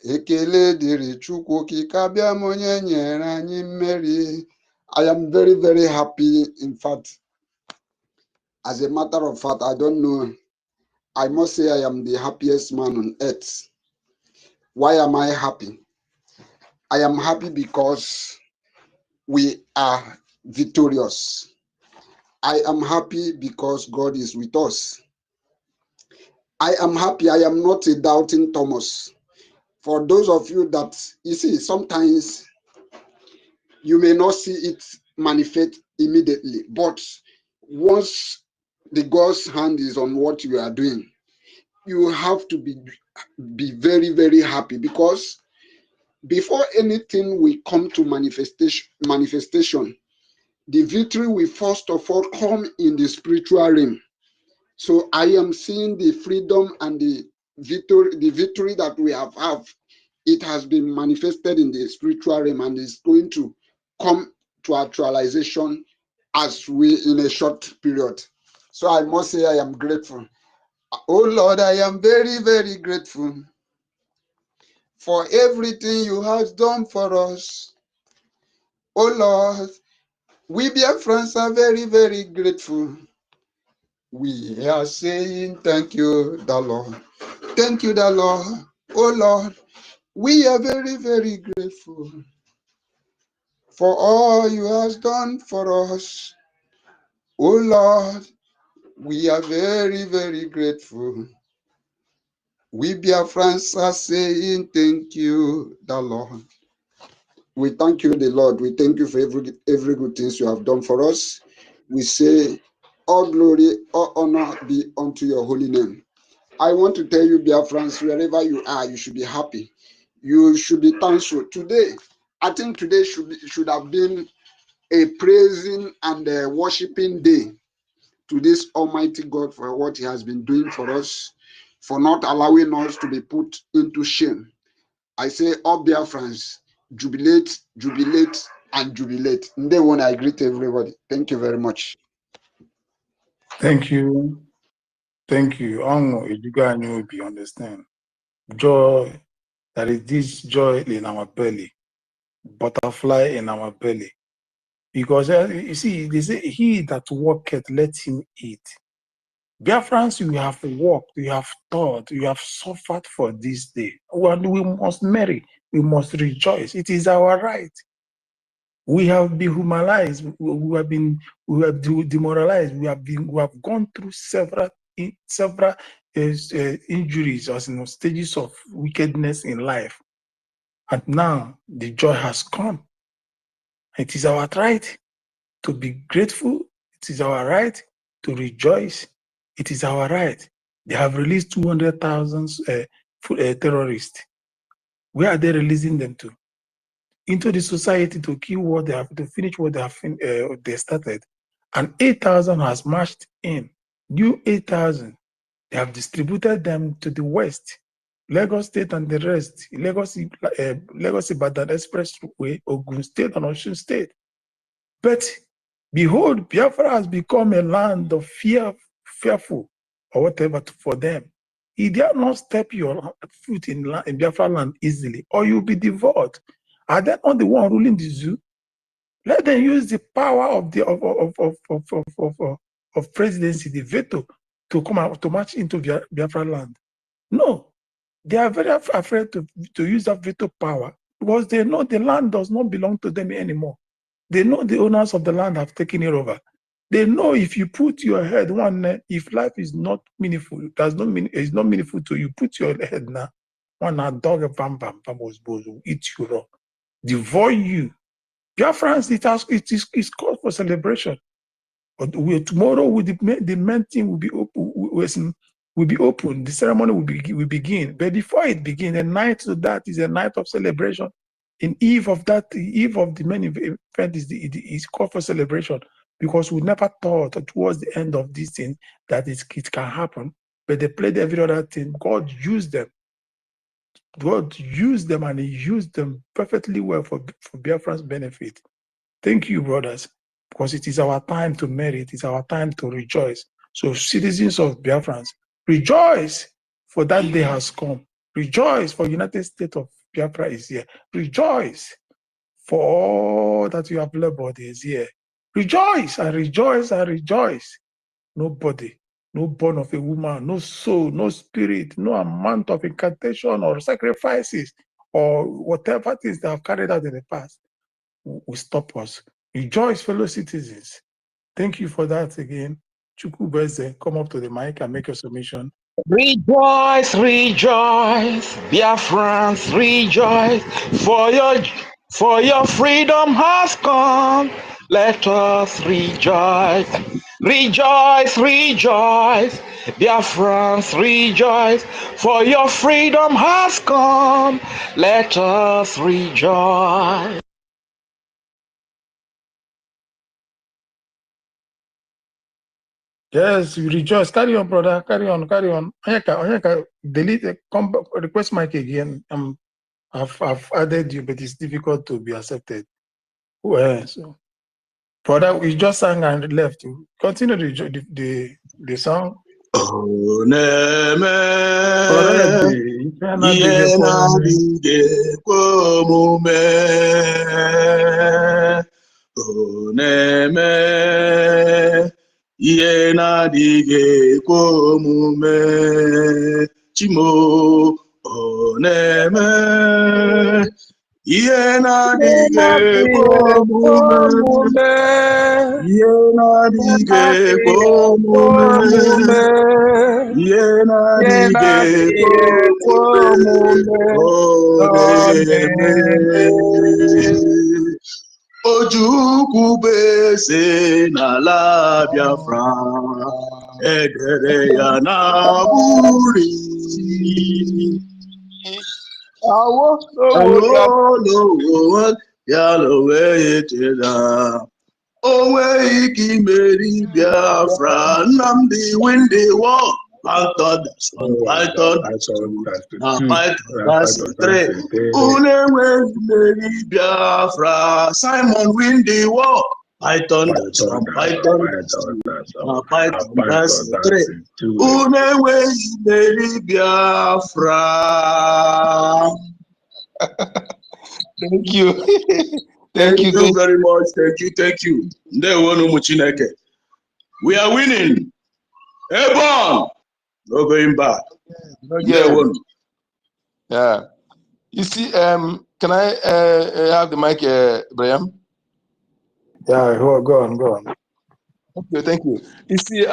Ekele dịrị Chukwu okike abịa m onye nyere anyị mmeri. I am very, very happy. In fact, as a matter of fact, I don't know. I must say I am the happiest man on earth. Why am I happy? I am happy because we are victorious. I am happy because God is with us. I am happy. I am not a doubting Thomas. For those of you that, you see, sometimes you may not see it manifest immediately, but once the God's hand is on what you are doing, you have to be very, very happy, because before anything will come to manifestation, the victory will first of all come in the spiritual realm. So I am seeing the freedom and the victory that we have. It has been manifested in the spiritual realm and is going to come to actualization as we in a short period. So I must say I am grateful. Oh Lord, I am very, very grateful for everything you have done for us. Oh Lord, we Biafrans are very, very grateful. We are saying thank you, the Lord. Thank you, the Lord. Oh Lord, we are very, very grateful for all you have done for us. Oh Lord, we are very, very grateful. We Biafrans are saying thank you, the Lord. We thank you, the Lord. We thank you for every good things you have done for us. We say all glory, all honor be unto your holy name. I want to tell you, Biafrans, wherever you are, you should be happy. You should be thankful. Today, I think today should have been a praising and a worshiping day to this Almighty God for what He has been doing for us, for not allowing us to be put into shame. I say, all Biafrans, jubilate, jubilate, and jubilate. And then when I greet everybody, thank you very much. Thank you. Thank you. You understand. Joy, there is this joy in our belly, butterfly in our belly. Because you see, they say, he that worketh, let him eat. Biafrans, you have worked, you have thought, you have suffered for this day. Well, we must marry, we must rejoice. It is our right. We have been humanized, we have demoralized, we have gone through several injuries or stages of wickedness in life. And now the joy has come. It is our right to be grateful. It is our right to rejoice. It is our right. They have released 200,000 terrorists. Where are they releasing them to? Into the society to kill what they have, to finish what they have they started. And 8,000 has marched in. New 8,000. They have distributed them to the west. Lagos State and the rest. Lagos Ibadan Expressway, Ogun State and Osun State. But behold, Biafra has become a land of fearful or whatever for them. You dare not step your foot in Biafra land easily, or you'll be devoured. Are they not the one ruling the zoo? Let them use the power of the of presidency, the veto, to come out to march into Biafra land. No, they are very afraid to use that veto power because they know the land does not belong to them anymore. They know the owners of the land have taken it over. They know if you put your head if life is not meaningful, it's not meaningful to you, put your head now. One dog will eat you raw, devour you. Biafrans, it's called for celebration. But tomorrow, the main thing will be open. The ceremony will begin. But before it begins, the night to that is a night of celebration. In eve of the main event is called for celebration, because we never thought that towards the end of this thing that it can happen. But they played every other thing. God used them. God used them, and He used them perfectly well for Biafran's benefit. Thank you, brothers, because it is our time to marry. It is our time to rejoice. So, citizens of Biafrans, rejoice, for that day has come. Rejoice, for United States of Biafra is here. Rejoice, for all that you have labored is here. Rejoice and rejoice and rejoice. Nobody, no born of a woman, no soul, no spirit, no amount of incantation or sacrifices or whatever it is that have carried out in the past will stop us. Rejoice, fellow citizens. Thank you for that again. Chukwu Beze, come up to the mic and make your submission. Rejoice, rejoice, Biafrans, rejoice, for your freedom has come. Let us rejoice. Rejoice, rejoice, Biafrans, rejoice, for your freedom has come. Let us rejoice. Yes, we rejoice. Carry on, brother. Carry on, carry on. Onyeka, delete, come back, request mic again. I've added you, but it's difficult to be accepted. Well, so, brother, we just sang and left. You continue the song. Oh, neme, Brother, yena dige komume. Oh, neme, yena dige komume. Chimo, oh, neme, yena dige komume. Yena dige komume. Yena dige komume. Oneme. Ojukwu bese n'ala Biafra. Edere ya na buri. Awolowo ya lowe etela. Onwe ike imeri Biafra. Nnamdi win the war. Python, that's three. Unenwe imeri Biafra. Simon win the war. Python, that's three. Unenwe imeri Biafra. Thank you. Thank you very much. Thank you. We are winning. Ebon, no going back. Yeah. You see, can I have the mic, Brian? Yeah, go on. Okay, thank you. You see,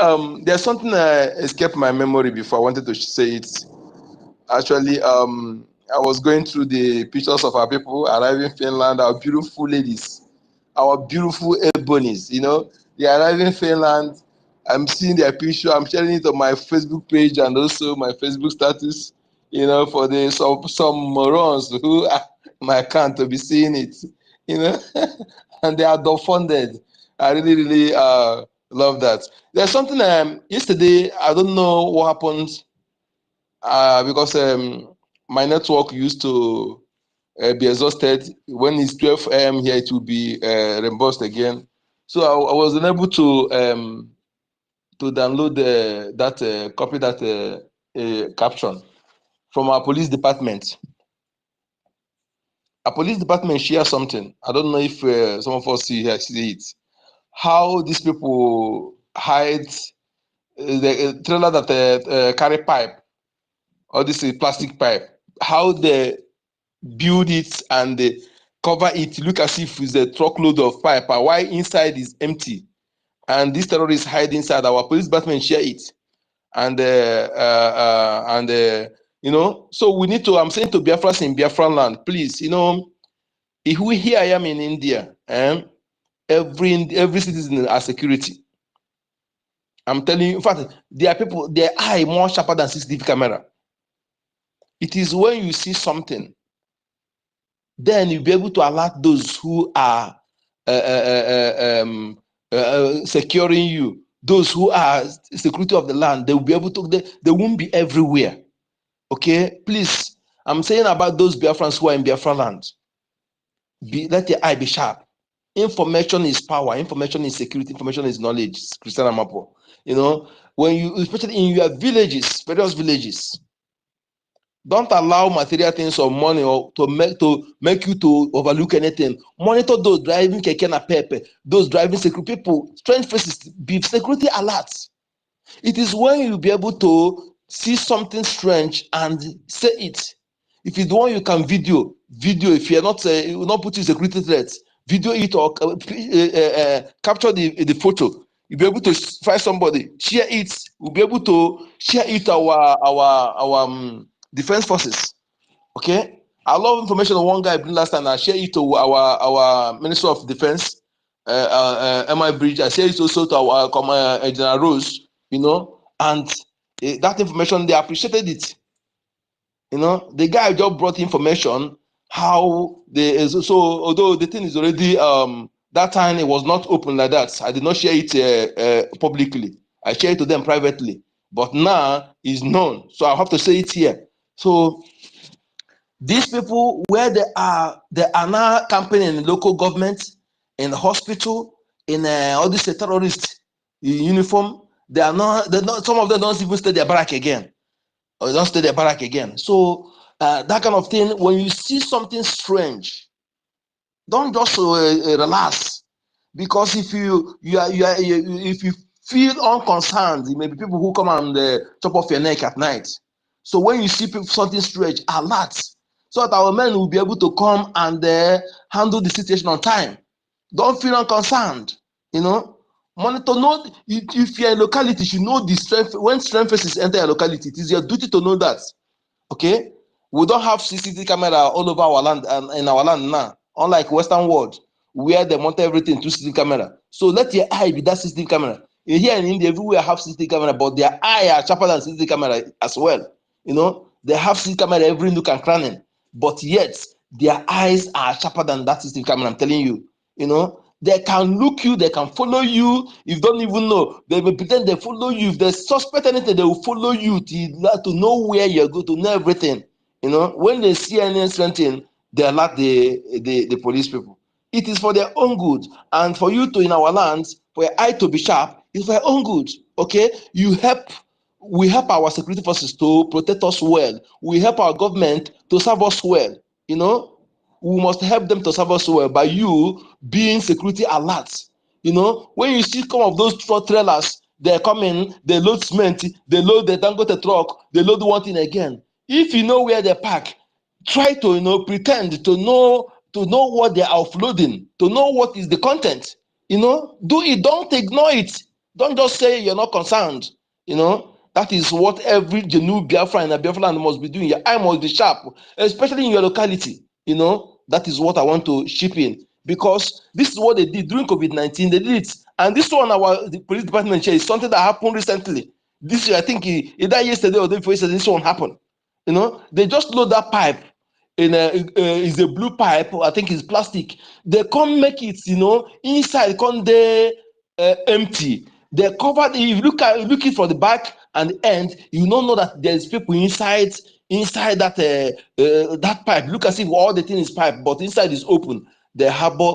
there's something escaped my memory before. I wanted to say it. Actually, I was going through the pictures of our people arriving in Finland, our beautiful ladies, our beautiful ebonies, they arrive in Finland. I'm seeing their picture. I'm sharing it on my Facebook page and also my Facebook status, for the some morons who are my account to be seeing it, and they are dumbfounded. I really, really love that. There's something yesterday, I don't know what happened because my network used to be exhausted. When it's 12 a.m. here, it will be reimbursed again. So I was unable to download copy that caption from our police department. Our police department share something. I don't know if some of us see it. How these people hide the trailer that carry pipe, or this is plastic pipe. How they build it and they cover it, look as if it's a truckload of pipe, while inside is empty. And these terrorists hide inside. Our police department share it. And so we need to, I'm saying to Biafras in Biafra land, please, if we here I am in India, every citizen has security. I'm telling you, in fact, there are people, their eye more sharper than CCTV camera. It is when you see something, then you'll be able to alert those who are securing you, those who are security of the land. They will be able to, they won't be everywhere. Okay, please, I'm saying about those Biafrans who are in Biafra land, let your eye be sharp. Information is power, information is security, information is knowledge. Christian Amapo. When you, especially in your villages, various villages, Don't allow material things or money or to make you to overlook anything. Monitor those driving keke na pepe, those driving security people, strange faces, be security alert. It is when you'll be able to see something strange and say it. If it's the one you can video. If you're not, you will not put in security threats, video it or capture the photo. You'll be able to find somebody, share it. We'll be able to share it to our defense forces. Okay, I love information on one guy last time. I share it to our Minister of Defense, MI Bridge. I share it also to our General Rose. You know, and that information they appreciated it. You know, the guy just brought information how they so although the thing is already that time it was not open like that. I did not share it publicly. I shared it to them privately. But now it's known, so I have to say it here. So these people, where they are now campaigning in local government, in the hospital, in all these terrorists in uniform. They're not. Some of them don't even stay their barrack again, or they don't stay their barrack again. So that kind of thing. When you see something strange, don't just relax, because if if you feel unconcerned, it may be people who come and chop off your neck at night. So when you see something strange, alert, so that our men will be able to come and handle the situation on time. Don't feel unconcerned. You know, monitor. Know if you're in locality, you should know the strength. When strength faces enter a locality, it is your duty to know that. Okay, we don't have CCTV camera all over our land and in our land now, unlike Western world where they monitor everything through CCTV camera. So let your eye be that CCTV camera. Here in India, everywhere have CCTV camera, but their eye are sharper than CCTV camera as well. You know, they have CCTV camera every nook and cranny, but yet their eyes are sharper than that CCTV camera. I'm telling you. You know, they can look you, they can follow you. If you don't even know, they will pretend they follow you. If they suspect anything, they will follow you to know where you're going, to know everything. You know, when they see any thing, they alert the police people. It is for their own good, and for you to in our lands, for your eye to be sharp, it's for your own good. Okay, we help our security forces to protect us well. We help our government to serve us well. You know, we must help them to serve us well by you being security alert. You know, when you see some of those truck trailers, they're coming, they load cement, they load the Dangote truck, they load one thing again. If you know where they park, try to pretend to know what they are offloading, to know what is the content. You know, do it. Don't ignore it. Don't just say you're not concerned. You know, that is what every genuine Biafra and a Biafra land must be doing. Your eye must be sharp, especially in your locality. You know, that is what I want to chip in, because this is what they did during COVID-19. They did it, and this one, the police department here, is something that happened recently. This year, I think either yesterday or the day before yesterday, this one happened. You know, they just load that pipe in is a blue pipe. I think it's plastic. They can't make it. You know, inside can't they empty. They covered. If you look it from the back and the end, you don't know that there's people inside that that pipe. Look as if all the thing is pipe, but inside is open. The harbor.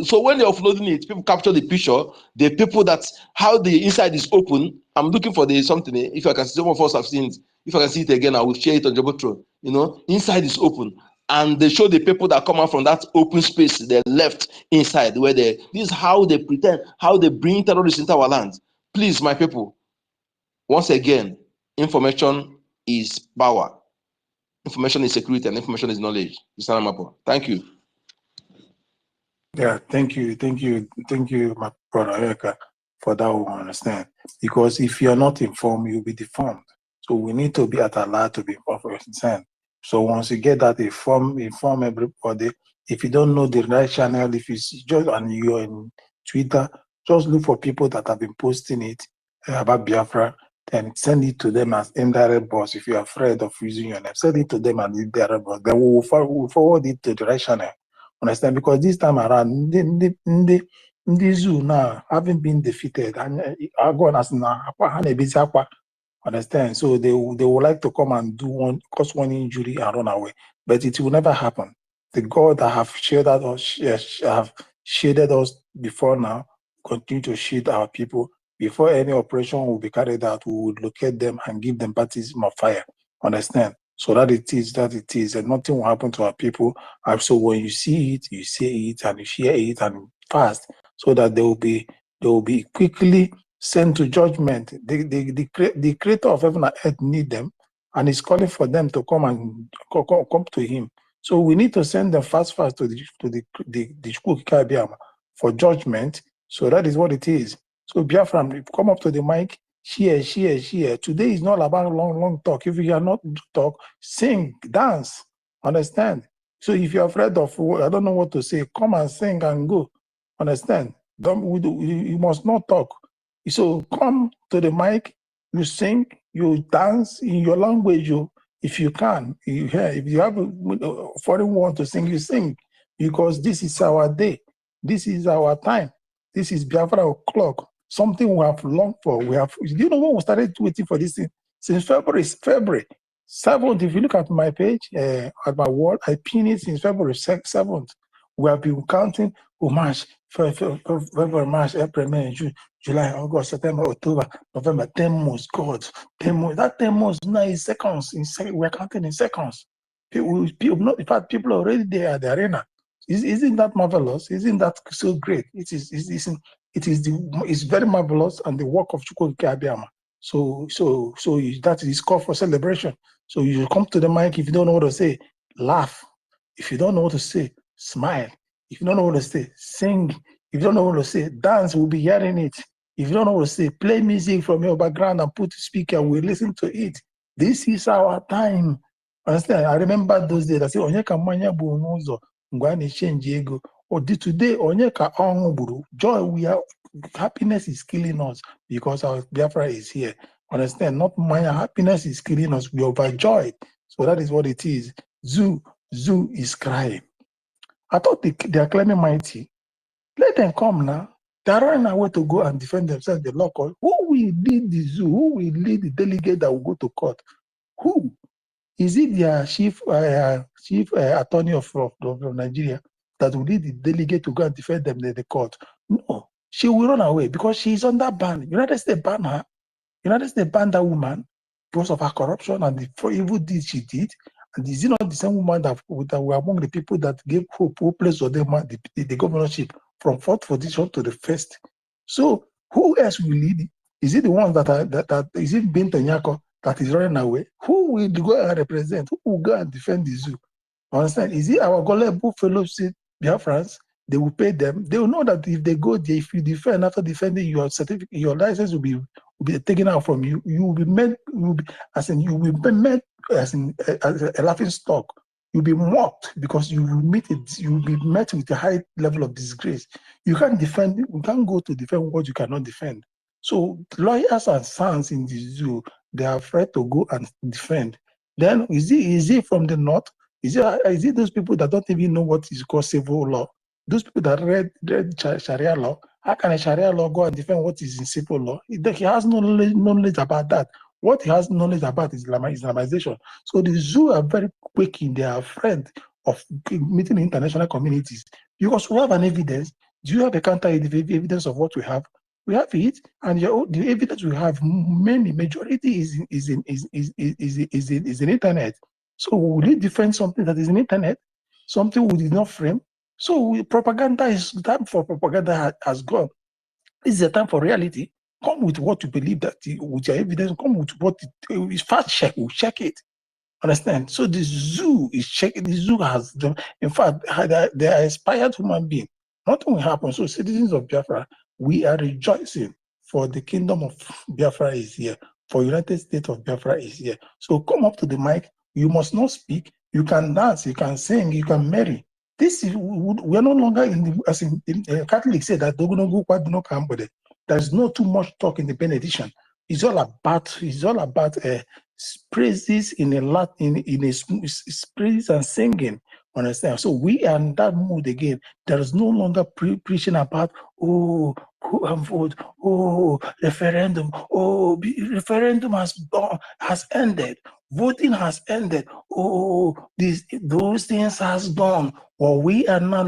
So when they're offloading it, people capture the picture. The people that how the inside is open. I'm looking for the something. If I can see, some of us have seen it. If I can see it again, I will share it on Jobotron. You know, inside is open, and they show the people that come out from that open space. They left inside where they. This is how they pretend, how they bring terrorists into our land. Please, my people. Once again, information is power. Information is security, and information is knowledge. Mr. Namapo. Thank you. Yeah, thank you, my brother Eka, for that one. Understand? Because if you're not informed, you'll be deformed. So we need to be at alert to be understand. So once you get that, inform everybody. If you don't know the right channel, if you see just and you're in Twitter, just look for people that have been posting it about Biafra, then send it to them as indirect boss. If you're afraid of using your name, send it to them as indirect boss. Then we'll forward it to the right channel. Understand? Because this time around, the zoo now haven't been defeated. And understand? So they would like to come and cause one injury and run away, but it will never happen. The God that have shielded us before now continue to shield our people. Before any operation will be carried out, we would locate them and give them baptism of fire. Understand? So that it is, and nothing will happen to our people. And so when you see it, you say it, and you share it, and fast, so that they will be quickly sent to judgment. The creator of heaven and earth need them, and is calling for them to come and come to him. So we need to send them fast to the EFIK-IBIBIO for judgment. So that is what it is. So Biafra, come up to the mic, share. Today is not about long talk. If you are not talk, sing, dance, understand? So if you're afraid of, I don't know what to say, come and sing and go, understand? You must not talk. So come to the mic, you sing, you dance in your language, if you can. If you have a foreign one to sing, you sing, because this is our day. This is our time. This is Biafra o'clock. Something we have longed for. Do you know when we started waiting for this thing? Since February 7th. If you look at my page, at my wall, I pin it since February 7th. We have been counting March, February, March, April, May, June, July, August, September, October, November, 10 months, God, 10 months. That 10 months now is seconds. We're counting in seconds. In fact, people are already there at the arena. Isn't that marvelous? Isn't that so great? It's very marvelous, and the work of EFIK-IBIBIO. So that is called for celebration. So you come to the mic. If you don't know what to say, laugh. If you don't know what to say, smile. If you don't know what to say, sing. If you don't know what to say, dance. We'll be hearing it. If you don't know what to say, play music from your background and put the speaker. We'll listen to it. This is our time. Understand? I remember those days. I say, Onyeka manya bu n'ụzọ mgbe a na-exchange ego. Today, Onyeka ọṅụ gburu. Joy, happiness is killing us because our Biafra is here. Understand? Not manya. Happiness is killing us. We are overjoyed. So that is what it is. Zoo is crying. I thought they are claiming mighty. Let them come now. They are running away to go and defend themselves. The law court. Who will lead the zoo? Who will lead the delegate that will go to court? Who? Is it their chief attorney of Nigeria that will lead the delegate to go and defend them in the court? No. She will run away because she is under ban. United States banned her. United States banned that woman because of her corruption and the evil deeds she did. And is it not the same woman that were among the people that gave hope, who placed on them the governorship from 4th position to the 1st? So who else will lead? Is it the one that is it Binta Nyako that is running away? Who will go and represent? Who will go and defend the zoo? Understand? Is it our Golebu fellowship Biafrans? They will pay them. They will know that if they go there, if you defend, after defending, your certificate, your license will be taken out from you. You will be met as a laughing stock. You'll be mocked because you will be met with a high level of disgrace. You can't defend. You can't go to defend what you cannot defend. So lawyers and sons in the zoo, they are afraid to go and defend. Then is it from the north? Is it those people that don't even know what is called civil law? Those people that read Sharia law, how can a Sharia law go and defend what is in civil law? He has no knowledge about that. What he has knowledge about is Islamization. So the zoo are very quick in their afraid of meeting international communities because we have an evidence. Do you have a counter evidence of what we have? We have it, and the evidence we have, majority is in internet. So will you defend something that is in internet, something we did not frame? So propaganda time for propaganda has gone. This is a time for reality. Come with what you believe, that with your evidence. Come with what is fast check. We'll check it. Understand? So the zoo is checking. The zoo has done. In fact, they are inspired human beings. Nothing will happen. So citizens of Biafra, we are rejoicing for the kingdom of Biafra is here. For United States of Biafra is here. So come up to the mic. You must not speak. You can dance. You can sing. You can marry. This is, we are no longer as in Catholics say that there's no too much talk in the benediction. It's all about praises in a lot in praise and singing. Understand? So we are in that mood again. There is no longer preaching about oh, go and vote, oh, referendum, oh, referendum has ended, voting has ended, oh, those things has gone. What we are now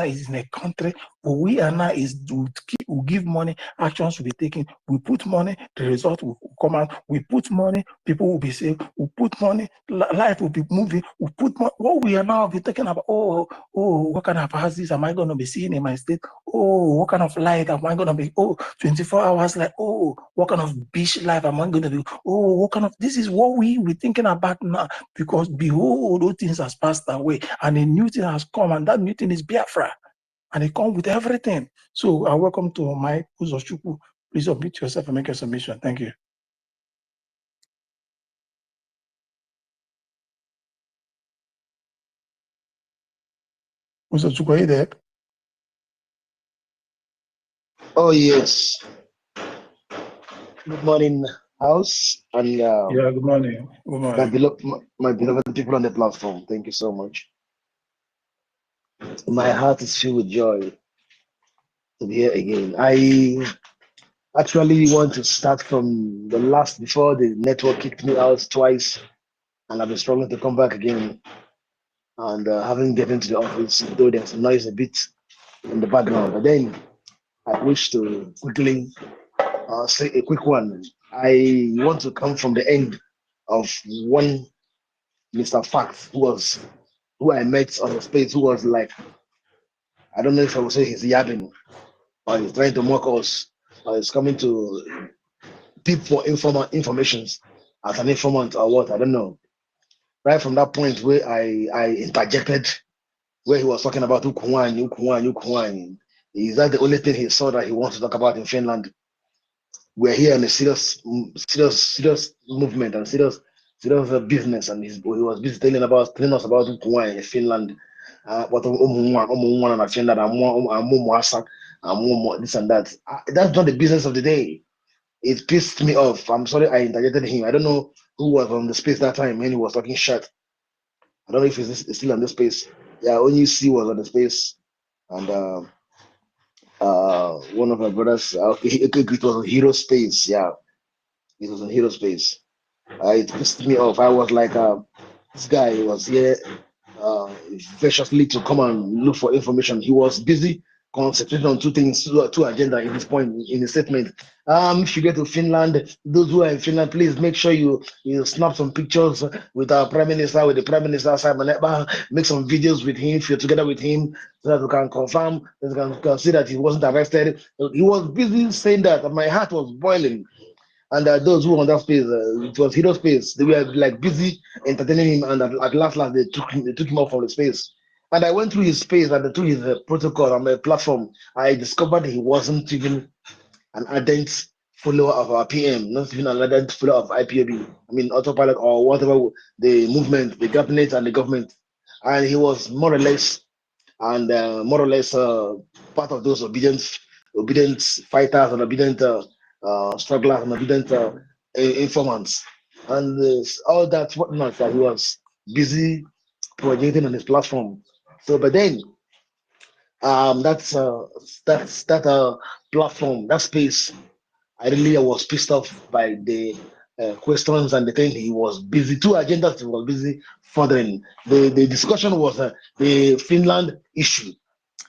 is in a country, what we are now is we give money, actions will be taken, we put money, the result will come out, we put money, people will be saved, we put money, life will be moving, we put money. What we are now be talking about, oh, what kind of houses am I going to be seeing in my state? Oh, what kind of light am I going to be? Oh, 24 hours light. Oh, what kind of beach life am I going to be? Oh, what kind of, this is what we're thinking about now, because behold, those things has passed away and a new thing has come, and that new thing is Biafra, and it comes with everything. So I welcome to Mike Uzochukwu. Please unmute yourself and make your submission. Thank you. Uzochukwu, are you there? Oh yes. Good morning, house, and Yeah, good morning. Good morning. my beloved people on the platform. Thank you so much. My heart is filled with joy to be here again. I actually want to start from the last, before the network kicked me out twice, and I've been struggling to come back again. And haven't gotten to the office, though there's noise a bit in the background. But then I wish to quickly say a quick one. I want to come from the end of one Mr. Fact, who I met on the space, who was like, I don't know if I would say he's yapping, or he's trying to mock us, or he's coming to peep for information as an informant or what, I don't know. Right from that point where I interjected, where he was talking about Ukuwan. Is that the only thing he saw that he wants to talk about in Finland? We're here in a serious movement and serious business, and he was busy telling us about Ukuwan in Finland. What Finland, this and that. That's not the business of the day. It pissed me off. I'm sorry I interjected him. I don't know who was on the space that time when he was talking shit. I don't know if he's still on the space. Yeah, only C was on the space, and one of my brothers, it was on Hero Space. Yeah, it was on Hero Space. It pissed me off. I was like, this guy was here viciously to come and look for information. He was busy concentrating on two things, two agenda in his point, in his statement. If you get to Finland, those who are in Finland, please make sure you snap some pictures with our prime minister, with the prime minister Simon Ekpa, make some videos with him if you're together with him, so that we can confirm, that we can see that he wasn't arrested. He was busy saying that, and my heart was boiling. And those who were on that space, it was Hero Space. They were like busy entertaining him, and at last they took him off from the space. And I went through his space and through his protocol on the platform. I discovered he wasn't even an ardent follower of our PM, not even an ardent follower of IPOB. I mean, autopilot or whatever, the movement, the cabinet, and the government. And he was more or less part of those obedient fighters and obedient strugglers and obedient informants, and all that whatnot that he was busy projecting on his platform. So, but then that platform, that space, I really was pissed off by the questions and the thing he was busy. Two agendas he was busy furthering. The discussion was the Finland issue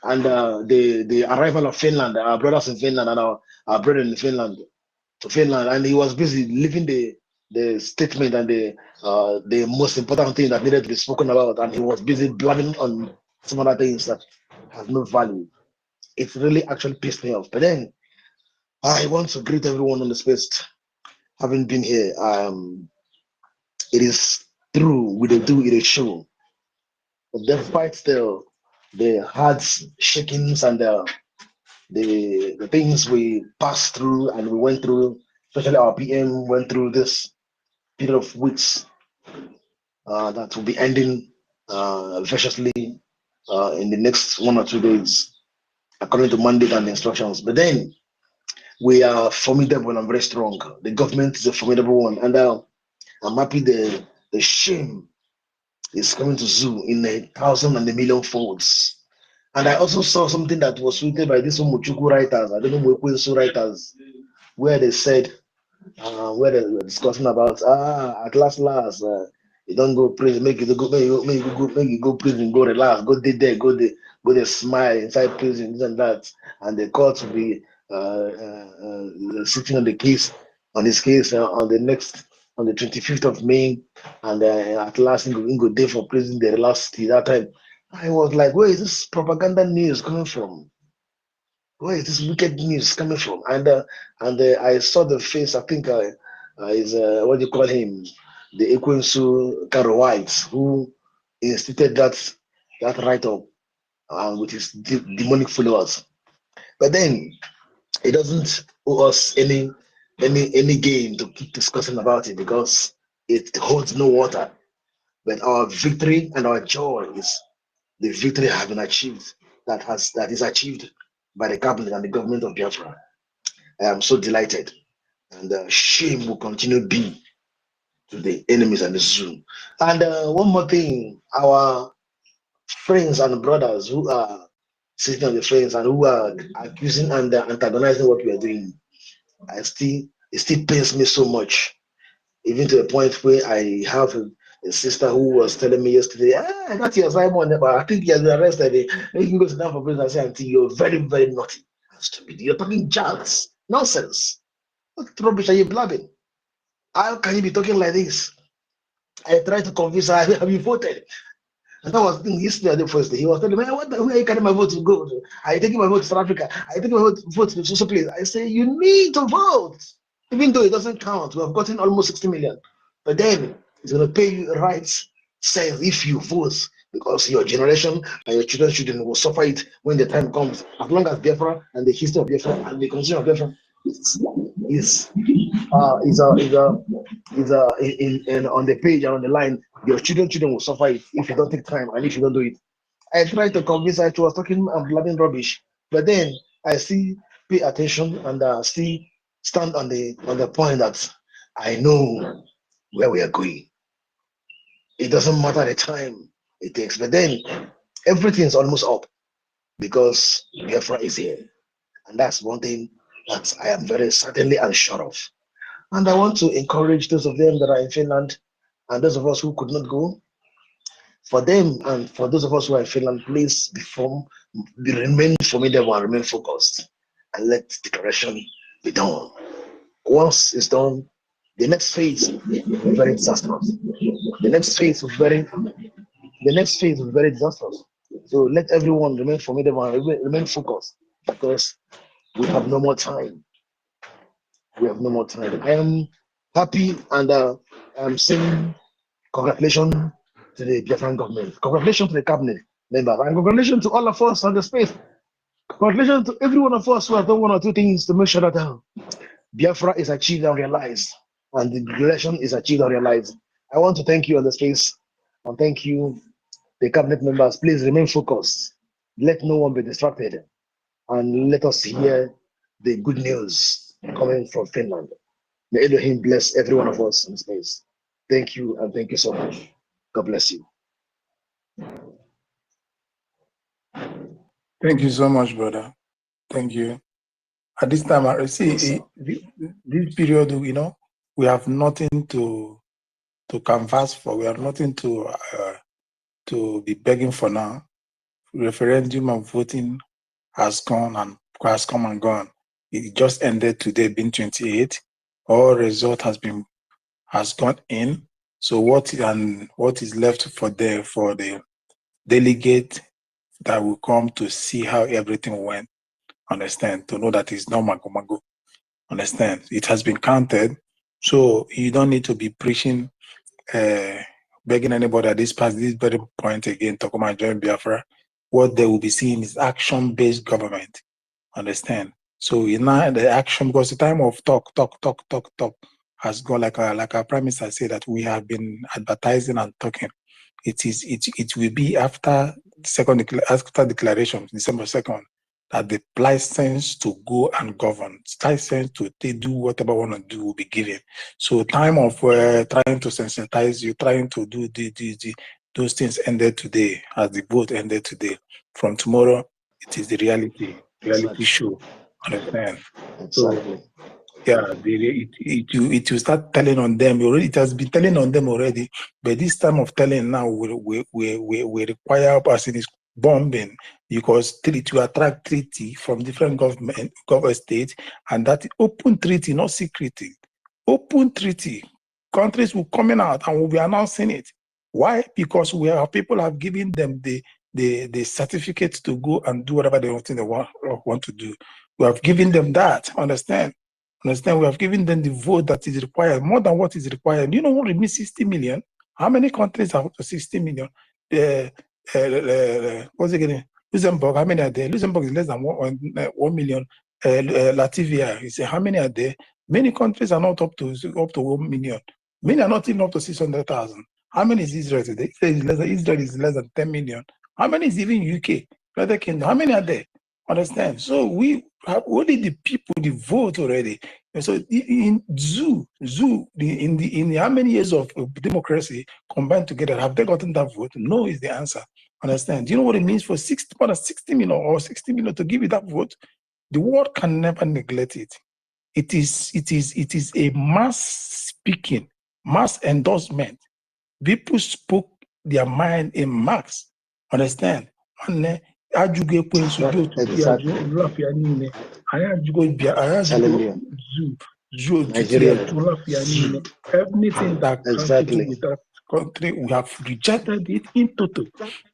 and the arrival of Finland, our brothers in Finland and our brethren in Finland to Finland, and he was busy leaving the statement and the most important thing that needed to be spoken about, and he was busy blabbing on some other things that has no value. It really actually pissed me off. But then I want to greet everyone on the space, having been here. It is true, we do it a show. But despite the hard shakings and the things we passed through and we went through, especially our PM went through this period of weeks that will be ending viciously in the next 1 or 2 days, according to mandate and instructions. But then we are formidable and very strong. The government is a formidable one, and I'm happy the shame is coming to zoo in 1,000 and a million folds. And I also saw something that was tweeted by these Muchuku writers, I don't know, Mwekwensu writers, where they said, where they were discussing about, at last, you don't go prison, make you go, make you go prison, go relax, go there, go there, smile inside prison, this and that. And the court will be sitting on the case, on this case on the 25th of May, and at last, you go there for prison, the last that time. I was like, where is this propaganda news coming from? Where is this wicked news coming from? And I saw the face, I think is, what do you call him? The Ekwensu Karo White, who instituted that write-up with his demonic followers. But then it doesn't owe us any gain to keep discussing about it because it holds no water. But our victory and our joy is the victory have been achieved, that is achieved by the cabinet and the government of Biafra. I am so delighted, and shame will continue to be to the enemies and the Zoom. And one more thing, our friends and brothers who are sitting on the fence and who are accusing and antagonizing what we are doing, it still pains me so much, even to a point where I have a sister who was telling me yesterday, that's your Simon, but I think he has been arrested. You can go sit down for prison and say, Auntie, you're very, very naughty. Stupid. You're talking jazz. Nonsense. What rubbish are you blabbing? How can you be talking like this? I tried to convince her, have you voted? And that was yesterday or the first day. He was telling me, where are you carrying my vote to go to? Are you taking my vote to South Africa? Are you taking my vote to social place? I say, you need to vote. Even though it doesn't count, we have gotten almost 60 million. But then it's going to pay you rights sense if you vote, because your generation and your children's children will suffer it when the time comes. As long as Biafra and the history of Biafra and the constitution of Biafra is on the page and on the line, your children will suffer it if you don't take time and if you don't do it. I tried to convince her. She was talking and blabbing rubbish, but then I still pay attention and still stand on the point that I know where we are going. It doesn't matter the time it takes, but then everything is almost up because Biafra is here, and that's one thing that I am very certainly unsure of. And I want to encourage those of them that are in Finland and those of us who could not go. For them and for those of us who are in Finland, please remain formidable and remain focused, and let declaration be done. Once it's done, the next phase will be very disastrous. The next phase will be very disastrous. So let everyone remain formidable and remain focused, because we have no more time. We have no more time. I am happy, and I'm saying congratulations to the Biafran government. Congratulations to the cabinet members, and congratulations to all of us on the space. Congratulations to every one of us who have done one or two things to make sure that Biafra is achieved and realized, and the relation is achieved and realized. I want to thank you on the space, and thank you, the cabinet members. Please remain focused. Let no one be distracted, and let us hear the good news coming from Finland. May Elohim bless every one of us in space. Thank you, and thank you so much. God bless you. Thank you so much, brother. Thank you. At this time, I see this period, we have nothing to canvass for. We have nothing to be begging for now. Referendum and voting has come and gone. It just ended today, being 28. All result has gone in. So what is left for the delegate that will come to see how everything went? Understand, to know that it's not mago. Understand, it has been counted, so you don't need to be preaching, begging anybody at this very point again to come and join Biafra. What they will be seeing is action-based government. Understand? So now the action, because the time of talk has gone, like our Prime Minister said, that we have been advertising and talking. It will be after declaration, December 2nd, that the license to go and govern, license to do whatever we want to do will be given. So time of trying to sensitize you, trying to do Those things ended today, as the vote ended today. From tomorrow, it is the reality show. Understand? Exactly. So, yeah, it will start telling on them already. It has been telling on them already, but this time of telling now we require us in this bombing, because it will attract treaty from different government states, and that open treaty, not secret, open treaty. Countries will coming out and will be announcing it. Why? Because people have given them the certificates to go and do whatever they want to do. We have given them that. Understand? Understand? We have given them the vote that is required, more than what is required. You know what it means? 60 million. How many countries have 60 million? What's it getting? Luxembourg, how many are there? Luxembourg is less than 1 million. Latvia, you say, how many are there? Many countries are not up to 1 million. Many are not even up to 600,000. How many is Israel today? Israel is less than 10 million. How many is even UK? United Kingdom? How many are there? Understand? So we have only the people, the vote already. And so in in the how many years of democracy combined together, have they gotten that vote? No is the answer. Understand? Do you know what it means for 60 million or 60 million to give you that vote? The world can never neglect it. It is a mass speaking, mass endorsement. People spoke their mind in mass. Understand? Ajugo ekwensu dị otu ya lafia niile. Anyị ajugo zoo otutu ya lafia niile. Everything that has to do with that country, we have rejected it in total.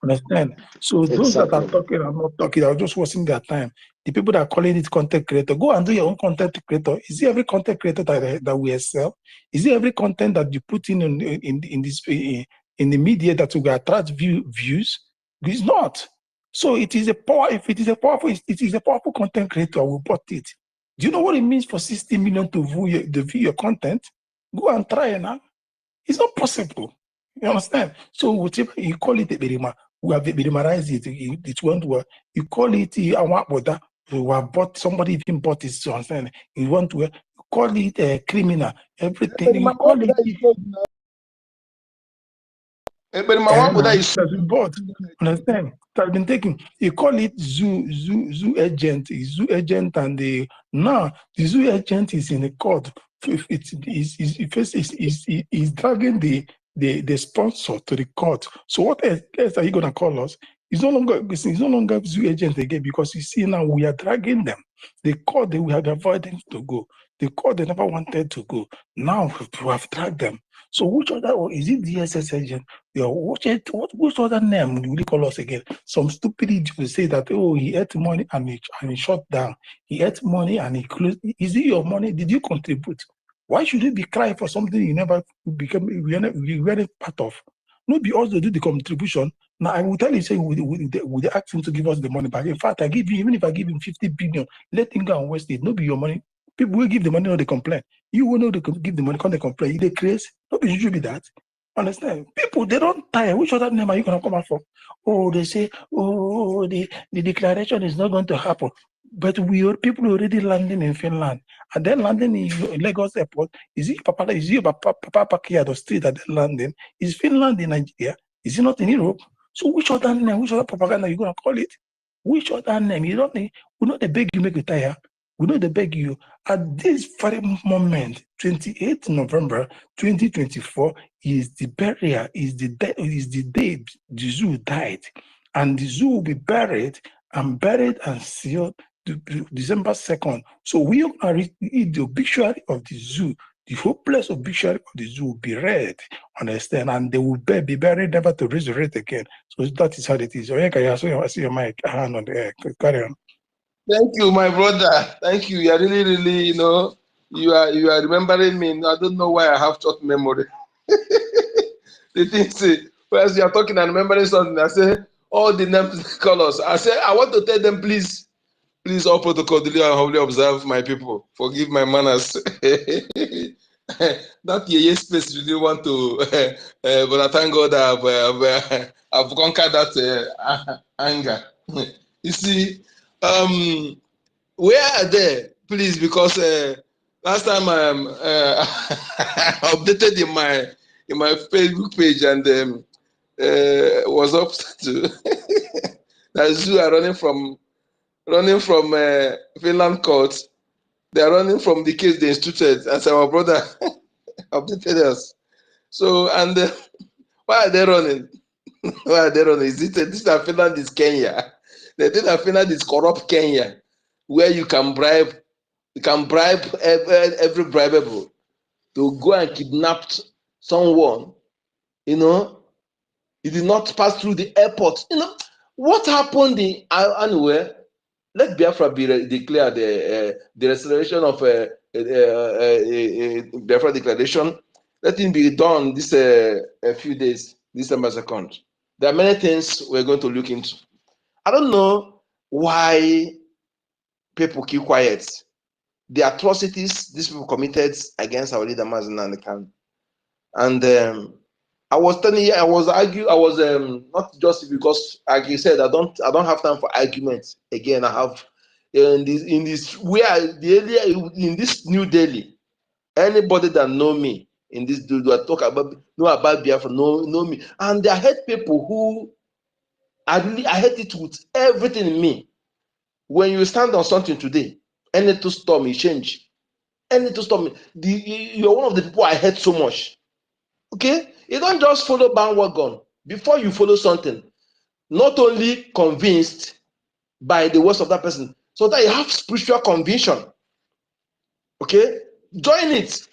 Understand? So those that are talking are not talking, are just wasting their time. The people that are calling it content creator, go and do your own content creator. Is it every content creator that we excel? Is it every content that you put in the media that will attract views? It's not. So it is a powerful content creator will bought it. Do you know what it means for 60 million to view your content? Go and try it now. It's not possible. You understand? So whatever you call it a berima, we have berimarize it. It won't work. You call it a waboda, we have bought, somebody even bought it. So understand? You want to call it a criminal, everything. You call it. Bought. Understand? It has been taken. You call it zoo agent, and now the zoo agent is in the court. Is dragging the sponsor to the court. So what else are you gonna call us? It's no longer zoo agent again, because you see now we are dragging them. The court they we have avoided to go. The court they never wanted to go. Now we have dragged them. So which other, or is it DSS agent? Which other name will you call us again? Some stupid idiot will say that, oh, he ate money and he shut down. He ate money and he closed. Is it your money? Did you contribute? Why should you be crying for something you never became, you weren't part of? No, be also do the contribution. Now I will tell you, say, we ask him to give us the money back. In fact, I give you, even if I give him 50 billion, let him go and waste it. No, be your money. People will give the money or they complain. You will know they give the money, can't they complain? They crazy. Nobody should be that. Understand? People, they don't tire. Which other name are you going to come out for? Oh, they say, oh, the declaration is not going to happen. But people already landing in Finland. And then landing in Lagos airport. Is it Papa Pakiado street that they're landing? Is Finland in Nigeria? Is it not in Europe? So which other name, which other propaganda are you going to call it? Which other name? You don't need, we know they beg you make you tire. We know they beg you. At this very moment, 28th November 2024, is the burial, is the day the zoo died. And the zoo will be buried and sealed December 2nd. So we are reading the obituary of the zoo. The hopeless obituary of the zoo will be read, understand, and they will be buried never to resurrect again. So that is how it is. I see your mic hand on the air. Carry on. Thank you, my brother. Thank you. You are really, you are remembering me. I don't know why I have short memory. The thing is, as you are talking and remembering something, I say all the names, colors. I say I want to tell them, please, all protocol, and humbly observe my people. Forgive my manners. That yeye space really want to, but I thank God I've conquered that anger. You see, where are they, please? Because last time I updated in my Facebook page, and was up to that Zoo are running from Finland court. They are running from the case they instituted as our brother updated us. So, and why are they running? Why are they running? Is it this Finland is Kenya? They think that Finland is corrupt Kenya, where you can bribe every bribeable to go and kidnap someone. You know, it did not pass through the airport. You know what happened in anyway? Let Biafra be declared the restoration of Biafra declaration. Let it be done this a few days, December 2nd. There are many things we're going to look into. I don't know why people keep quiet. The atrocities these people committed against our leader Mazen Nandekan. And I was telling you, I was not just because, like you said, I don't have time for arguments. Again, I have in this New Delhi, anybody that know me in this do I talk about Biafra, know me, and I hate people who I hate it with everything in me. When you stand on something today, any to storm you change, any to storm you're one of the people I hate so much. Okay, you don't just follow bandwagon. Before you follow something, not only convinced by the words of that person, so that you have spiritual conviction. Okay, join it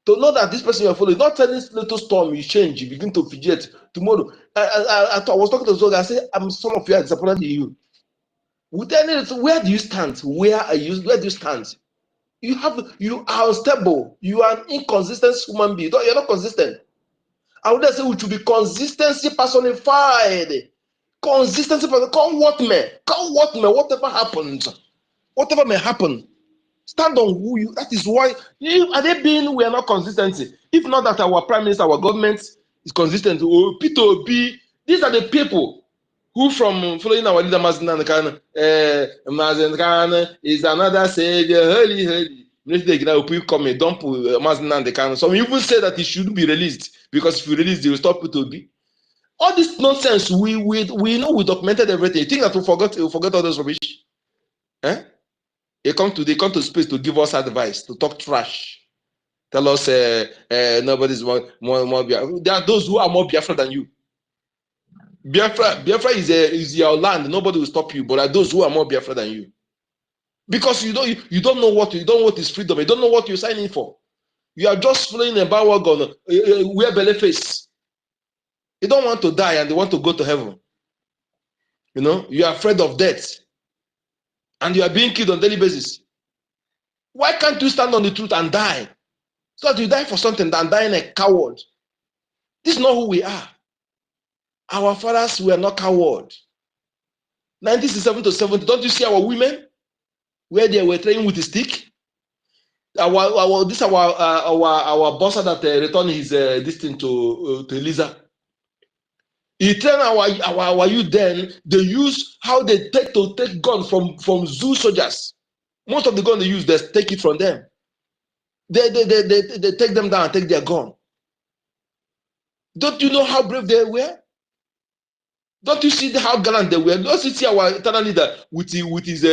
to know that this person you're following, not any little storm you change, you begin to fidget. Tomorrow, I was talking to Zoga. I said, some of you are disappointed in you. Where do you stand? Where do you stand? You are unstable. You are an inconsistent human being. You're not consistent. I would say we should be consistency personified. Consistency, come what may, whatever happens, whatever may happen, stand on who you. That is why we are not consistency. If not that our prime minister, our government is consistent. Peter Obi, these are the people who, from following our leader Mazen Nandekan is another savior. Holy. Dump Mazen Nandekan. Some even say that he shouldn't be released because if you release, they will stop Peter Obi. All this nonsense, we know we documented everything. You think that we forget all this rubbish? Eh? They come to space to give us advice, to talk trash. Tell us nobody's more Biafra. There are those who are more Biafra than you. Biafra is your land. Nobody will stop you. But there are those who are more Biafra than you. Because you don't know what is freedom. You don't know what you're signing for. You are just following a bandwagon, wear belly face. You don't want to die and they want to go to heaven. You know, you are afraid of death. And you are being killed on a daily basis. Why can't you stand on the truth and die? So that you die for something than dying a coward. This is not who we are. Our fathers were not cowards. 1967 to 70, don't you see our women where they were training with a stick? Our boss that returned his this thing to Eliza. He trained our youth then. They use how they take guns from zoo soldiers. Most of the guns they use, they take it from them. They take them down and take their gun. Don't you know how brave they were? Don't you see how gallant they were? Don't you see our eternal leader with his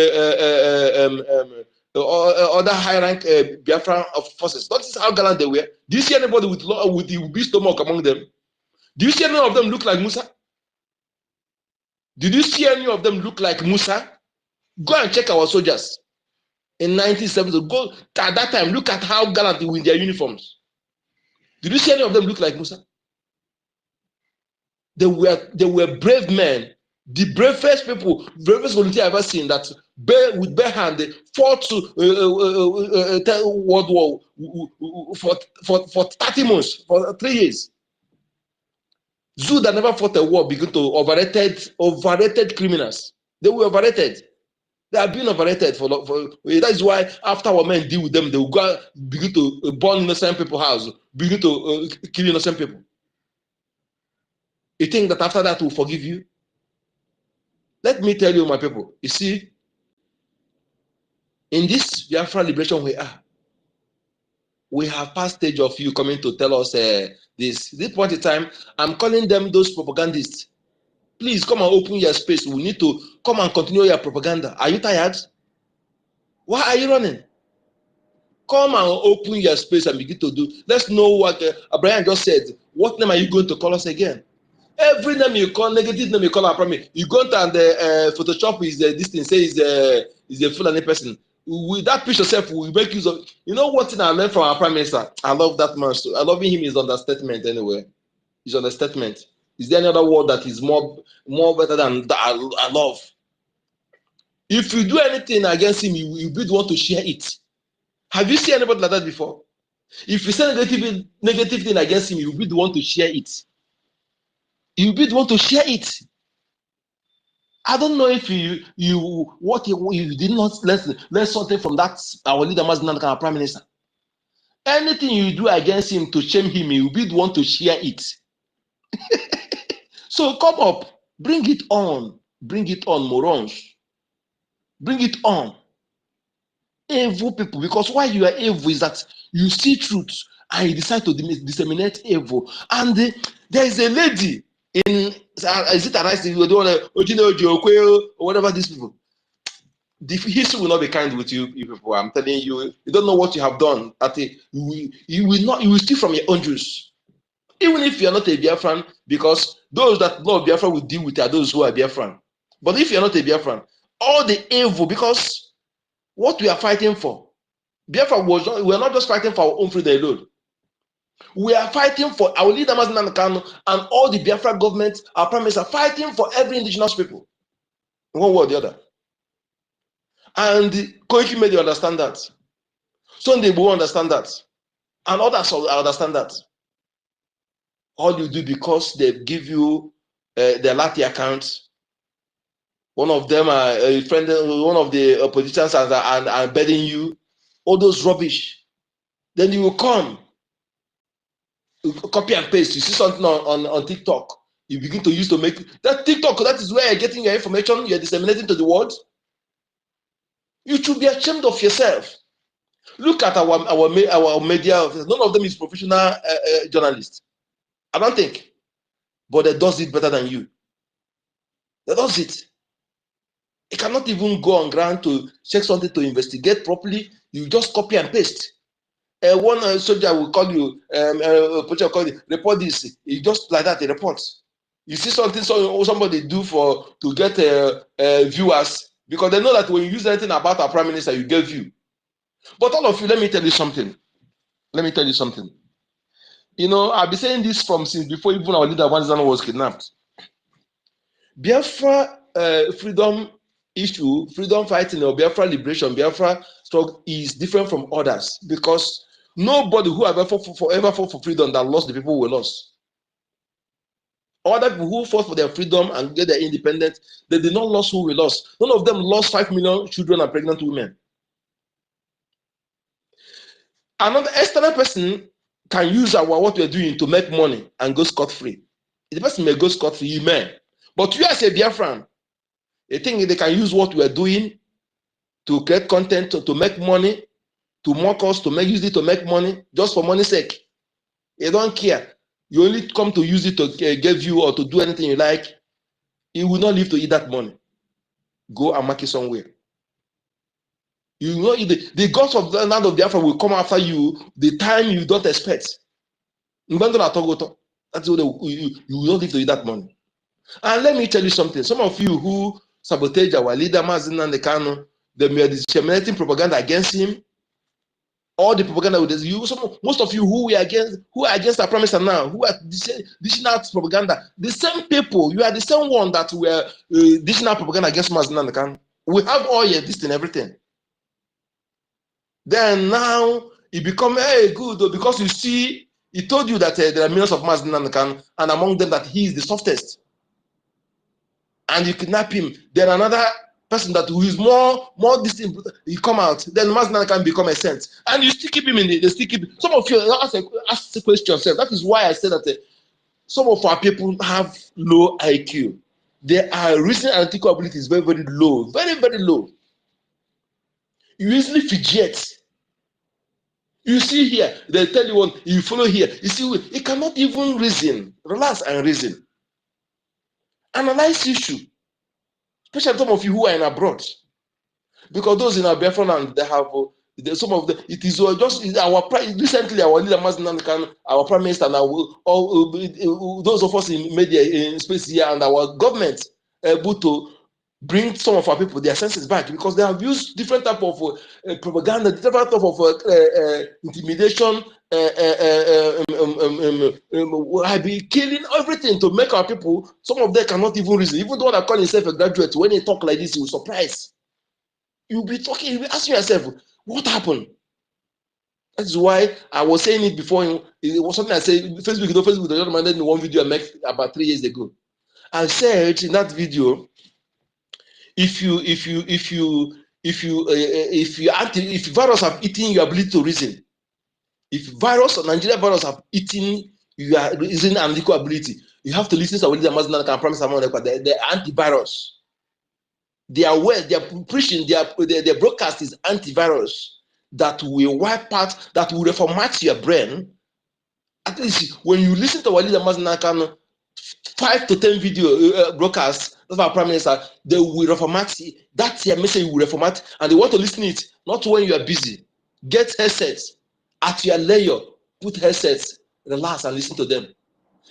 other high rank Biafran of forces? Don't you see how gallant they were? Do you see anybody with the big stomach among them? Do you see any of them look like Musa? Did you see any of them look like Musa? Go and check our soldiers in 1970. Go at that time. Look at how gallant they were in their uniforms. Did you see any of them look like Musa? They were brave men, the bravest people, bravest volunteer I've ever seen. That with bare hand they fought to World War for 30 months, for 3 years. Zoo that never fought a war begin to overrated criminals. They were overrated. They have been overrated for that is why after our men deal with them, they will go begin to burn innocent people's house, begin to kill innocent people. You think that after that we'll forgive you? Let me tell you, my people, you see, in this Biafra liberation we have past stage of you coming to tell us This point in time, I'm calling them those propagandists. Please come and open your space. We need to come and continue your propaganda. Are you tired? Why are you running? Come and open your space and begin to do. Let's know what Brian just said. What name are you going to call us again? Every name you call, negative name you call our promise. You go and Photoshop is this thing says is a Fulani person. With that picture yourself, we make use of. You know what thing I learned from our prime minister? I love that man. So I love him is understatement anyway. It's understatement. Is there any other word that is more better than that? I love. If you do anything against him, you would want to share it. Have you seen anybody like that before? If you say negative thing against him, you would want to share it. You would want to share it. I don't know if you did not learn something from that our leader Mazinandeka, prime minister. Anything you do against him to shame him, you would want to share it. So come up, bring it on, morons. Bring it on. Evil people, because why you are evil is that you see truth and you decide to disseminate evil. And there is a lady in, is it a nice thing, or whatever these people. The history will not be kind with you people. I'm telling you, you don't know what you have done. You will steal from your own juice. Even if you are not a Biafran, because those that love Biafra will deal with are those who are Biafran. But if you are not a Biafran, all the evil, because what we are fighting for, Biafra we are not just fighting for our own freedom alone. We are fighting for our leader Mazinandeka and all the Biafra government, our prime minister, fighting for every indigenous people, one way or the other. And Koiki made you understand that. Sunday will understand that, and others will understand that. All you do because they give you their Lati account. One of them are a friend, one of the politicians are bedding you. All those rubbish. Then you will come, you copy and paste. You see something on TikTok, you begin to use to make that TikTok. That is where you're getting your information. You're disseminating to the world. You should be ashamed of yourself. Look at our media. None of them is professional journalists. I don't think, but they does it better than you. They does it. It cannot even go on ground to check something to investigate properly. You just copy and paste. One soldier will call you, will call you, report this. He just like that, he reports. You see something somebody do to get viewers, because they know that when you use anything about our prime minister, you get view. But all of you, let me tell you something. You know, I've been saying this since before even our leader Wanzan was kidnapped. Biafra freedom issue, freedom fighting, or Biafra liberation, Biafra struggle is different from others, because nobody who ever fought for freedom that lost the people we lost. Other people who fought for their freedom and get their independence, they did not lose who we lost. None of them lost 5 million children and pregnant women. Another external person can use what we're doing to make money and go scot-free. The person may go scot-free, you may. But you as a Biafran, they think they can use what we're doing to create content, to make money, to mock us, use it to make money, just for money's sake. They don't care. You only come to use it to give you or to do anything you like. You will not live to eat that money. Go and make it somewhere. You know, the gods of the land of Biafra will come after you the time you don't expect. That's what you will not live to eat that money. And let me tell you something. Some of you who sabotage our leader Mazinandeka, they were disseminating propaganda against him. All the propaganda with you, most of you who are against our promise now, who are dishing out propaganda, the same people, you are the same one that were dishing out propaganda against Mazinandeka. We have all your this and everything. Then now it become good because you see, he told you that there are millions of Mazinandeka, and among them that he is the softest. And you kidnap him. Then another person that who is more distant, he come out. Then Mazinandeka can become a saint, and you still keep him in. They still keep. Some of you ask the question. That is why I said that some of our people have low IQ. Their reasoning analytical ability is very, very low, very, very low. You easily fidget. You see here, they tell you one, you follow here. You see, it cannot even reason. Relax and reason. Analyze issue. Especially some of you who are in abroad. Because those in our Biafra land, they have some of the, it is just our recently our leader Mazinankan, our prime minister, and all those of us in media in space here, and our government able to bring some of our people their senses back, because they have used different type of propaganda, different type of intimidation, have been killing everything to make our people. Some of them cannot even reason. Even the one that call himself a graduate, when he talk like this, you will surprise. You'll be talking, you'll be asking yourself, what happened? That's why I was saying it before. It was something I said, Facebook, Facebook, the man in one video I made about 3 years ago. I said in that video, if virus have eaten your ability to reason, if virus or Nigeria virus have eaten your reason and legal ability, you have to listen to what the Muslim can promise someone the antivirus. They are aware, they are preaching, their broadcast is antivirus that will wipe out, that will reformat your brain. At least when you listen to Walid Maznakan 5 to 10 video broadcasts of our prime minister, they will reformat. That's your message will reformat, and they want to listen to it not when you are busy. Get headsets at your layer, put headsets, relax and listen to them.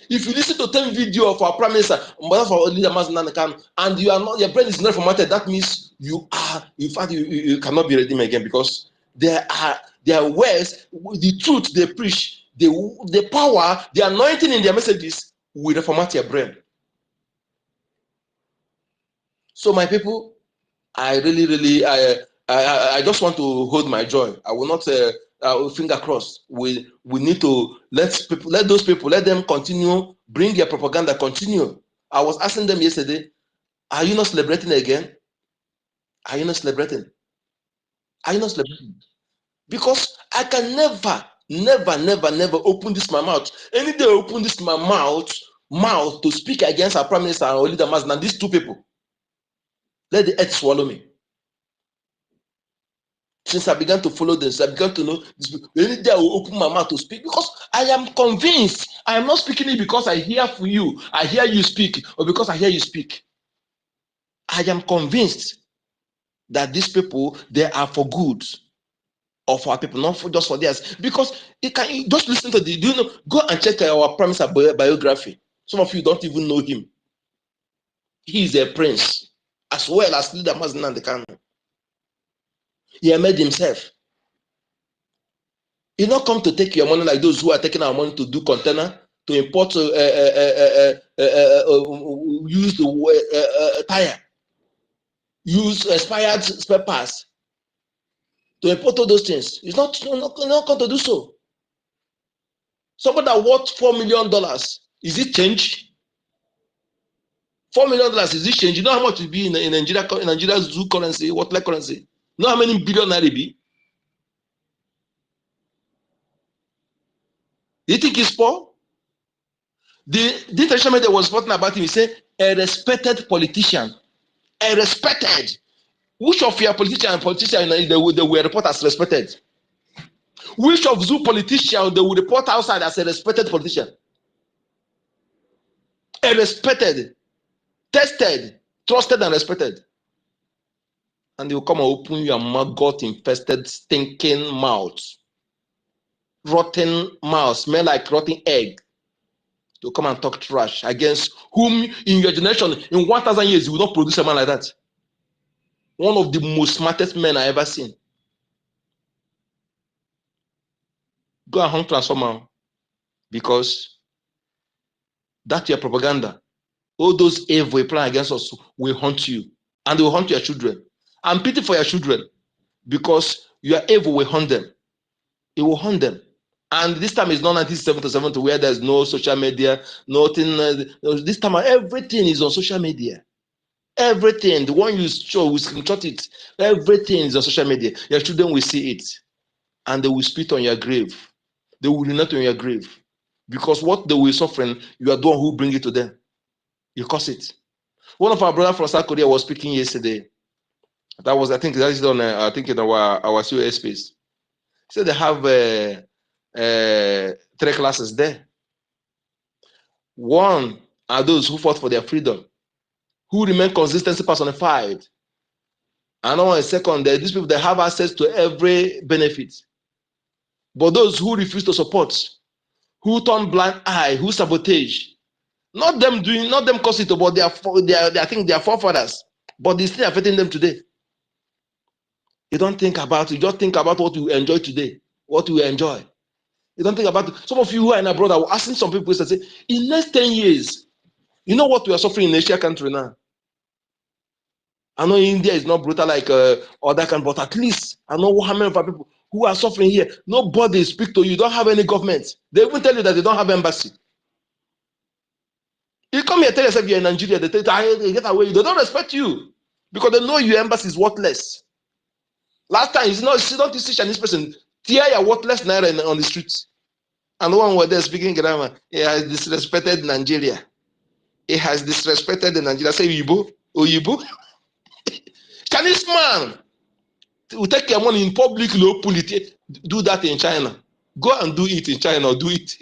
If you listen to 10 video of our prime minister, and you are not, your brain is not formatted, that means you are, in fact, you cannot be redeemed again, because there are words, the truth they preach, the power, the anointing in their messages will reformat your brain. So my people, I really, I just want to hold my joy. I will not finger crossed. We need to let those people, let them continue, bring their propaganda, continue. I was asking them yesterday, are you not celebrating again? Are you not celebrating? Are you not celebrating? Because I can never open this my mouth. Any day I open this my mouth to speak against our prime minister and our leader Mazda, these two people, let the earth swallow me. Since I began to follow this, I began to know this. Any day I will open my mouth to speak, because I am convinced. I am not speaking it because I hear from you, I hear you speak, or because I hear you speak. I am convinced that these people, they are for good of our people, not for just for theirs. Because you can just listen to the, do you know, go and check our prime minister biography. Some of you don't even know him. He is a prince, as well as leader Mazin and the Kano. He made himself. He not come to take your money like those who are taking our money to do container, to import, use the tire, use expired spare parts, to import all those things. He's not come to do so. Somebody that worth $4 million, is it change? $4 million, is it change? You know how much it be in Nigeria's zoo currency, what like currency? You know how many billion naira it be? Do you think he's poor? The international media was talking about him. He said, a respected politician. A respected. Which of your politicians they will report as respected? Which of zoo politicians they will report outside as a respected politician? A respected, tested, trusted, and respected. And they will come and open your maggot infested, stinking mouth. Rotten mouth, smell like rotten egg. To come and talk trash against whom in your generation, in 1,000 years, you will not produce a man like that. One of the most smartest men I ever seen. Go and hunt transformer, because that's your propaganda. All those evil plan against us will haunt you, and they will haunt your children. I'm pity for your children, because your evil will haunt them. It will haunt them. And this time is not 1970 where there's no social media, nothing. This time everything is on social media. Everything, the one you show, we screenshot it. Everything is on social media. Your children will see it, and they will spit on your grave. They will urinate on your grave, because what they will suffering, you are the one who bring it to them. You cause it. One of our brothers from South Korea was speaking yesterday. That was, I think, that is on, I think in our COS space. So they have 3 classes there. One are those who fought for their freedom, who remain consistency personified. Another one is second, these people that have access to every benefit. But those who refuse to support, who turn blind eye, who sabotage, not them cause it, but I think they are forefathers, but they still affecting them today. You don't think about it, you just think about what you enjoy today, what you enjoy. You don't think about it. Some of you who are in abroad are asking some people to say, in next 10 years, you know what we are suffering in Asia country now? I know India is not brutal like other countries, but at least I know how many of our people who are suffering here. Nobody speak to you. You don't have any government. They even tell you that they don't have embassy. You come here, tell yourself you're in Nigeria. They get away. They don't respect you because they know your embassy is worthless. Last time, you don't see Chinese person tear your worthless naira on the streets. And the one were there speaking grammar. He has disrespected Nigeria. He has disrespected Nigeria. Say Oyibo. Chinese man will take your money in public, openly. Do that in China. Go and do it in China or do it.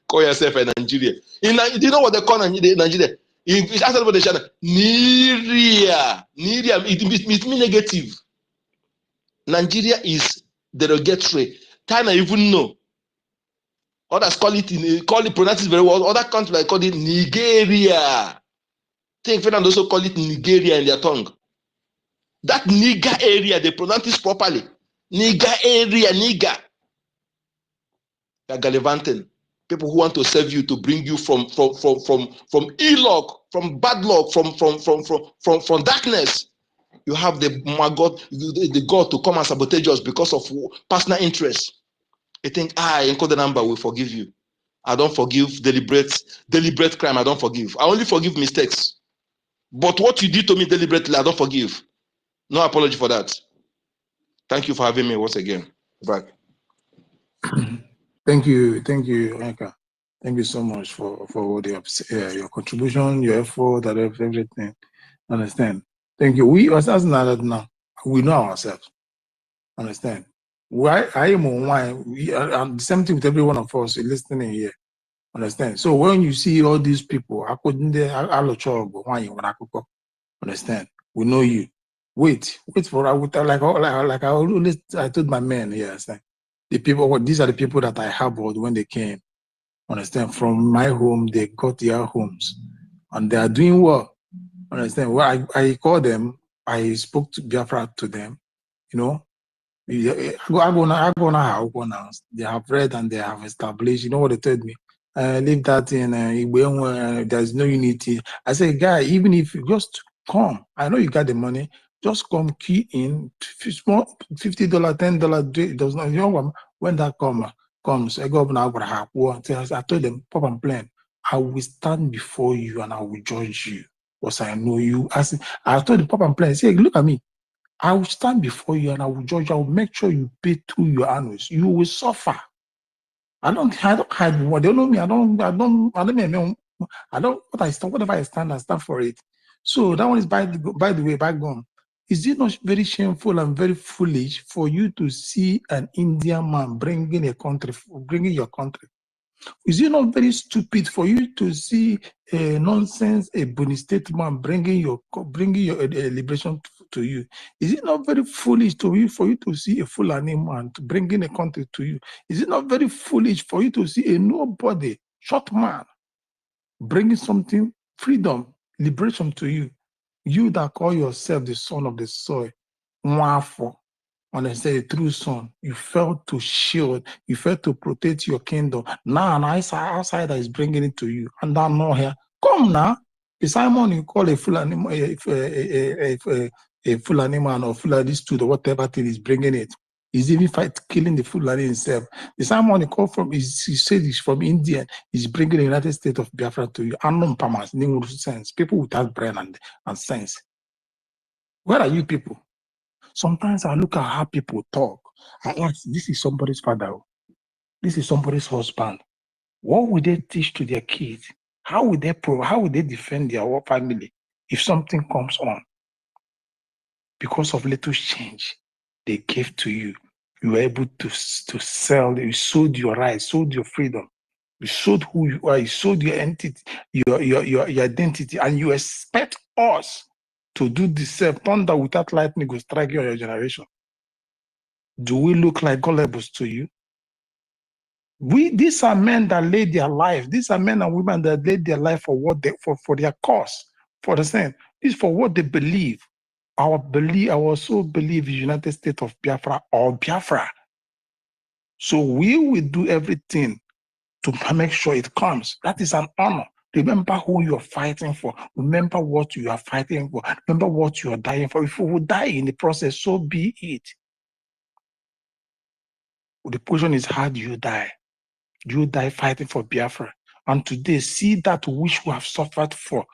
Call yourself a Nigeria. Do you know what they call Nigeria? It's asked about the China. Nigeria. It means negative. Nigeria is derogatory. China even know. Others pronounce it very well. Other countries like call it Nigeria. Think Finland also call it Nigeria in their tongue. That nigger area, they pronounce it properly. Nigger area, nigger. They're gallivanting. People who want to serve you to bring you from e-luck, from bad luck, from darkness. You have the God to come and sabotage us because of personal interest. You think, in code the number will forgive you. I don't forgive deliberate crime. I don't forgive. I only forgive mistakes. But what you did to me deliberately, I don't forgive. No apology for that. Thank you for having me once again. Back. Thank you, Eka. Thank you so much for your contribution, your effort, and everything. Understand? Thank you. We as now we know ourselves. Understand? Why I am on why we are the same thing with every one of us listening here. Understand? So when you see all these people, I couldn't understand? We know you. Wait for I told my men here. Understand? The people, these are the people that I harbored when they came. Understand? From my home, they got their homes, and they are doing well. Understand? Well, I called them. I spoke to Biafra to them. You know, I go now. They have read and they have established. You know what they told me? Leave that in. There's no unity. I said, guy, even if you just come, I know you got the money. Just come, key in $50, $10. It does not. You know when that comes, I go up now. I told them, pop and plan. I will stand before you and I will judge you, because I know you. I told the pop and plan. Say, look at me. I will stand before you and I will judge you. I will make sure you pay through your annuals. You will suffer. I don't hide what they don't know me. Whatever I stand for it. So that one is by the way, bygone. Is it not very shameful and very foolish for you to see an Indian man bringing your country? Is it not very stupid for you to see a nonsense, a Buni State man bringing your liberation to you? Is it not very foolish for you to see a Fulani man bringing a country to you? Is it not very foolish for you to see a nobody, short man, bringing something, freedom, liberation to you? You that call yourself the son of the soil, when I say the true son, you failed to shield, you failed to protect your kingdom. Now an outsider is bringing it to you, and I'm not here. Come now, the Simon you call a Fulani man or Fulani student or whatever thing is bringing it. He's even killing the Fulani himself. The Simon you call from, he said he's from India. He's bringing the United States of Biafra to you. Unknown Pamas, sense. People without brain and sense. Where are you people? Sometimes I look at how people talk. I ask, this is somebody's father. This is somebody's husband. What would they teach to their kids? How would they defend their family if something comes on? because of little change they gave to you. You were able to sell. You sold your rights, sold your freedom. You sold who you are. You sold your entity, your identity, and you expect us to do the same. Thunder without lightning will strike you or your generation. Do we look like gullibles to you? These are men that laid their life. These are men and women that laid their life for what for their cause, for the same. This is for what they believe. Our soul believe the United States of Biafra or Biafra. So we will do everything to make sure it comes. That is an honor. Remember who you are fighting for. Remember what you are fighting for. Remember what you are dying for. If you will die in the process, so be it. The question is, how do you die? You die fighting for Biafra. And today, see that which we have suffered for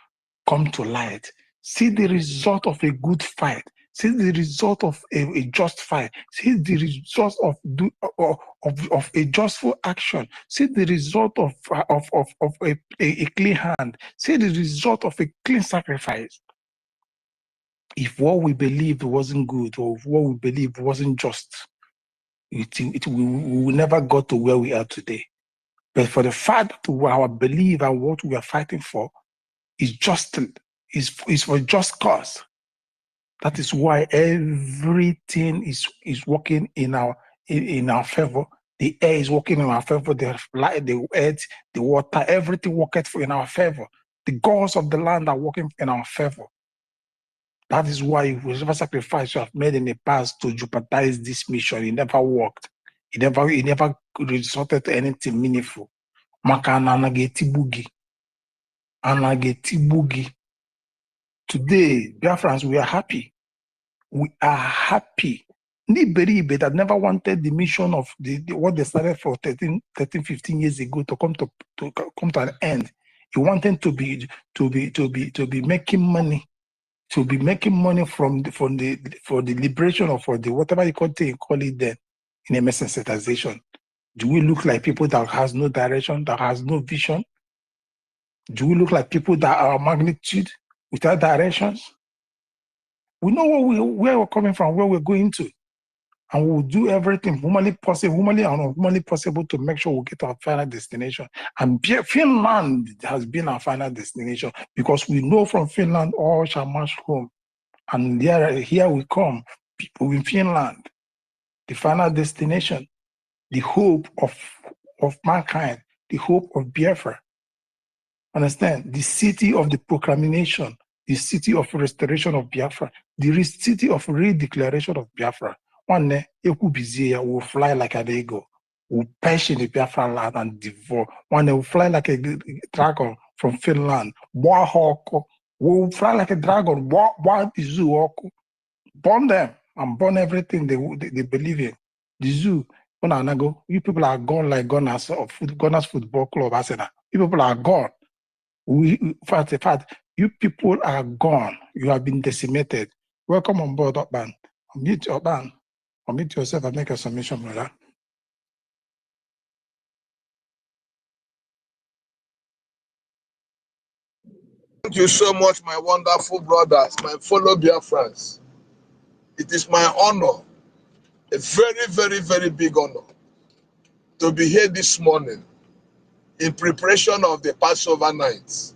come to light. See the result of a good fight. See the result of a just fight. See the result of a justful action. See the result of a clean hand. See the result of a clean sacrifice. If what we believed wasn't good, or if what we believed wasn't just, we will never got to where we are today. But for the fact that our belief and what we are fighting for is just, is for just cause. That is why everything is working in our favor. The air is working in our favor. The light, the earth, the water, everything worketh in our favor. The gods of the land are working in our favor. That is why whatever sacrifice you have made in the past to jeopardize this mission, it never worked. It never resulted to anything meaningful. Maka anagetigbu gị. Today, Biafrans, we are happy. We are happy. Niberibe that never wanted the mission of what they started for 13, 15 years ago to come to an end. He wanted to be making money, for the liberation or for the whatever you call it then in a sensitization. Do we look like people that has no direction, that has no vision? Do we look like people that are magnitude without directions? We know where we're coming from, where we're going to, and we'll do everything humanly and unhumanly possible to make sure we get to our final destination. And Finland has been our final destination because we know from Finland all shall march home. And here we come, people in Finland, the final destination, the hope of mankind, the hope of Biafra. Understand? The city of the proclamation, the city of restoration of Biafra, the city of redeclaration of Biafra. One day, Ekubizia will fly like an eagle, will perch in the Biafra land and devour. One day, will fly like a dragon from Finland. Will fly like a dragon, the zoo, burn them and burn everything they believe in. The zoo, you people are gone like Gunners Football Club, Arsenal. You people are gone. In fact, you people are gone. You have been decimated. Welcome on board, Okban. Unmute yourself and make a submission, brother. Thank you so much, my wonderful brothers, my fellow Biafrans. It is my honor, a very, very, very big honor, to be here this morning in preparation of the Passover night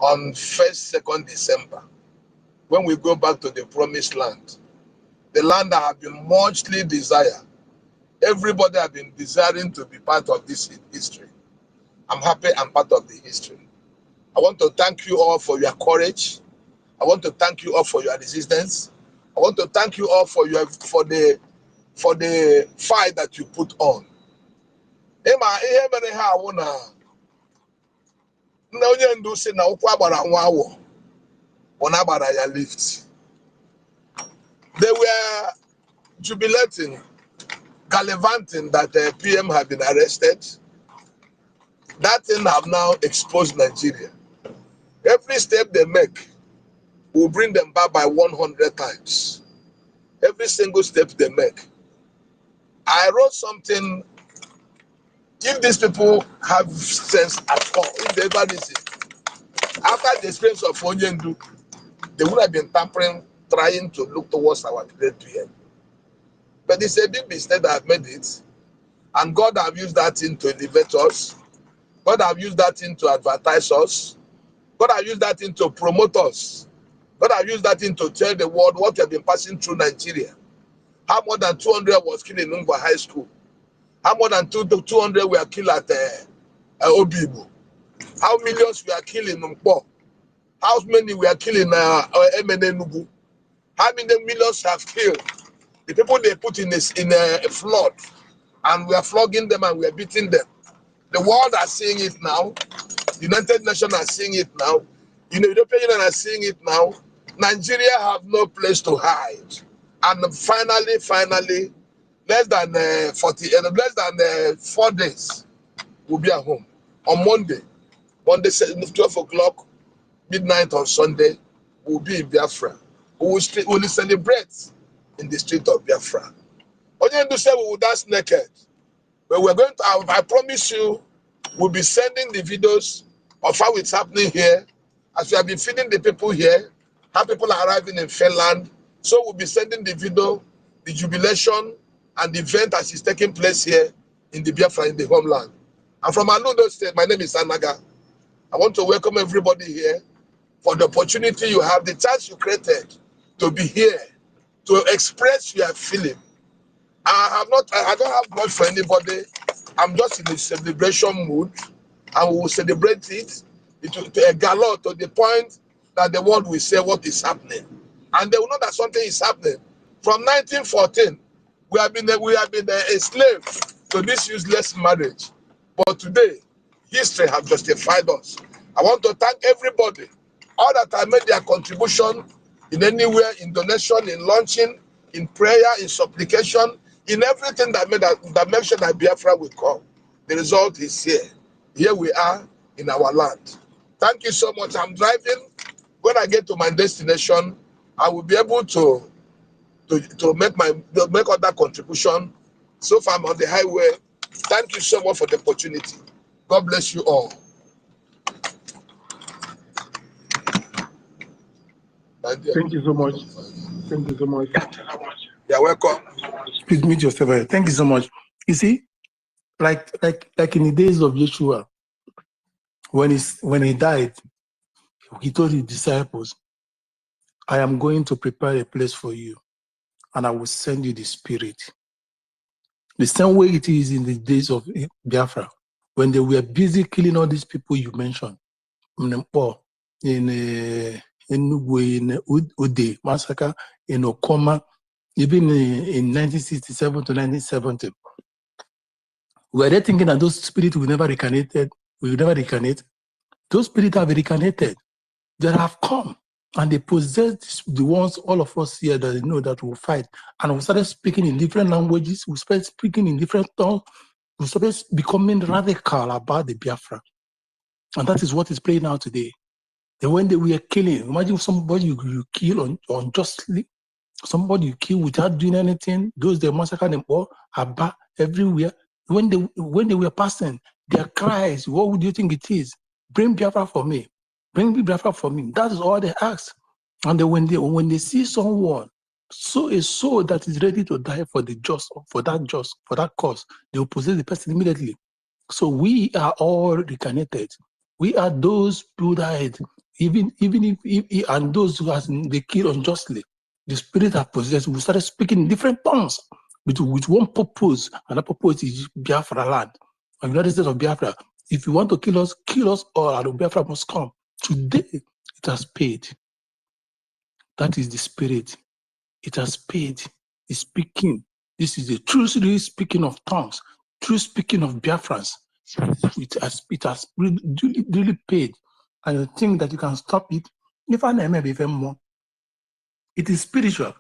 on 1st, 2nd December, when we go back to the promised land, the land that has been muchly desired. Everybody has been desiring to be part of this history. I'm happy I'm part of the history. I want to thank you all for your courage. I want to thank you all for your resistance. I want to thank you all for the fight that you put on. They were jubilating, gallivanting that PM had been arrested. That thing have now exposed Nigeria. Every step they make will bring them back by 100 times. Every single step they make. I wrote something. If these people have sense at all, if they ever listen, after the experience of Onyendu, they would have been tampering trying to look towards our great PM. But it's a big mistake that I've made it. And God have used that thing to elevate us. God have used that thing to advertise us. God have used that thing to promote us. God have used that thing to tell the world what we have been passing through Nigeria. How more than 200 was killed in Nungwa High School. How more than 200 were killed at Obibo. How millions were killed in Mpo. How many were killed in Nugu. How many millions have killed the people they put in a flood, and we are flogging them and we are beating them. The world are seeing it now. The United Nations are seeing it now. The European Union are seeing it now. Nigeria have no place to hide. And finally, less than 4 days, we'll be at home. On Monday, 12 o'clock, midnight on Sunday, we'll be in Biafra. We'll celebrate in the street of Biafra. Only to say we will dance naked. But we're going to, I promise you, we'll be sending the videos of how it's happening here, as we have been feeding the people here, how people are arriving in Finland. So we'll be sending the video, the jubilation, and the event as is taking place here in the Biafra, in the homeland. I'm from Aludo State. My name is Anaga. I want to welcome everybody here for the opportunity you have, the chance you created to be here, to express your feeling. I don't have much for anybody. I'm just in a celebration mood, and we will celebrate it to a gala, to the point that the world will say what is happening, and they will know that something is happening. From 1914, we have been a slave to this useless marriage, but today, history has justified us. I want to thank everybody, all that have made their contribution in anywhere, in donation, in launching, in prayer, in supplication, in everything that makes sure that Biafra will come. The result is here. Here we are in our land. Thank you so much. I'm driving. When I get to my destination, I will be able to make other contribution. So far I'm on the highway. Thank you so much for the opportunity. God bless you all. Thank you so much. Thank you so much. You're welcome. Please meet yourself. Thank you so much. You see, like in the days of Yeshua, when he died, he told his disciples, I am going to prepare a place for you, and I will send you the Spirit. The same way it is in the days of Biafra, when they were busy killing all these people you mentioned, in Nugwe, in Ude massacre, in Okoma, even in 1967 to 1970. Were they thinking that those spirits will never reincarnate? Those spirits have reincarnated. They have come, and they possess the ones, all of us here that know that will fight. And we started speaking in different languages, we started speaking in different tongues, we started becoming radical about the Biafra. And that is what is playing out today. Then when they were killing, imagine somebody you kill unjustly, somebody you kill without doing anything, those they massacre them all, Abba, everywhere. When they were passing, their cries, what would you think it is? Bring Biafra for me. Bring Biafra for me. That is all they ask. And then when they see someone, a soul that is ready to die for the for that cause, they will possess the person immediately. So we are all reincarnated. We are those who died, even if and those who they killed unjustly. The spirit have possessed. We started speaking in different tongues with one purpose, and that purpose is Biafra land. And United States of Biafra. If you want to kill us all, and Biafra must come. Today, it has paid. That is the spirit. It has paid. It's speaking. This is the true speaking of tongues, true speaking of Biafrans. It has really paid. And you think that you can stop it? If I maybe even more. It is spiritual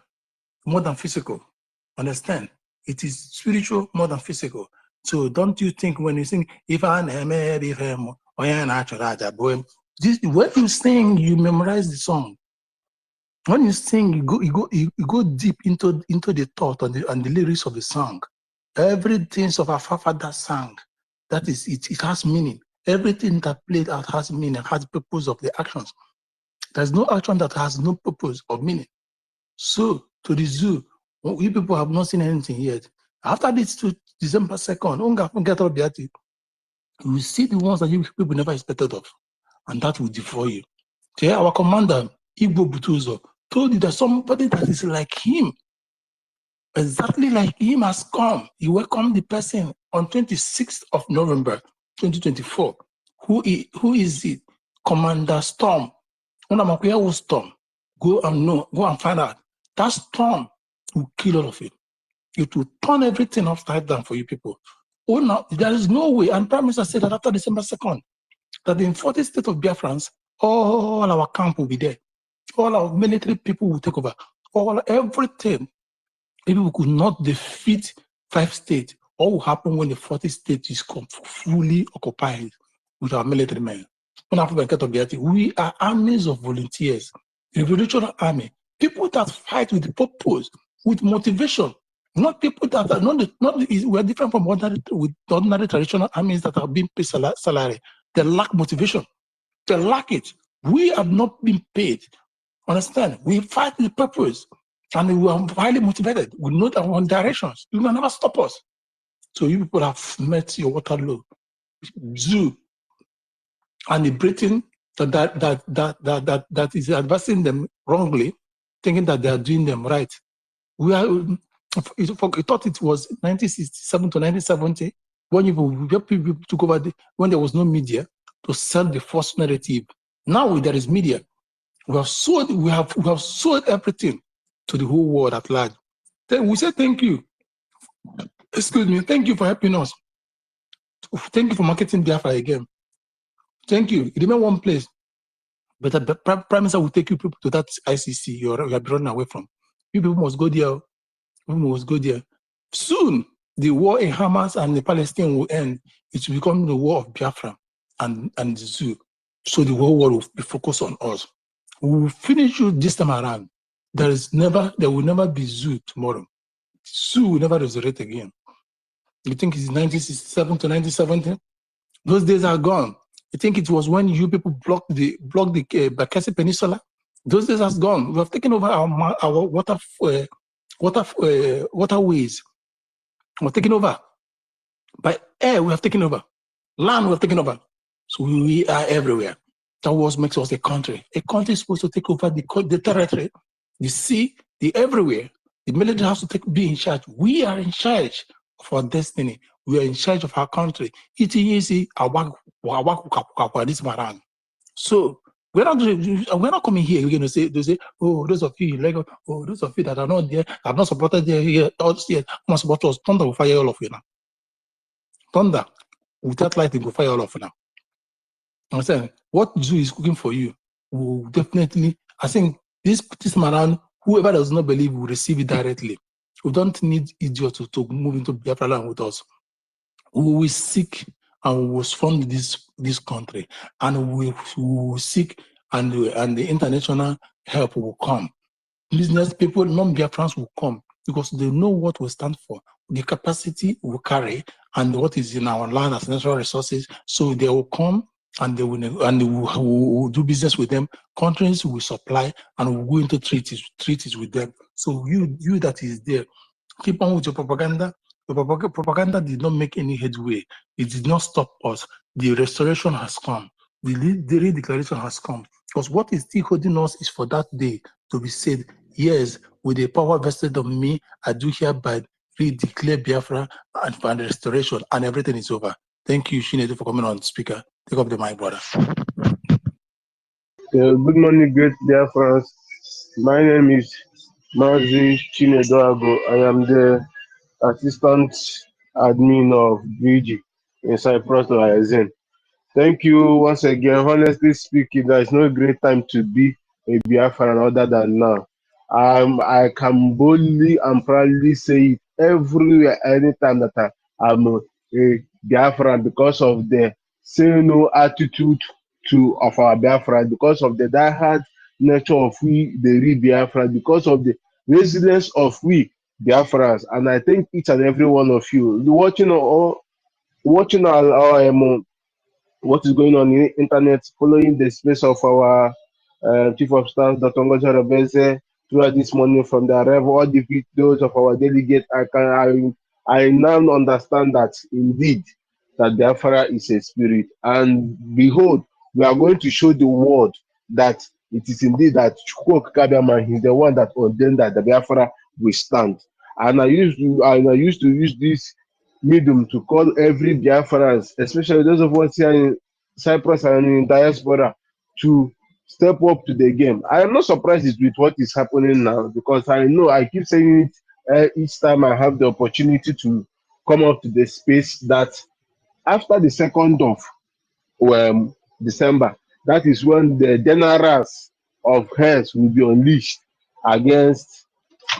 more than physical. Understand? It is spiritual more than physical. So don't you think when you sing, if I maybe even more, when you sing, you memorize the song. When you sing, you go deep into the thought and the lyrics of the song. Everything of our father sang, that is it has meaning. Everything that played out has meaning, has purpose of the actions. There's no action that has no purpose or meaning. So to the zoo, you people have not seen anything yet. After this to December 2nd, you will see the ones that you people never expected of, and that will devour you. Okay, our commander, Igbo Butuzo, told you that somebody that is like him, exactly like him, has come. He welcomed the person on 26th of November, 2024. Who is it? Commander Storm. Storm. Go and find out. That storm will kill all of it. It will turn everything upside down for you people. Oh, no, there is no way. And Prime Minister said that after December 2nd, that in 40 states of Biafrans, all our camp will be there. All our military people will take over. Everything. People could not defeat 5 states. What will happen when the 40 states is fully occupied with our military men? We are armies of volunteers, revolutionary army, people that fight with purpose, with motivation. Not people that are we are different from ordinary traditional armies that are being paid salary. They lack motivation. They lack it. We have not been paid. Understand? We fight with purpose, and we are highly motivated. We know our directions. You will never stop us. So you people have met your Waterloo, Zoo, and the Britain that is advising them wrongly, thinking that they are doing them right. We thought it was 1967 to 1970 when people took over when there was no media to sell the false narrative. Now there is media. We have sold everything to the whole world at large. Then we say thank you. Excuse me. Thank you for helping us. Thank you for marketing Biafra again. Thank you. It remains one place, but the Prime Minister will take you people to that ICC you are running away from. You people must go there. We must go there. Soon, the war in Hamas and the Palestine will end. It will become the war of Biafra and the zoo. So the whole world will be focused on us. We will finish you this time around. There will never be zoo tomorrow. Zoo will never resurrect again. You think it's 1967 to 1970? Those days are gone. You think it was when you people blocked the Bakassi Peninsula? Those days are gone. We have taken over our waterways. We're taking over. By air, we have taken over. Land, we have taken over. So we are everywhere. That was makes us a country. A country is supposed to take over the territory, the sea, the everywhere. The military has to be in charge. We are in charge of our destiny. We are in charge of our country. It's easy. This around. So we're not coming here. We're going to say, oh, those of you in Lagos, oh, those of you that are not there, have not supported there here, must support us. Thunder will fire all of you now. Thunder, without lighting, will fire all of you now. I'm saying, what zoo is cooking for you will definitely, I think this time around, whoever does not believe will receive it directly. We don't need idiots to move into Biafra land with us. We will seek and we will fund this country, and we will seek and the international help will come. Business people, non-Biafrans will come because they know what we stand for, the capacity we carry, and what is in our land as natural resources. So they will come and they will do business with them. Countries will supply and we'll go into treaties with them. So you that is there, keep on with your propaganda. The propaganda did not make any headway. It did not stop us. The restoration has come. The redeclaration has come. Because what is still holding us is for that day to be said, yes, with the power vested on me, I do hereby redeclare Biafra and for the restoration, and everything is over. Thank you, Shinedu, for coming on, speaker. Take up the mic, brother. Good morning, great Biafrans. My name is Mazi Chinedu. I am the assistant admin of Brgiergie in Cyprus, Liaison. Thank you once again. Honestly speaking, there is no great time to be a Biafran other than now. I can boldly and proudly say it everywhere, anytime that I'm a Biafran, because of the say no attitude of our Biafran, because of the diehard nature of we, the real Biafran, because of the resilience of we Biafrans. And I think each and every one of you watching our what is going on in the internet, following the space of our Chief of Staff, Dr. OGOJA, throughout this morning from the arrival, all the videos of our delegates. I now understand that indeed that Biafra is a spirit, and behold, we are going to show the world that it is indeed that Chukwu Kabiama is the one that ordained that the Biafra will stand. And I used to use this medium to call every Biafrans, especially those of us here in Cyprus and in diaspora, to step up to the game. I am not surprised with what is happening now, because I know I keep saying it each time I have the opportunity to come up to the space, that after the 2nd of December, that is when the generals of hell will be unleashed against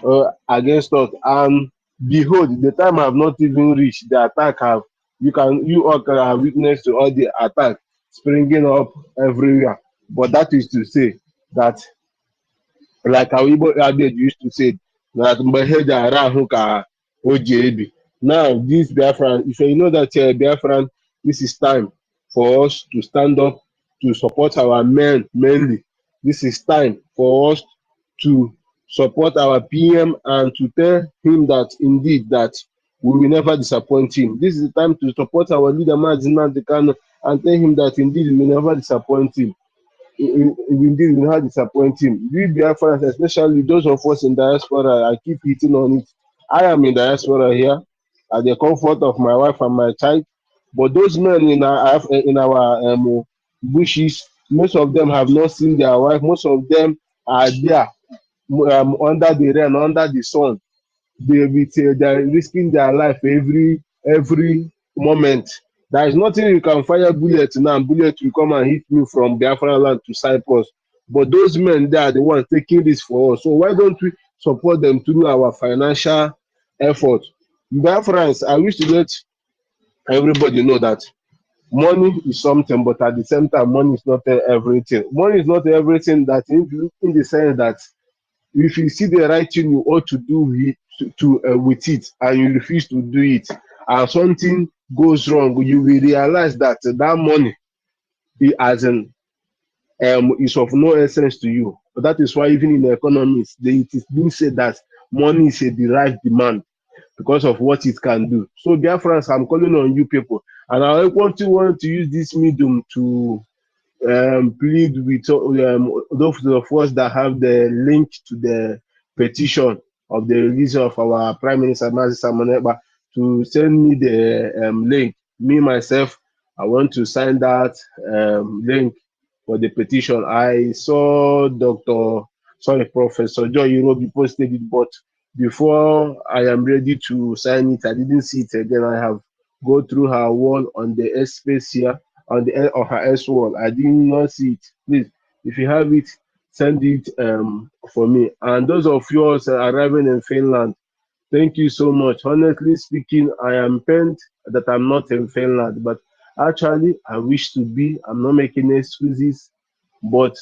us. And behold, the time have not even reached. The attack have you all can have witnessed to all the attack springing up everywhere. But that is to say that, like our Igbo adage used to say, that OGOJA. Now, this Biafran, if you know that Biafran, this is time for us to stand up to support our men mainly. This is time for us to support our PM and to tell him that indeed that we will never disappoint him. This is the time to support our leader, Mazina Dekano, and tell him that indeed we will never disappoint him. Indeed, we will not disappoint him. We Biafrans, especially those of us in diaspora, I keep hitting on it. I am in diaspora here at the comfort of my wife and my child. But those men in our bushes, most of them have not seen their wife. Most of them are there under the rain, under the sun. They're risking their life every moment. There is nothing you can fire bullet now, and bullet will come and hit me from Biafra land to Cyprus. But those men, they are the ones taking this for us. So why don't we support them through our financial effort? Biafrans, I wish to let everybody know that money is something, but at the same time, money is not everything. Money is not everything, that in the sense that if you see the right thing you ought to do with it, and you refuse to do it, and something goes wrong, you will realize that that money is of no essence to you. But that is why even in the economics, it is being said that money is a derived demand because of what it can do. So, dear friends, I'm calling on you people, and I want to use this medium to plead with those of us that have the link to the petition of the release of our Prime Minister Mazi Samoneba to send me the link. Me myself, I want to sign that link for the petition. I saw Professor Joy Europe posted it, but before I am ready to sign it, I didn't see it again. I have go through her wall on the S space here, on the end of her S wall. I did not see it. Please, if you have it, send it for me. And those of you arriving in Finland, thank you so much. Honestly speaking, I am pained that I'm not in Finland, but actually I wish to be. I'm not making excuses, but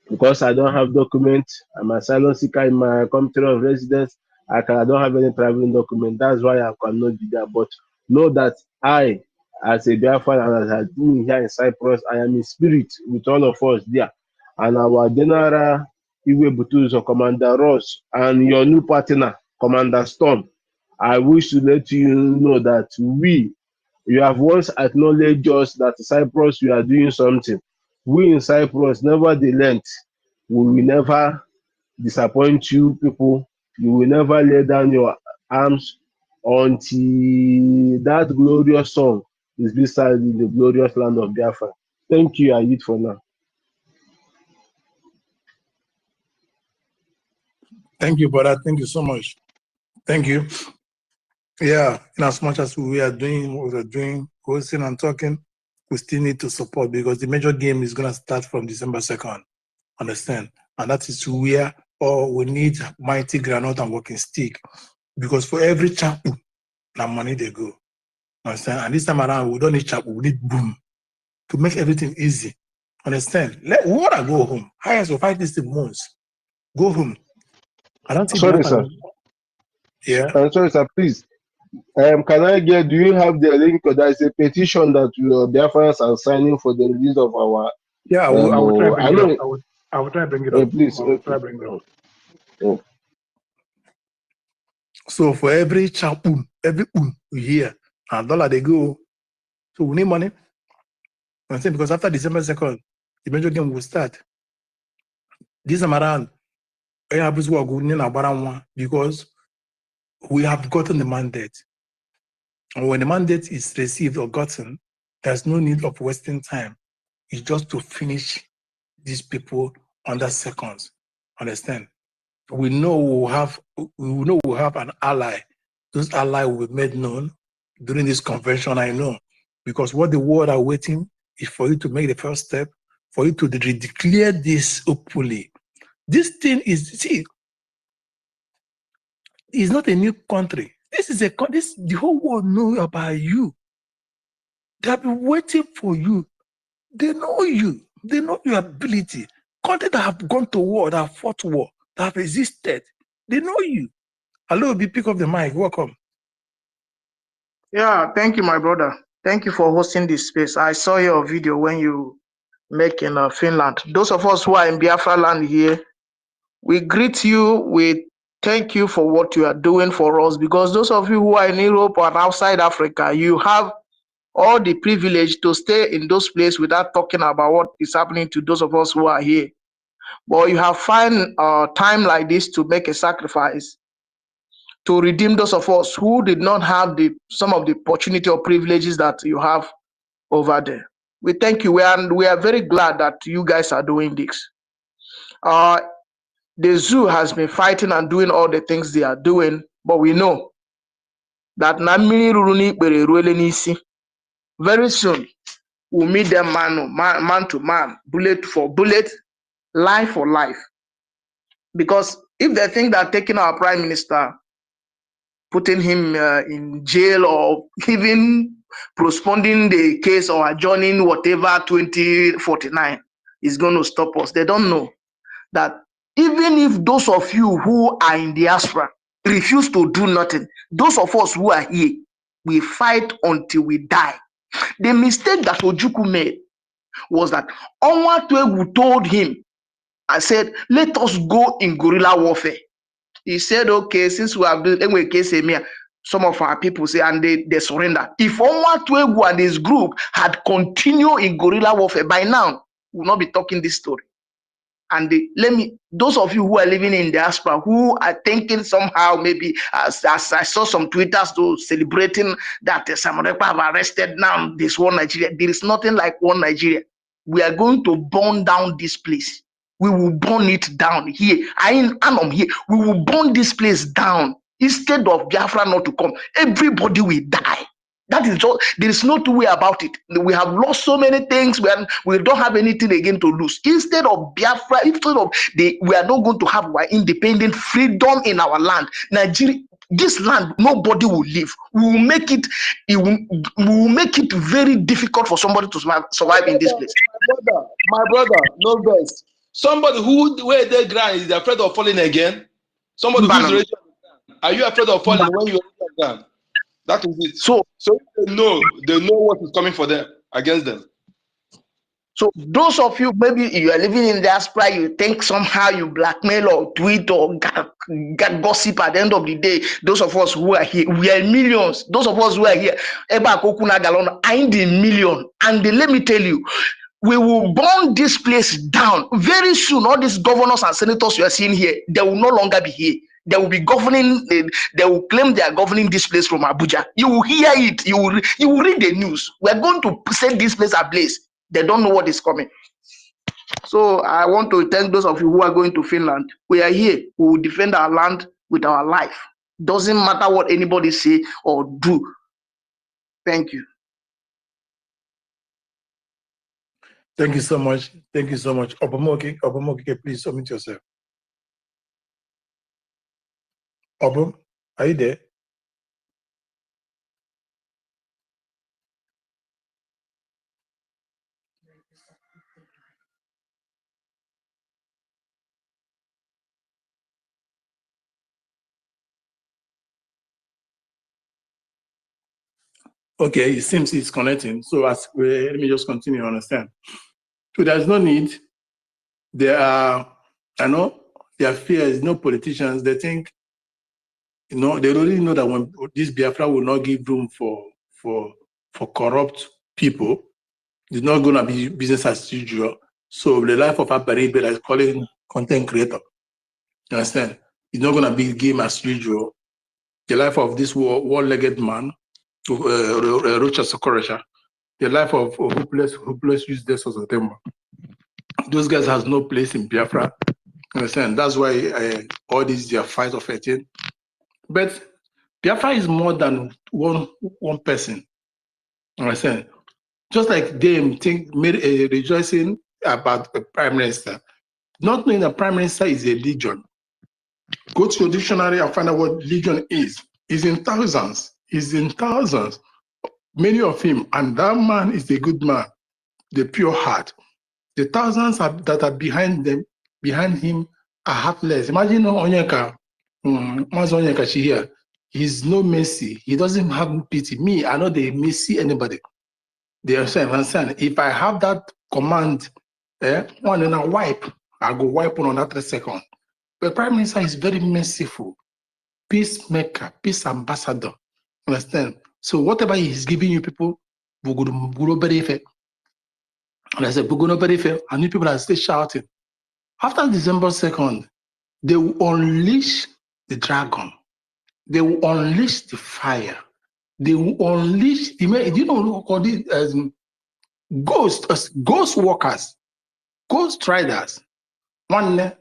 because I don't have documents, I'm asylum seeker in my country of residence, I don't have any traveling document. That's why I cannot be there. But know that I, as a Biafran, and as I do here in Cyprus, I am in spirit with all of us there. And our General Iwe Butuzo, Commander Ross, and your new partner, Commander Storm, I wish to let you know that you have once acknowledged us that Cyprus, we are doing something. We in Cyprus, nevertheless, we will never disappoint you people. You will never lay down your arms until that glorious song is beside in the glorious land of Biafra. Thank you, I eat for now. Thank you, brother. Thank you so much. Thank you. Yeah, in as much as we are doing what we're doing, hosting and talking, we still need to support, because the major game is going to start from December 2nd. Understand? And that is where we need mighty granite and walking stick. Because for every chapu, now money they go. Understand? And this time around, we don't need chapu, we need boom to make everything easy. Understand? We want to go home. Highest of 5 distant months. Go home. I don't think. Sorry, sir. Yeah. I'm sorry, sir. Please. Can I get? Do you have the link? There is a petition that Biafrans are signing for the release of our. Yeah, I will try. I will try to bring it up. Please. I will try to bring it up. Oh. So for every chapun, every we hear, $1 they go. So we need money. I'm saying because after December 2nd, the major game will start. This time around, because we have gotten the mandate. And when the mandate is received or gotten, there's no need of wasting time. It's just to finish these people under seconds. Understand? We know we'll have an ally. Those allies will be made known during this convention, I know. Because what the world are waiting is for you to make the first step, for you to declare this openly. This thing is, see, it's not a new country. The whole world knows about you. They have been waiting for you. They know you. They know your ability. Countries that have gone to war, that have fought war, that have resisted, they know you. Hello, be pick up the mic. Welcome. Yeah, thank you, my brother. Thank you for hosting this space. I saw your video when you make in Finland. Those of us who are in Biafra land here, we greet you. We thank you for what you are doing for us, because those of you who are in Europe or outside Africa, you have all the privilege to stay in those places without talking about what is happening to those of us who are here. But you have found time like this to make a sacrifice to redeem those of us who did not have some of the opportunity or privileges that you have over there. We thank you. We are very glad that you guys are doing this. The zoo has been fighting and doing all the things they are doing, but we know that very soon we'll meet them man to man, bullet for bullet, life for life. Because if they think that taking our prime minister, putting him in jail, or even postponing the case or adjourning whatever 2049 is going to stop us, they don't know that even if those of you who are in diaspora refuse to do nothing, those of us who are here, we fight until we die. The mistake that Ojukwu made was that Onwatuegu told him, I said, let us go in guerrilla warfare. He said, okay, since we have done anyway, some of our people say, and they surrender. If Onwatuegu and his group had continued in guerrilla warfare, by now, we will not be talking this story. And those of you who are living in diaspora, who are thinking somehow, maybe as I saw some tweeters celebrating that some people have arrested now this one Nigeria. There is nothing like one Nigeria. We are going to burn down this place. We will burn it down here. I'm here. We will burn this place down instead of Biafra not to come. Everybody will die. That is just, there is no two way about it. We have lost so many things. We don't have anything again to lose. Instead of Biafra, we are not going to have our independent freedom in our land. Nigeria, this land, nobody will live. We will make it very difficult for somebody to survive in this place. My brother, no best. Somebody where they ground is afraid of falling again. Somebody who's ready. Are you afraid of falling when you're ground? That is it. So they know what is coming for them, against them. So those of you, maybe you are living in diaspora, you think somehow you blackmail or tweet or get gossip. At the end of the day, those of us who are here, we are millions. Those of us who are here, I'm the million. And let me tell you, we will burn this place down. Very soon, all these governors and senators you are seeing here, they will no longer be here. They will be governing, they will claim they are governing this place from Abuja. You will hear it, you will read the news. We are going to set this place ablaze. They don't know what is coming. So I want to thank those of you who are going to Finland. We are here. We will defend our land with our life. Doesn't matter what anybody say or do. Thank you. Thank you so much. Thank you so much. Obamoke, please submit yourself. Obum, are you there? Okay, it seems it's connecting. So let me just continue to understand. So there's no need They are, I know, their fears, no politicians, they think, they already know that when this Biafra will not give room for corrupt people, it's not going to be business as usual. So the life of Abaribe, like calling content creator, you understand? It's not going to be game as usual. The life of this one-legged man, Rocha Sokoresha, the life of hopeless useless of them. Those guys has no place in Biafra. Understand? That's why all this is a fight of 18. But Biafra is more than one person. Understand? Just like them made a rejoicing about the prime minister, not knowing the prime minister is a legion. Go to your dictionary and find out what legion is. It's in thousands. It's in thousands. Many of him, and that man is a good man, the pure heart. The thousands that are behind him are heartless. Imagine Onyeka, Onyeka here. He's no mercy. He doesn't have pity. Me, I know they mercy anybody. They understand. If I have that command, one and I wipe, I go wipe on that 3 seconds. The Prime Minister is very merciful, peacemaker, peace ambassador. Understand? So whatever he's giving you people, and I said, and you people are still shouting. After December 2nd, they will unleash the dragon. They will unleash the fire. They will unleash, ghost workers, ghost riders. One,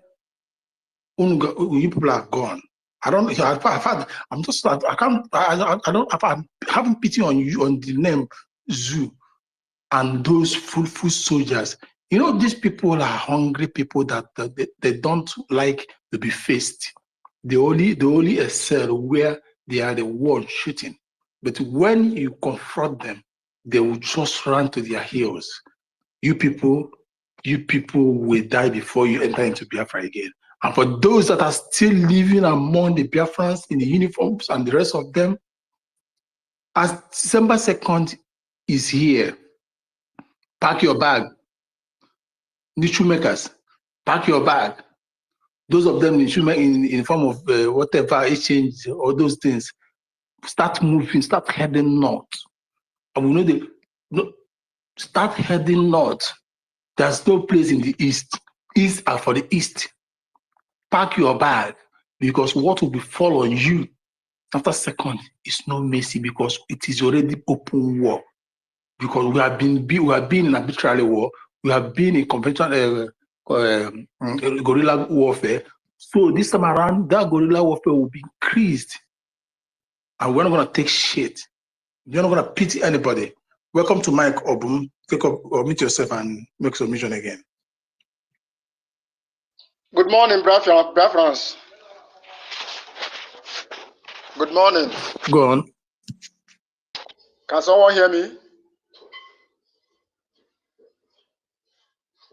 you people are gone. I don't. I'm just. I can't. I don't. I'm having pity on you on the name Zoo and those full soldiers. You know, these people are hungry people that they don't like to be faced. They only excel where they are the one shooting. But when you confront them, they will just run to their heels. You people will die before you enter into Biafra again. And for those that are still living among the Biafrans in the uniforms and the rest of them, as December 2nd is here, pack your bag. Nichu makers, pack your bag. Those of them in form of whatever exchange or those things, start moving, start heading north. And we know start heading north. There's no place in the east. East are for the east. Pack your bag, because what will befall on you after 2nd is no mercy, because it is already open war. Because we have been in arbitrary war, we have been in conventional guerrilla warfare. So this time around, that guerrilla warfare will be increased, and we're not going to take shit. We're not going to pity anybody. Welcome to Mike Obum. Take up or meet yourself and make submission again. Good morning, Biafrans. Good morning. Go on. Can someone hear me?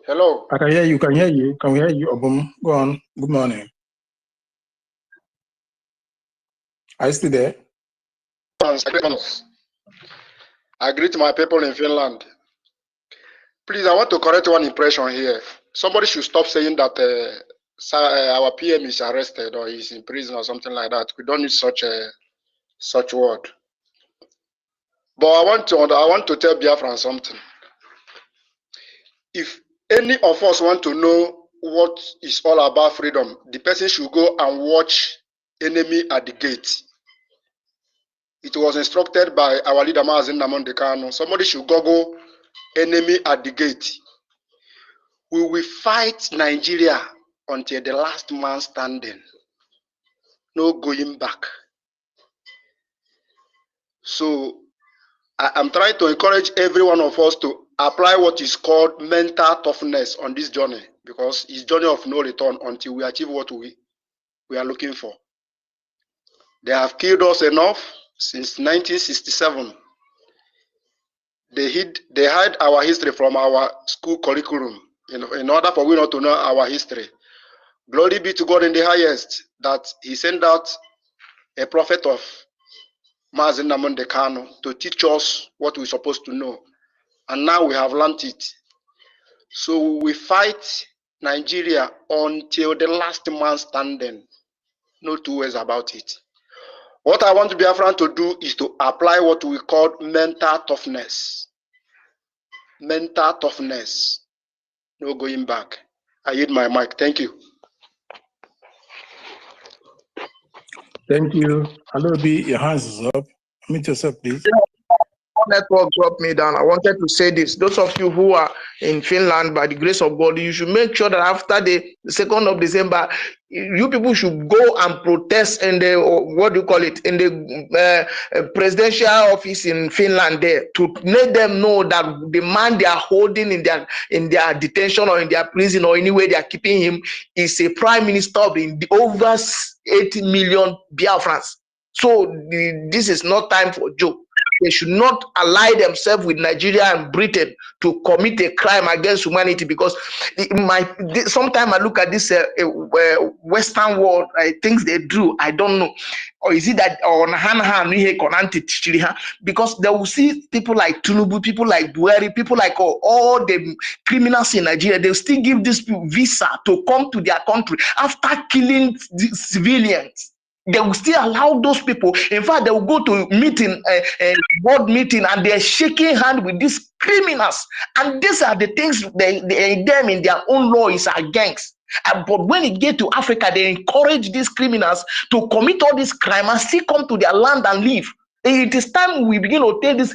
Hello. I can hear you. Can hear you. Can we hear you, Obum? Go on. Good morning. Are you still there? I greet my people in Finland. Please, I want to correct one impression here. Somebody should stop saying that our PM is arrested or he's in prison or something like that. We don't need such word. But I want to tell Biafran something. If any of us want to know what is all about freedom, the person should go and watch Enemy at the Gate. It was instructed by our leader, Mazen Namondekano. Somebody should Google Enemy at the Gate. We will fight Nigeria until the last man standing. No going back. So I'm trying to encourage every one of us to apply what is called mental toughness on this journey, because it's a journey of no return until we achieve what we are looking for. They have killed us enough since 1967. They hide our history from our school curriculum in order for we not to know our history. Glory be to God in the highest that He sent out a prophet of Mazen Namondekano to teach us what we're supposed to know. And now we have learned it. So we fight Nigeria until the last man standing. No two ways about it. What I want Biafran to do is to apply what we call mental toughness. Mental toughness. No going back. I hit my mic. Thank you. Thank you. Hello, B. Your hands is up. Meet yourself, please. Network dropped me down. I wanted to say this. Those of you who are in Finland, by the grace of God, you should make sure that after the 2nd of December, you people should go and protest in the, what do you call it, in the presidential office in Finland there, to let them know that the man they are holding in their detention or in their prison or anywhere they are keeping him is a prime minister of the over 80 million Biafrans. So this is not time for joke. They should not ally themselves with Nigeria and Britain to commit a crime against humanity, because sometimes I look at this Western world, things they do, I don't know. Or is it that because they will see people like Tinubu, people like Buhari, people like all the criminals in Nigeria, they'll still give these people visa to come to their country after killing the civilians. They will still allow those people. In fact, they will go to meeting, board meeting, and they're shaking hand with these criminals. And these are the things them in their own law is against. But when it gets to Africa, they encourage these criminals to commit all this crime and still come to their land and live. It is time we begin to tell this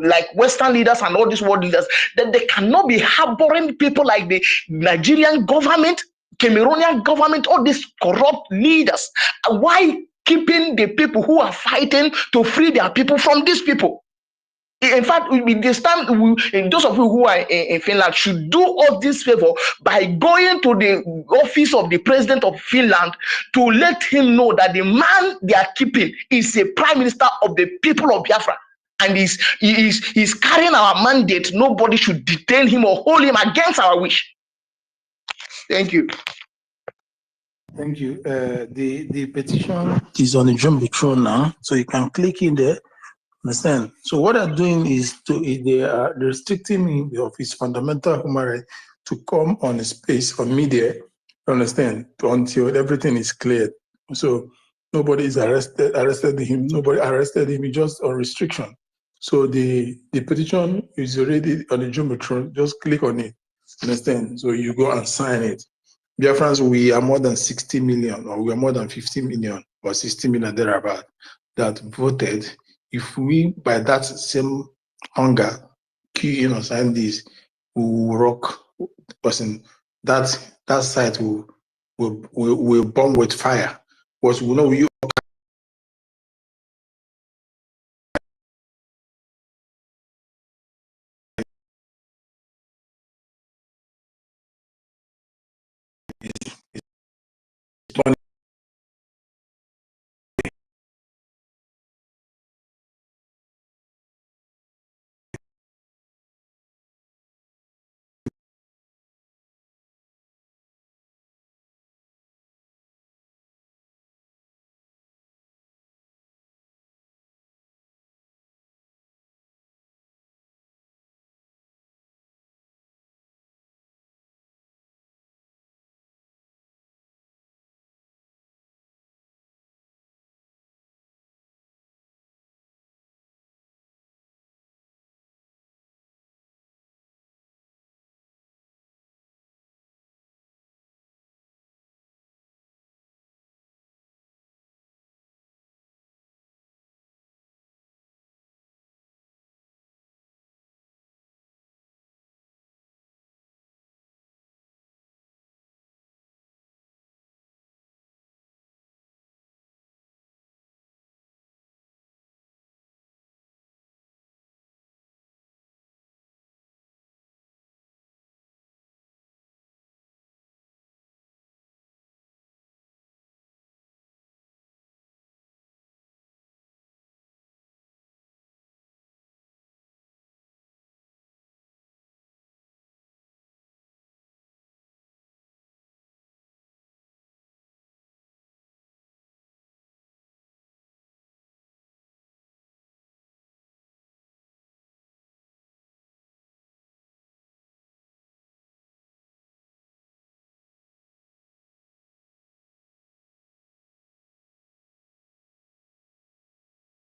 like Western leaders and all these world leaders, that they cannot be harboring people like the Nigerian government, Cameroonian government, all these corrupt leaders. Why keeping the people who are fighting to free their people from these people? In fact, this time, those of you who are in Finland should do us this favor by going to the office of the president of Finland to let him know that the man they are keeping is a prime minister of the people of Biafra. And he's carrying our mandate. Nobody should detain him or hold him against our wish. Thank you. Thank you. The petition is on the Jumbotron now, so you can click in there. Understand? So what they're doing is they are restricting him of his fundamental human right to come on a space on media. Understand? Until everything is cleared. So nobody is arrested him. Nobody arrested him. It's just on restriction. So the petition is already on the Jumbotron. Just click on it. Understand? So you go and sign it. Biafrans, we are more than 60 million, or we are more than 50 million, or 60 million thereabout, that voted. If we, by that same hunger, key in or sign this, we will rock person. That site will burn with fire. Because we know you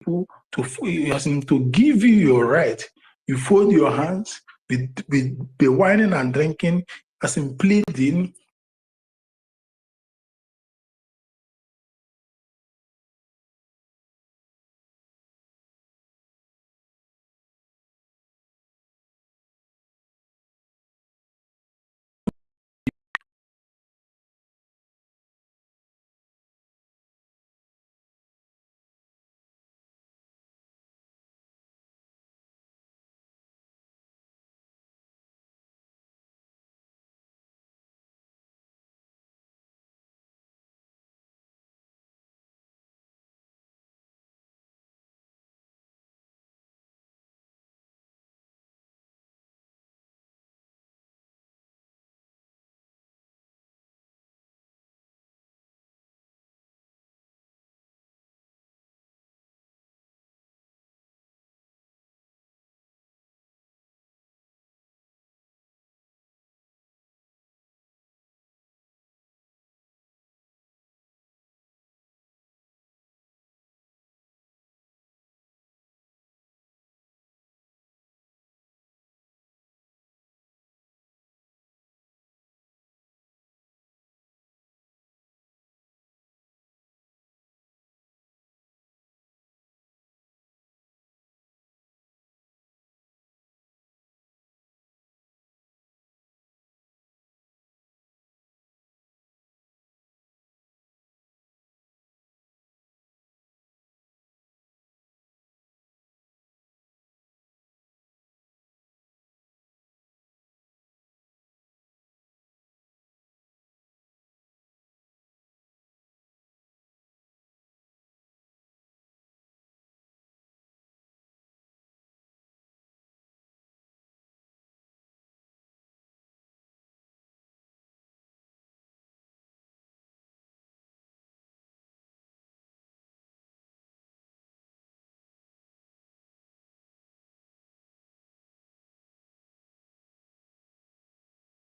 people to give you your right. You fold your hands with the whining and drinking, as in pleading.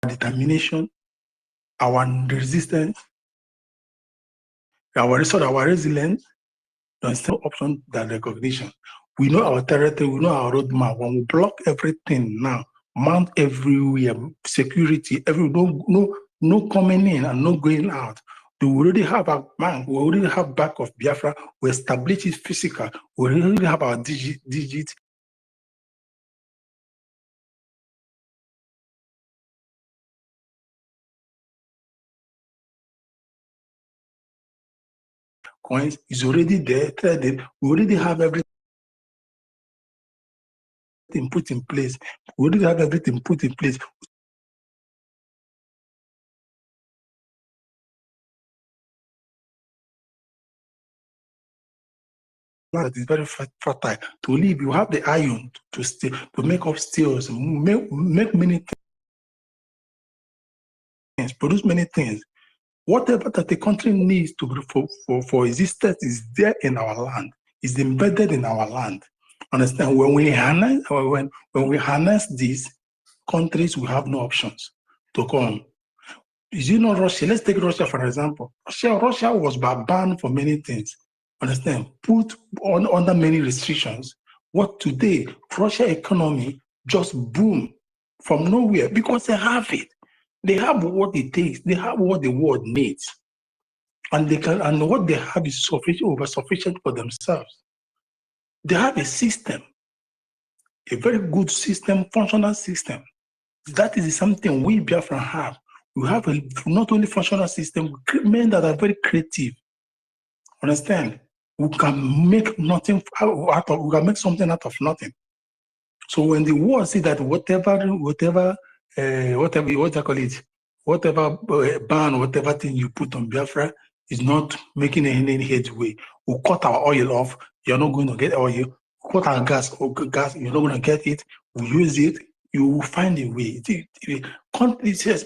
Determination, our resistance, our resilience, there's no option than recognition. We know our territory, we know our roadmap. When we block everything now, mount everywhere, security, no coming in and no going out. We already have our man, we already have back of Biafra, we establish it physical, we already have our digit. Coins is already there, traded. We already have everything put in place. We already have everything put in place. That is very fertile to live. You have the iron to make up steels, make many things, produce many things. Whatever that the country needs for existence is there in our land, is embedded in our land. Understand? When we harness these countries, we have no options to come. You know, Russia. Let's take Russia for example. Russia was banned for many things. Understand? Put on under many restrictions. What today, Russia economy just boom from nowhere because they have it. They have what it takes. They have what the world needs, and what they have is sufficient for themselves. They have a system, a very good system, functional system. That is something we Biafran have. We have a not only functional system, men that are very creative. Understand? We can make nothing out of. We can make something out of nothing. So when the world see that whatever ban, whatever thing you put on Biafra is not making any headway, we cut our oil off. You're not going to get oil. Cut our gas, you're not going to get it. We use it. You will find a way. Politics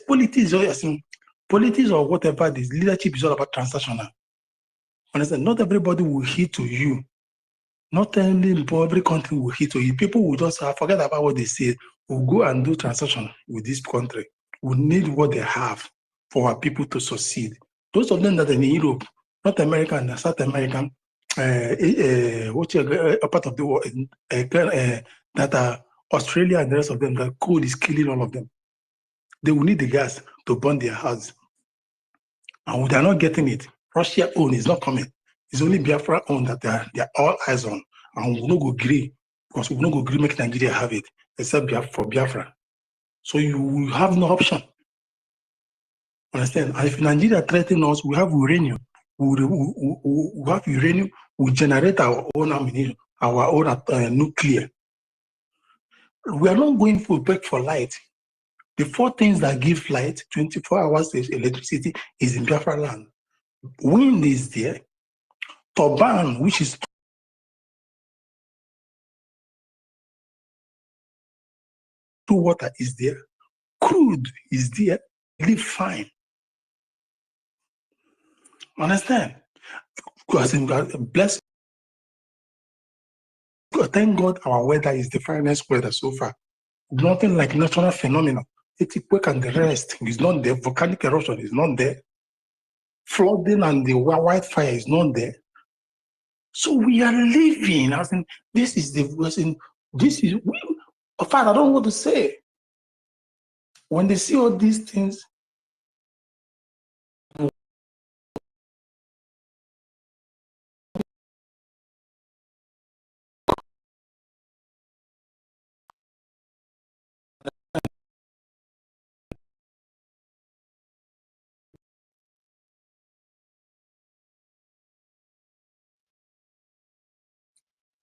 or whatever. This leadership is all about transactional. Understand? Not everybody will hit to you. Not every country will hit to you. People will just forget about what they say. We'll go and do transaction with this country. We need what they have for our people to succeed. Those of them that are in Europe, North America and South America, a part of the world that Australia and the rest of them, the coal is killing all of them. They will need the gas to burn their house. And they are not getting it. Russia own is not coming. It's only Biafra own that they are all eyes on. And we will not go agree, because we will not go agree make Nigeria have it, except for Biafra. So you will have no option. Understand? And if Nigeria threatens us, we have uranium. We have uranium. We generate our own ammunition, our own nuclear. We are not going to beg for light. The 4 things that give light, 24 hours electricity, is in Biafra land. Wind is there. Turbine, which is through water, is there. Crude is there. Live fine. Understand? Because bless. Thank God our weather is the finest weather so far. Nothing like natural phenomenon. Earthquake and the rest is not there. Volcanic eruption is not there. Flooding and the wildfire is not there. So we are living. I think this is the person. This is. In fact, I don't know what to say. When they see all these things,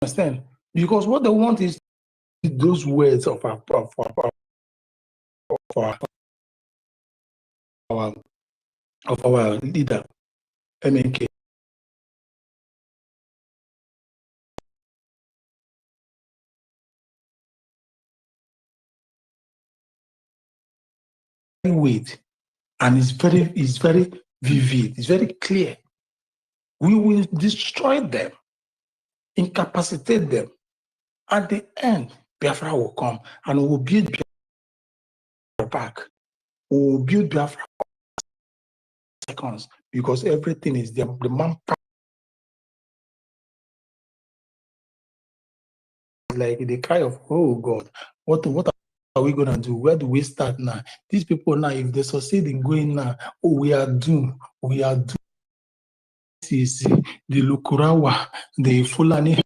understand? Because what they want is those words of our leader, MNK. Weight, and it's very vivid, it's very clear. We will destroy them, incapacitate them. At the end, Biafra will come and we will build Biafra back. We will build Biafra seconds, because everything is there. The manpower, like the cry of, oh God, what are we gonna do? Where do we start now? These people now, if they succeed in going now, oh, we are doomed. We are doomed. This is the Lukurawa, the Fulani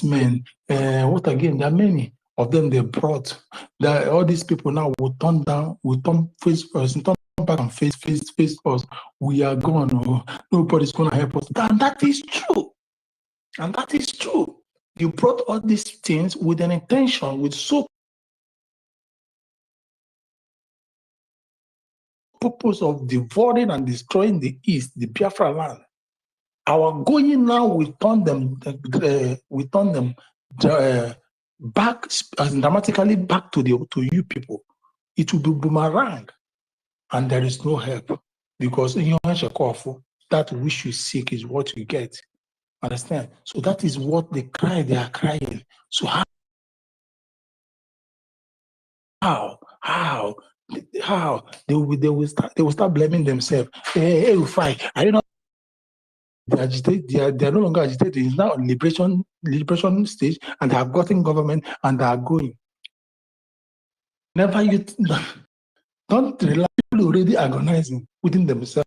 men. What again? There are many of them they brought. That all these people now will turn down, will turn face first, turn back and face us. We are gone. Oh, nobody's gonna help us. And that is true. And that is true. You brought all these things with an intention, with so purpose of devouring and destroying the East, the Biafra land. Our going now will turn them back, dramatically back to you people. It will be boomerang, and there is no help, because that which you seek is what you get. Understand? So that is what they cry. They are crying. So how they will start blaming themselves. Hey, fine. I don't know. They agitate. They are no longer agitated. It's now liberation stage, and they have gotten government and they are going. Never you don't rely. People already agonizing within themselves.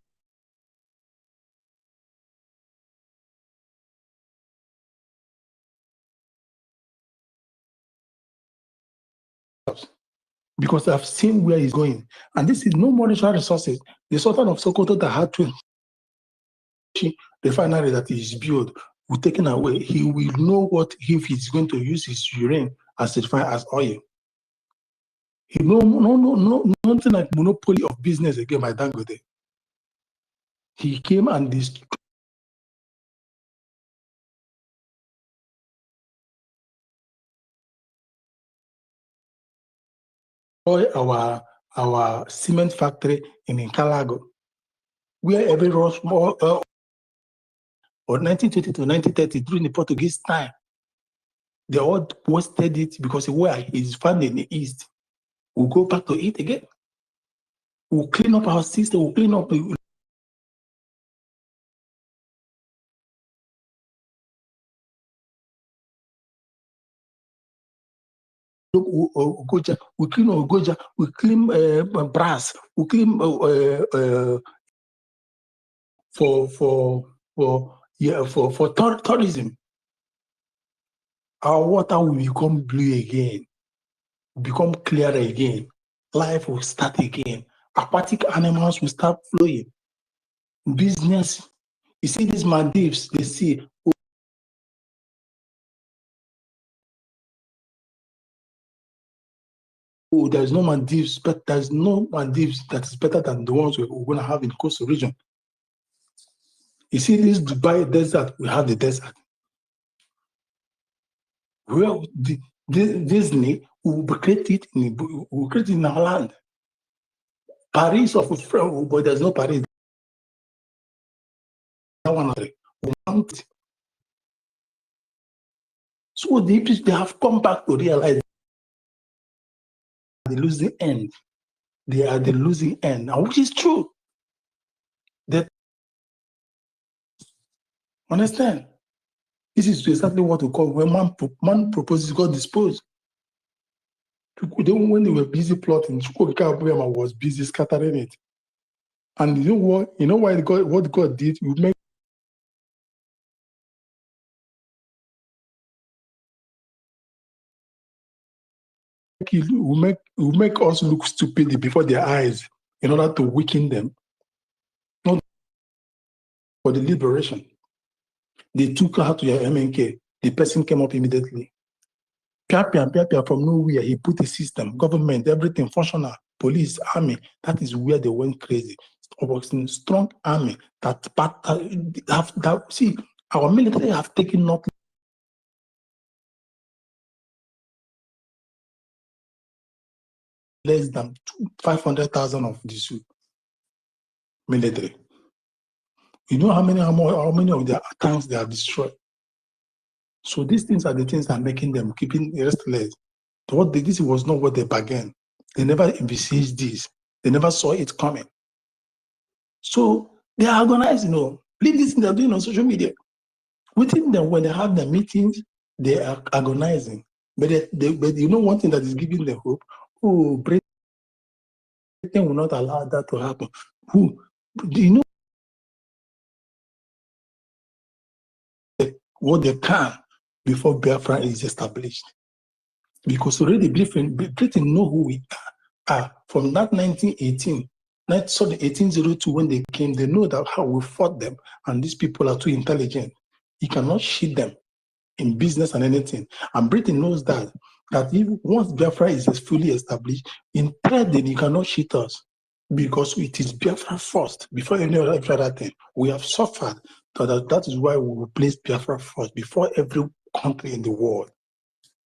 Because I've seen where he's going, and this is no more natural resources. The Sultan of Sokoto that had to refinery that is built will taken away. He will know what if he's going to use his urine as oil. He nothing like monopoly of business again by Dangote. He came and destroyed our cement factory in Calago, where every or 1920 to 1930 during the Portuguese time, they all wasted it because where it's found in the East. We'll go back to it again. We'll clean up our system. We'll clean up OGOJA, we claim OGOJA, we claim brass, we claim for tourism. Our water will become blue again, become clearer again. Life will start again. Aquatic animals will start flowing. Business. You see these Maldives, they see, oh, there's no Maldives, but there's no Maldives that is better than the ones we're going to have in coastal region. You see this Dubai desert, we have the desert. Well, Disney will create it in our land. Paris of France, but there's no Paris. That one, so they have come back to realize the losing end. They are the losing end, now, which is true. That understand? This is exactly what we call when man proposes, God disposes. When they were busy plotting, Chukwuka was busy scattering it. And you know what? You know why what God did? You make will make us look stupid before their eyes in order to weaken them. Not for the liberation. They took her to your MNK. The person came up immediately. Pia from nowhere, he put a system, government, everything functional, police, army. That is where they went crazy. Strong army see, our military have taken not less than 500,000 of this military. You know how many of their tanks they have destroyed. So these things are the things that are making them keeping restless. This was not what they bargained. They never envisaged this. They never saw it coming. So they are organized, leave this thing they're doing on social media. Within them, when they have their meetings, they are agonizing. But you know one thing that is giving them hope? Oh, Britain will not allow that to happen. Do you know what they can before Biafra is established? Because already Britain know who we are. From that 1802, when they came, they know that how we fought them, and these people are too intelligent. You cannot cheat them in business and anything. And Britain knows that even once Biafra is fully established, in trading, you cannot cheat us, because it is Biafra first, before any other thing. We have suffered. That is why we will place Biafra first, before every country in the world.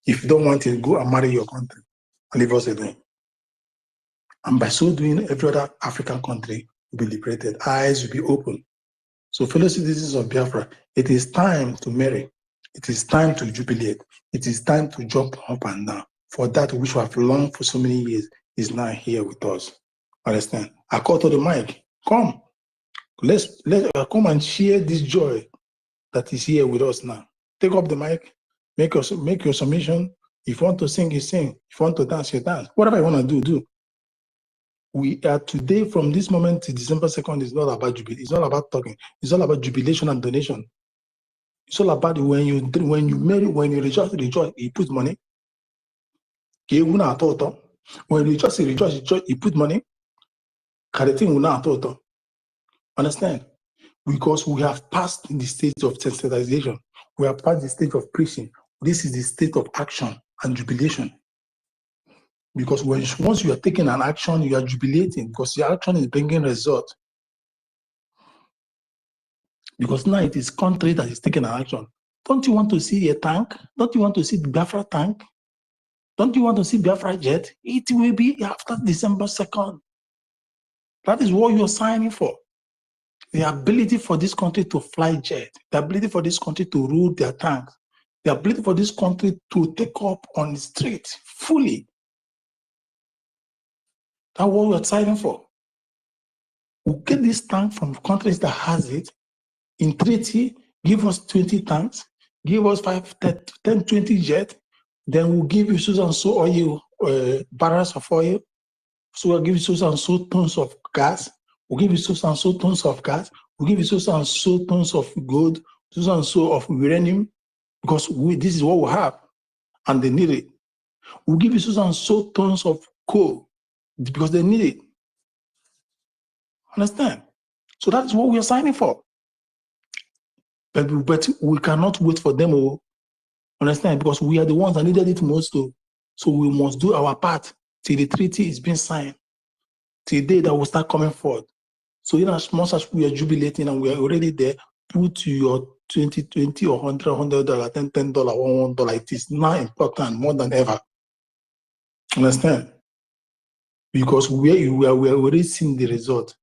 If you don't want it, go and marry your country and leave us alone. And by so doing, every other African country will be liberated. Eyes will be open. So, fellow citizens of Biafra, it is time to marry. It is time to jubilate. It is time to jump up and down. For that which we have longed for so many years is now here with us. Understand? I call to the mic. Come. Let's come and share this joy that is here with us now. Take up the mic. Make your submission. If you want to sing, you sing. If you want to dance, you dance. Whatever you want to do, do. We are today, from this moment to December 2nd, it's not about jubilation. It's not about talking. It's all about jubilation and donation. It's all about when you marry, when you rejoice, you put money. When you rejoice, you put money. Understand? Because we have passed the stage of sensitization. We have passed the stage of preaching. This is the state of action and jubilation. Because once you are taking an action, you are jubilating, because your action is bringing result. Because now it is country that is taking an action. Don't you want to see a tank? Don't you want to see the Biafra tank? Don't you want to see Biafra jet? It will be after December 2nd. That is what you're signing for. The ability for this country to fly jet, the ability for this country to rule their tanks, the ability for this country to take up on the street fully. That's what we're signing for. We'll get this tank from countries that has it. In treaty, give us 20 tanks, give us 5, 10, 20 jets. Then we'll give you so and so oil, barrels of oil. So we'll give you so and so tons of gas. We'll give you so and so tons of gas. We'll give you so and so tons of gold, so and so of uranium, because this is what we have, and they need it. We'll give you so and so tons of coal, because they need it. Understand? So that's what we are signing for. But we cannot wait for them to understand, because we are the ones that needed it most. So we must do our part till the treaty is being signed, till the day that will start coming forward. So in as much as we are jubilating and we are already there, put your 20 or $100, $10, $1. It is now important more than ever. Understand? Because we are already seeing the result.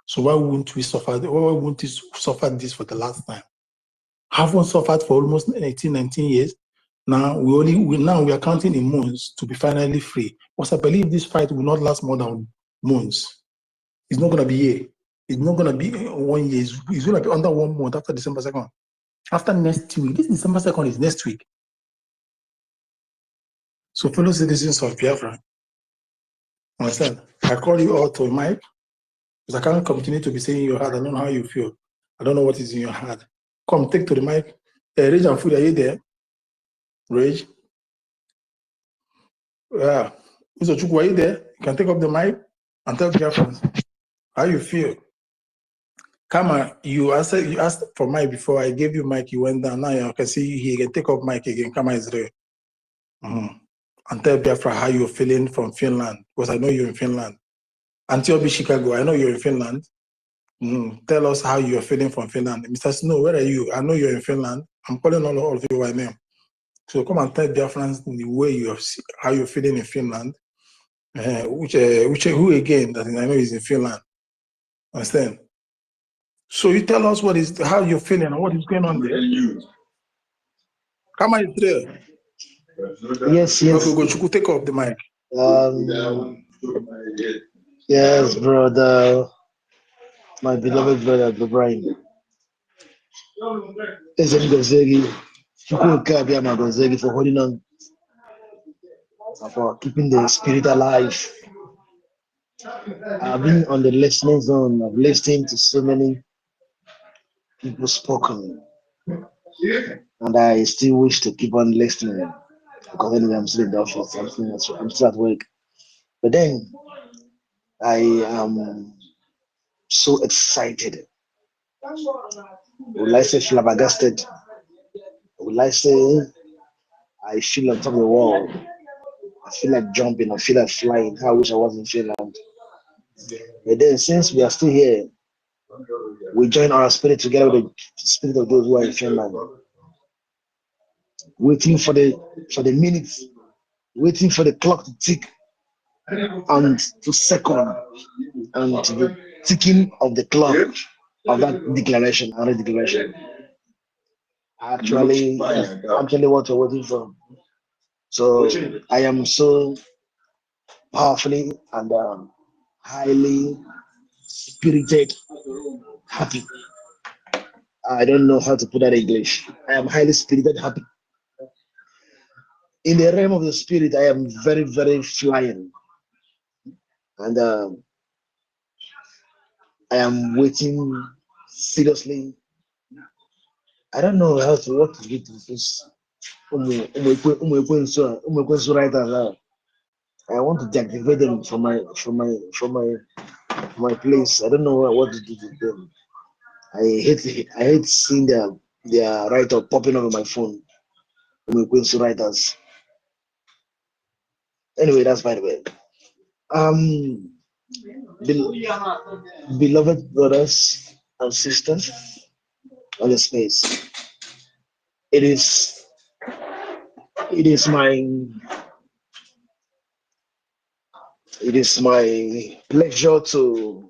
So why won't we suffer? Why won't we suffer this for the last time? Haven't suffered for almost 18, 19 years. Now we are counting in months to be finally free. Because I believe this fight will not last more than months. It's not going to be a year. It's not going to be 1 year. It's going to be under 1 month after December 2nd. After next week. This December 2nd is next week. So fellow citizens of Biafra, understand? I call you all to a mic, because I can't continue to be saying in your heart. I don't know how you feel. I don't know what is in your heart. Come, take to the mic. Rage and Food, are you there? Rage? Yeah. Mr. Chukwu, are you there? You can take up the mic and tell Biafrans how you feel. Kama, you asked for mic before. I gave you mic, you went down. Now I can see you here. You can take up mic again. Kama is there. And tell Biafra how you're feeling from Finland, because I know you're in Finland. Antiobi Chicago, I know you're in Finland. Tell us how you're feeling from Finland. Mr. Snow, where are you? I know you're in Finland. I'm calling all of you by name. So come and tell Biafrans the way how you're feeling in Finland. Who again that I know is in Finland. Understand? So you tell us how you're feeling and what is going on there. Come on, there. Yes. Go take off the mic. Yes, brother. My beloved brother, the Brian. For holding on, for keeping the spirit alive. I've been on the listening zone. I've listened to so many people spoken, and I still wish to keep on listening, because anyway, I'm still in the office. I'm still at work. But then I am so excited. Will I say flabbergasted? Will I say I feel on top of the wall? I feel like jumping. I feel like flying. I wish I was in Finland. But then, since we are still here, we join our spirit together with the spirit of those who are in Finland, waiting for the minutes, waiting for the clock to tick, and to second, and to the ticking of the clock of that declaration, our declaration. Actually, what we're waiting for. So I am so powerfully and highly spirited, happy. I don't know how to put that in English. I am highly spirited, happy. In the realm of the spirit, I am very, very flying. And I am waiting seriously. I don't know what to get to this. I want to deactivate them from my place. I don't know what to do to them. I hate seeing their write-up popping up on my phone. Writers. Anyway, that's by the way. Beloved brothers and sisters on the space, it is my pleasure to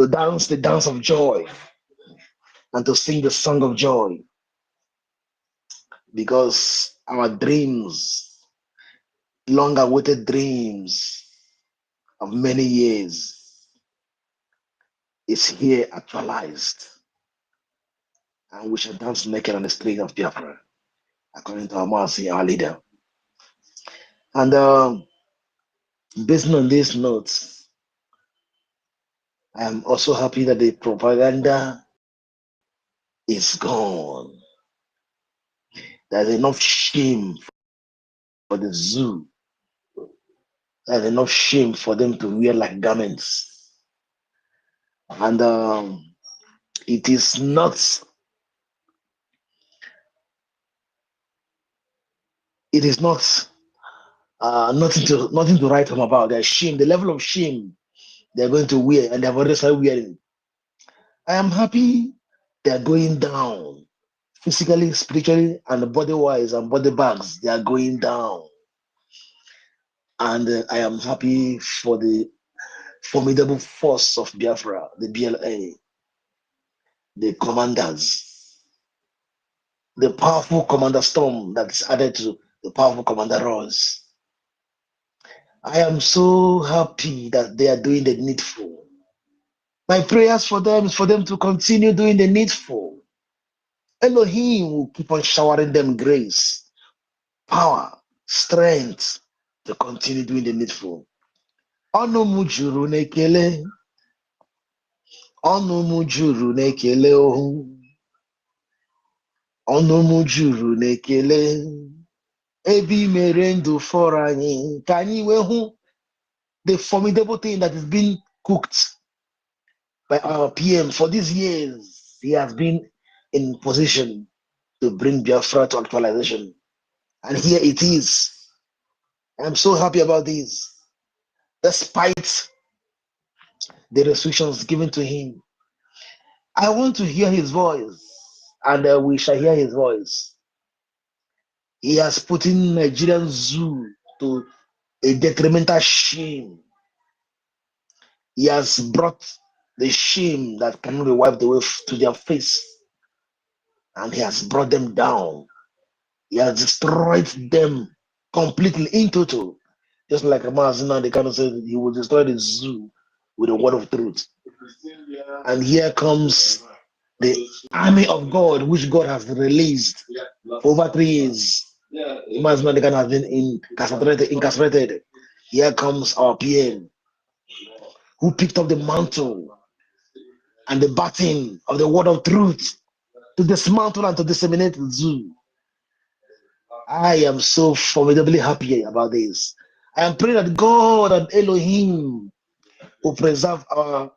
dance the dance of joy and to sing the song of joy, because our dreams, long awaited dreams of many years, is here actualized, and we shall dance naked on the street of Biafra. according to Amasi, our leader. And based on these notes, I am also happy that the propaganda is gone. There's enough shame for the zoo. There's enough shame for them to wear like garments. And it is not nothing to write home about. There's shame, the level of shame they're going to wear, and they've already started wearing. I am happy they're going down physically, spiritually, and body wise, and body bags. They are going down. And I am happy for the formidable force of Biafra, the BLA, the commanders, the powerful commander storm that's added to the powerful commander Ross. I am so happy that they are doing the needful. My prayers for them is for them to continue doing the needful. Elohim will keep on showering them grace, power, strength to continue doing the needful. Ọnụ m juru n'ekele, ọnụ m juru n'ekele ohu, ọnụ m juru n'ekele, ebe I mere ndụ fọrọ anyị, ka anyị wee hụ the formidable thing that is being cooked by our PM for these years. He has been in position to bring Biafra to actualization. And here it is. I'm so happy about this. Despite the restrictions given to him, I want to hear his voice, and we shall hear his voice. He has put in Nigerian zoo to a detrimental shame. He has brought the shame that cannot be wiped away to their face, and he has brought them down. He has destroyed them completely in total. Just like Amazina, they kind of said he will destroy the zoo with the word of truth. And here comes the army of God, which God has released for over 3 years. Amazina, they kind of been incarcerated. Here comes our PM, who picked up the mantle and the baton of the word of truth to dismantle and to disseminate the zoo. I am so formidably happy about this. I am praying that God and Elohim will preserve our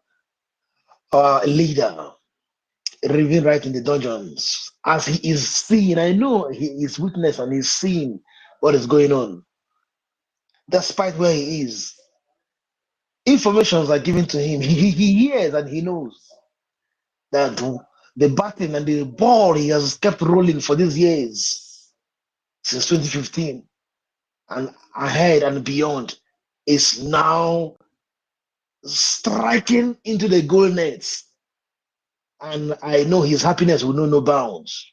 leader, living right in the dungeons, as he is seeing. I know he is witness and he's seeing what is going on. Despite where he is, informations are given to him. He hears and he knows that the baton and the ball he has kept rolling for these years, since 2015, and ahead and beyond, is now striking into the goal nets. And I know his happiness will know no bounds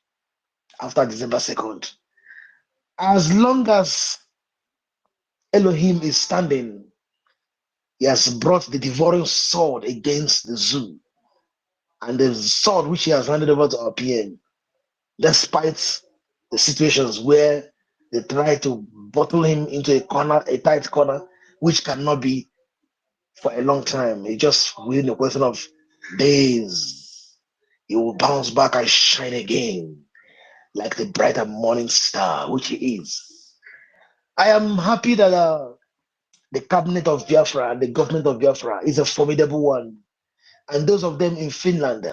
after December 2nd. As long as Elohim is standing, he has brought the devouring sword against the zoo, and the sword which he has handed over to our PM, despite the situations where they try to bottle him into a corner, a tight corner, which cannot be for a long time. It's just within a question of days. He will bounce back and shine again, like the bright and morning star, which he is. I am happy that the cabinet of Biafra and the government of Biafra is a formidable one. And those of them in Finland,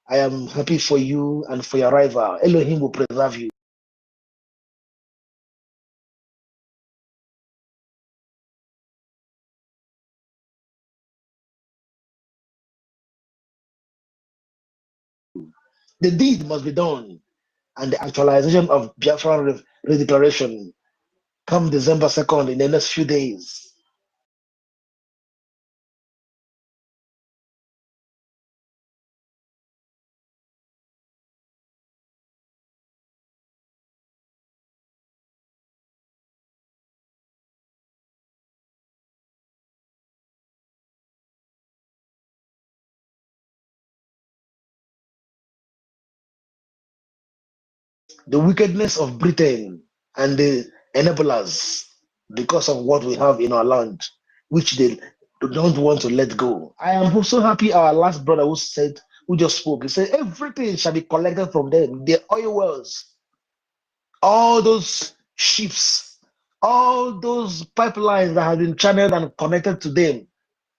I am happy for you and for your rival. Elohim will preserve you. The deed must be done, and the actualization of Biafra redeclaration come December 2nd in the next few days. the wickedness of Britain and the enablers because of what we have in our land, which they don't want to let go. I am so happy our last brother who just spoke, he said everything shall be collected from them, the oil wells, all those ships, all those pipelines that have been channeled and connected to them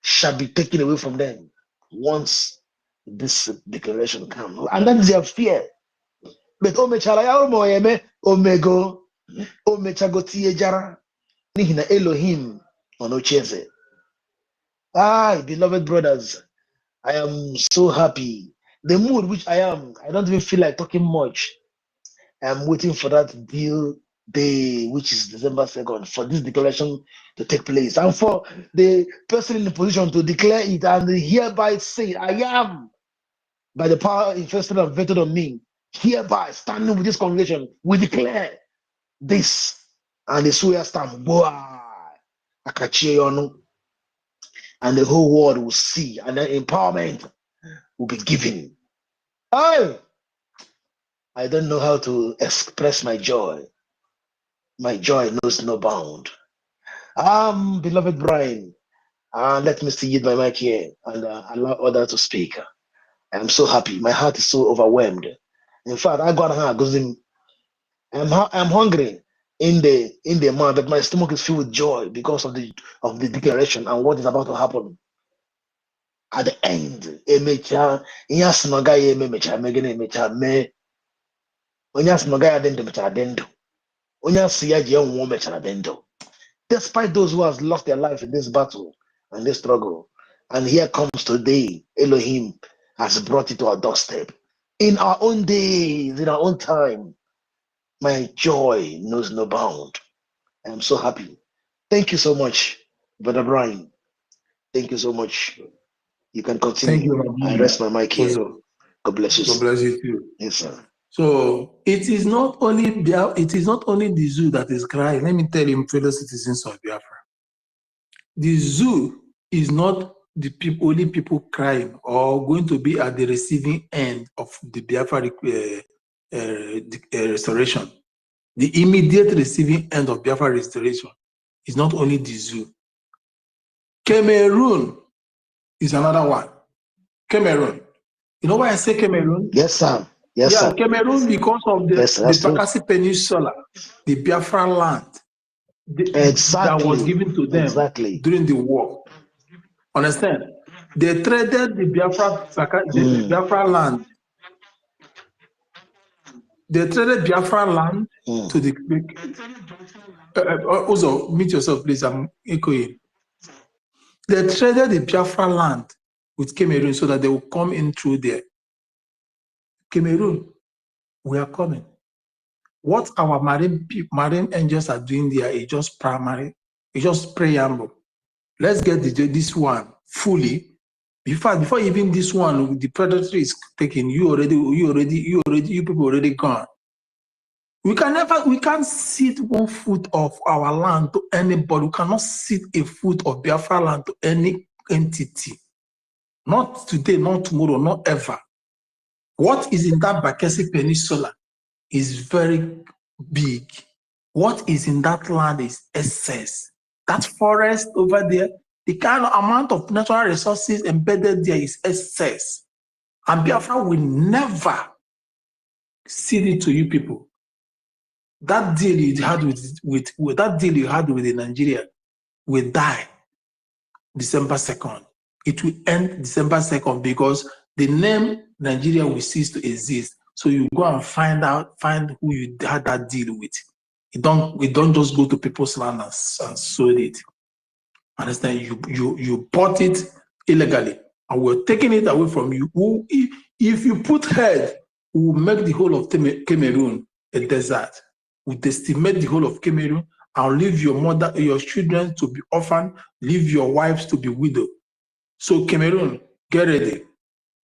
shall be taken away from them once this declaration comes. And that is their fear. But omego omechago tiejara nihina Elohim onocheze. Beloved brothers, I am so happy. The mood which I am, I don't even feel like talking much. I'm waiting for that deal day, which is December 2nd, for this declaration to take place and for the person in the position to declare it and hereby say, I am, by the power invested and vetted on me, hereby standing with this congregation, we declare this. And the swear stamp, boy, and the whole world will see, and then empowerment will be given. Oh, I don't know how to express my joy. My joy knows no bound. Beloved Brian, let me see my mic here and allow others to speak. I'm so happy. My heart is so overwhelmed. In fact, I got I'm hungry in the mind, but my stomach is filled with joy because of the declaration and what is about to happen. At the end, despite those who have lost their life in this battle and this struggle. And here comes today, Elohim has brought it to our doorstep. In our own days, in our own time, my joy knows no bound. I am so happy. Thank you so much, Brother Brian. Thank you so much. You can continue. Thank you, I rest my mic here. also. God bless you. God bless you too. Yes, sir. So it is not only the zoo that is crying. Let me tell you, fellow citizens of Biafra. The zoo is not the only people crying or going to be at the receiving end of the Biafra restoration. The immediate receiving end of Biafra restoration is not only the zoo. Cameroon is another one. Cameroon. You know why I say Cameroon? Yes, sir. Yes, yeah, sir. Cameroon, because of the Pakasi Peninsula, the Biafra land that was given to them during the war. Understand? They traded the Biafra land. They traded Biafra land to the. Also, meet yourself, please. I'm echoing. They traded the Biafra land with Cameroon so that they will come in through there. Cameroon, we are coming. What our marine angels are doing there is just primary, it's just preamble. Let's get this one fully. Before even this one, the predatory is taken. You people already gone. We can't sit 1 foot of our land to anybody. We cannot sit a foot of Biafra land to any entity. Not today, not tomorrow, not ever. What is in that Bakassi Peninsula is very big. What is in that land is excess. That forest over there, the kind of amount of natural resources embedded there is excess. And Biafra will never cede it to you people. That deal you had with the Nigeria will die December 2nd. It will end December 2nd because the name Nigeria will cease to exist. So you go and find who you had that deal with. We don't just go to people's land and sold it. Understand? You bought it illegally, and we're taking it away from you. If you put head, we will make the whole of Cameroon a desert. We decimate the whole of Cameroon and leave your children to be orphaned, leave your wives to be widowed. So Cameroon, get ready.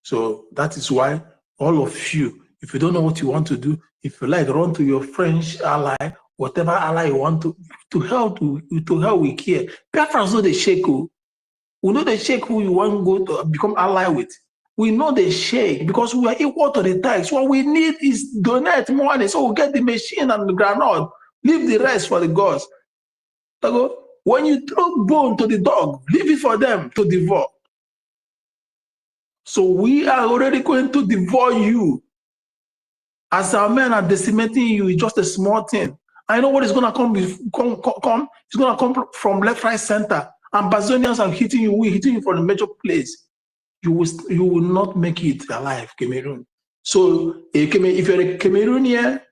So that is why all of you, if you don't know what you want to do, if you like, run to your French ally, whatever ally you want to help we care. Biafra know the sheikh. We know the sheikh who you want to go to become ally with. We know they shake because we are equal to the tax. What we need is donate money so we get the machine and the granite. Leave the rest for the gods. When you throw bone to the dog, leave it for them to devour. So we are already going to devour you. As our men are decimating you, it's just a small thing. I know what is going to come. It's going to come from left, right, center. Ambazonians are hitting you. We're hitting you from a major place. You will not make it alive, Cameroon. So if you're a Cameroonian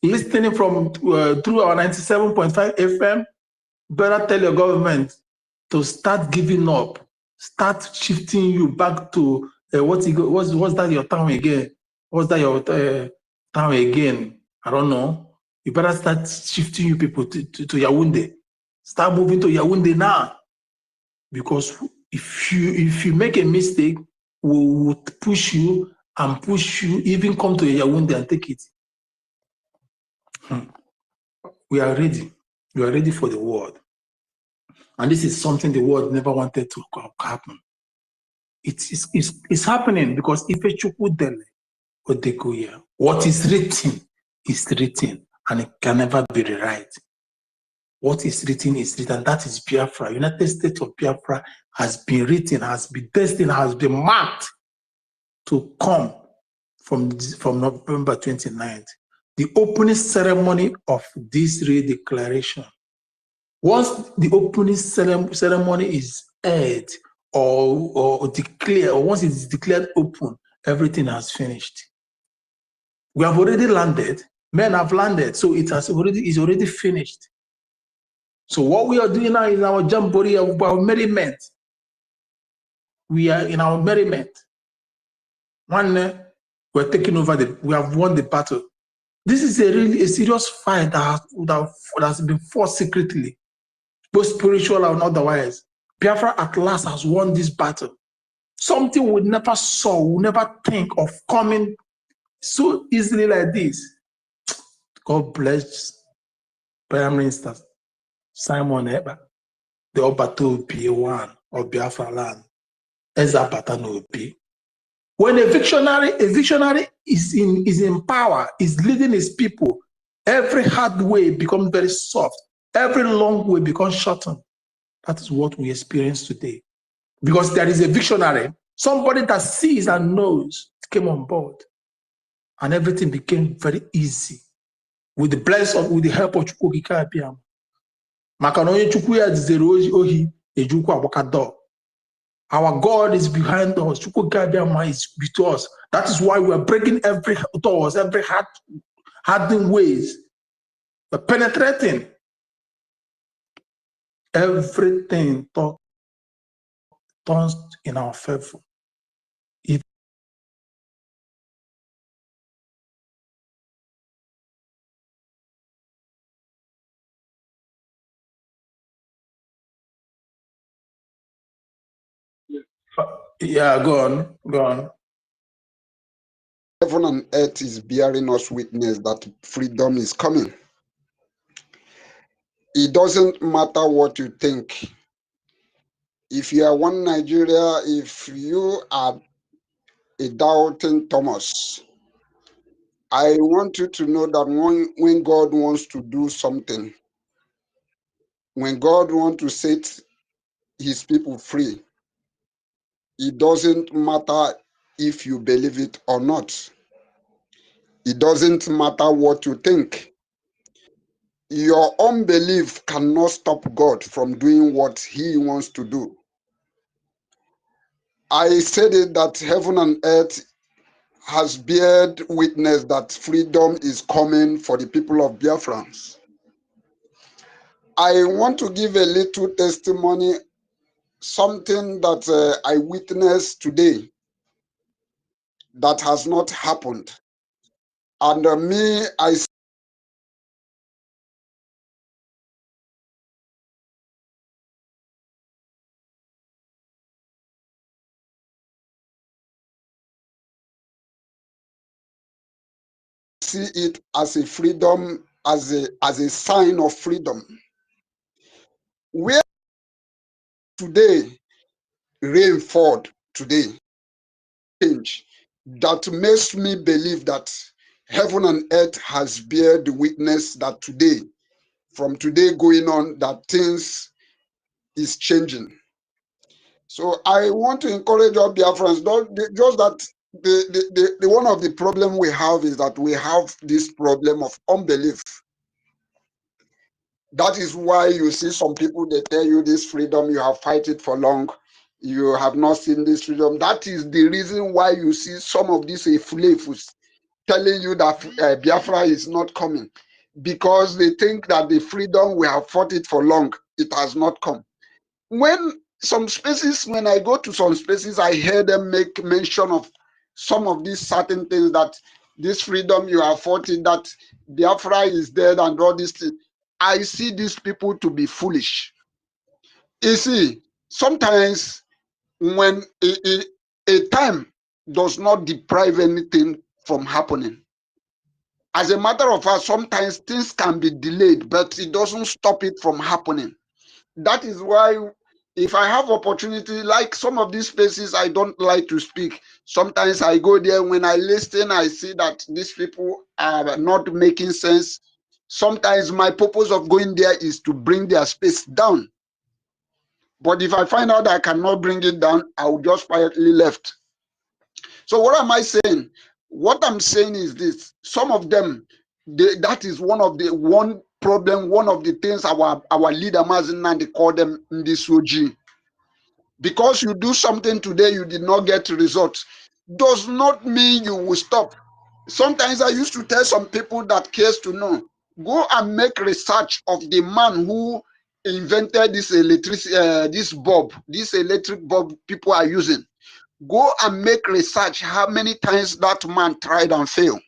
listening from through our 97.5 FM, better tell your government to start giving up, start shifting you back to what's that your town again? What's that your town again? I don't know. You better start shifting you people to Yaoundé. Start moving to Yaoundé now, because if you make a mistake, we will push you and push you, even come to Yaoundé and take it. We are ready. We are ready for the world. And this is something the world never wanted to happen. It's happening because Ifechukwu Dele Odekoya, what is written, and it can never be rewritten. What is written is written. That is Biafra. United States of Biafra has been written, has been destined, has been marked to come from November 29th. The opening ceremony of this redeclaration. Once the opening ceremony is aired or declared, or once it is declared open, everything has finished. We have already landed. Men have landed, so it's already finished. So what we are doing now is our jamboree of our merriment. We are in our merriment. We're taking over we have won the battle. This is a serious fight that has been fought secretly, both spiritual and otherwise. Biafra at last has won this battle. Something we never saw, we never think of coming so easily like this. God bless Prime Minister Simon Eba, the Obato P1 of Biafra land. Ezabata no P. When a visionary is in power, is leading his people, every hard way becomes very soft. Every long way becomes shortened. That is what we experience today. Because there is a visionary, somebody that sees and knows, came on board. And everything became very easy. With the help of Chukwu EKID. Makanonye Chukwu ya zero ohi, ejukwu abakado. Our God is behind us. Chukwu EKID is with us. That is why we are breaking every doors, every hardened ways. We're penetrating everything turns in our favor. Yeah, go on. Heaven and earth is bearing us witness that freedom is coming. It doesn't matter what you think. If you are one Nigeria, if you are a doubting Thomas, I want you to know that when God wants to do something, when God wants to set his people free, it doesn't matter if you believe it or not. It doesn't matter what you think. Your unbelief cannot stop God from doing what he wants to do. I said it that heaven and earth has beared witness that freedom is coming for the people of Biafra. I want to give a little testimony, something that I witnessed today that has not happened. And I see it as a freedom, as a sign of freedom. Where today rain fall today, change that makes me believe that heaven and earth has bear the witness that today, from today going on, that things is changing. So I want to encourage all Biafrans, just that the one of the problem we have is that we have this problem of unbelief. That is why you see some people, they tell you this freedom, you have fight it for long, you have not seen this freedom. That is the reason why you see some of these flavors telling you that Biafra is not coming, because they think that the freedom, we have fought it for long, it has not come. When some spaces, when I go to some spaces, I hear them make mention of some of these certain things, that this freedom you have fought it, that Biafra is dead and all these things. I see these people to be foolish. You see, sometimes when a time does not deprive anything from happening. As a matter of fact, sometimes things can be delayed, but it doesn't stop it from happening. That is why if I have opportunity, like some of these places, I don't like to speak. Sometimes I go there, when I listen, I see that these people are not making sense. Sometimes my purpose of going there is to bring their space down. But if I find out I cannot bring it down, I will just quietly left. So what am I saying? What I'm saying is this: some of them, that is one problem, one of the things our leader Mazen, they call them Ndisoji. Because you do something today, you did not get results, does not mean you will stop. Sometimes I used to tell some people that cares to know, go and make research of the man who invented this this electric bulb people are using. Go and make research how many times that man tried and failed.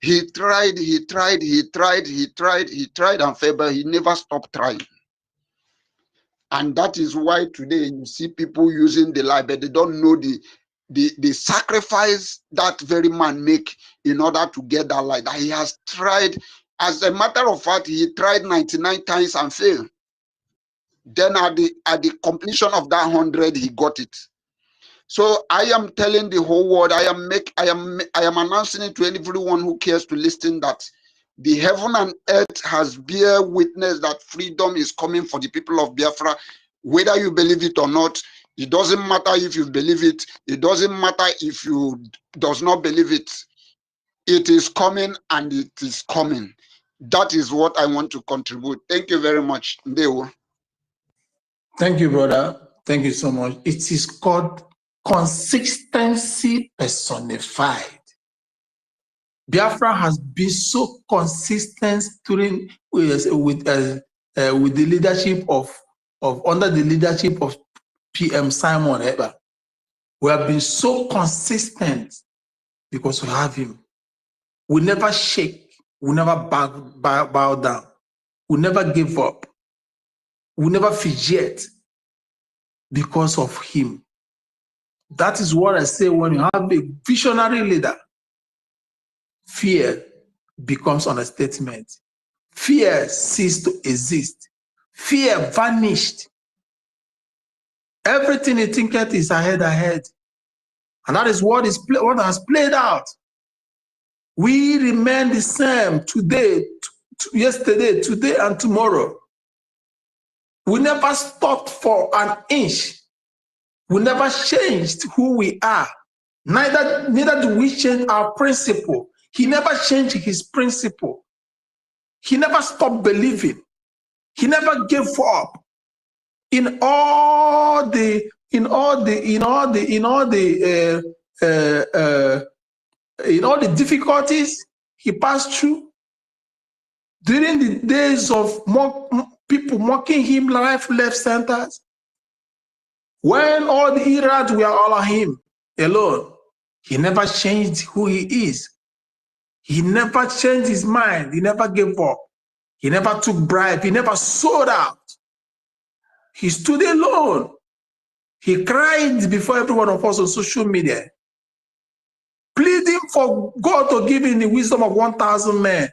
He tried and failed, but he never stopped trying. And that is why today you see people using the lie, but they don't know the sacrifice that very man make in order to get that light. That he has tried. As a matter of fact, he tried 99 times and failed. Then at the completion of that 100, he got it. So I am telling the whole world, I am announcing it to everyone who cares to listen, that the heaven and earth has bear witness that freedom is coming for the people of Biafra. Whether you believe it or not, it doesn't matter if you believe it. It doesn't matter if you does not believe it. It is coming, and it is coming. That is what I want to contribute. Thank you very much. Ndewo. Thank you, brother. Thank you so much. It is called consistency personified. Biafra has been so consistent during with the leadership of under the leadership of PM Simon Eber. We have been so consistent because we have him. We never shake. We never bow down. We never give up. We never fidget because of him. That is what I say when you have a visionary leader. Fear becomes understatement. Fear ceased to exist. Fear vanished. Everything you think is ahead. And that is what has played out. We remain the same today, yesterday, today, and tomorrow. We never stopped for an inch. We never changed who we are. Neither do we change our principle. He never changed his principle. He never stopped believing. He never gave up. In all the difficulties he passed through, during the days of people mocking him left, centers, when all the Iraq were all on him alone, he never changed who he is. He never changed his mind. He never gave up. He never took bribe. He never sold out. He stood alone. He cried before every one of us on social media, pleading for God to give him the wisdom of 1,000 men.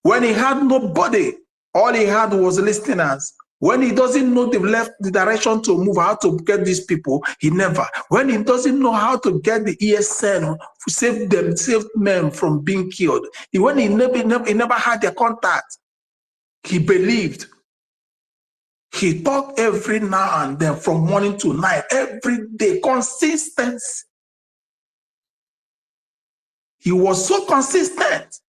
When he had nobody, all he had was listeners, When he doesn't know the direction to move, how to get these people, he never. When he doesn't know how to get the ESN to save men from being killed, when he never had their contact, he believed. He talked every now and then from morning to night, every day, consistency. He was so consistent.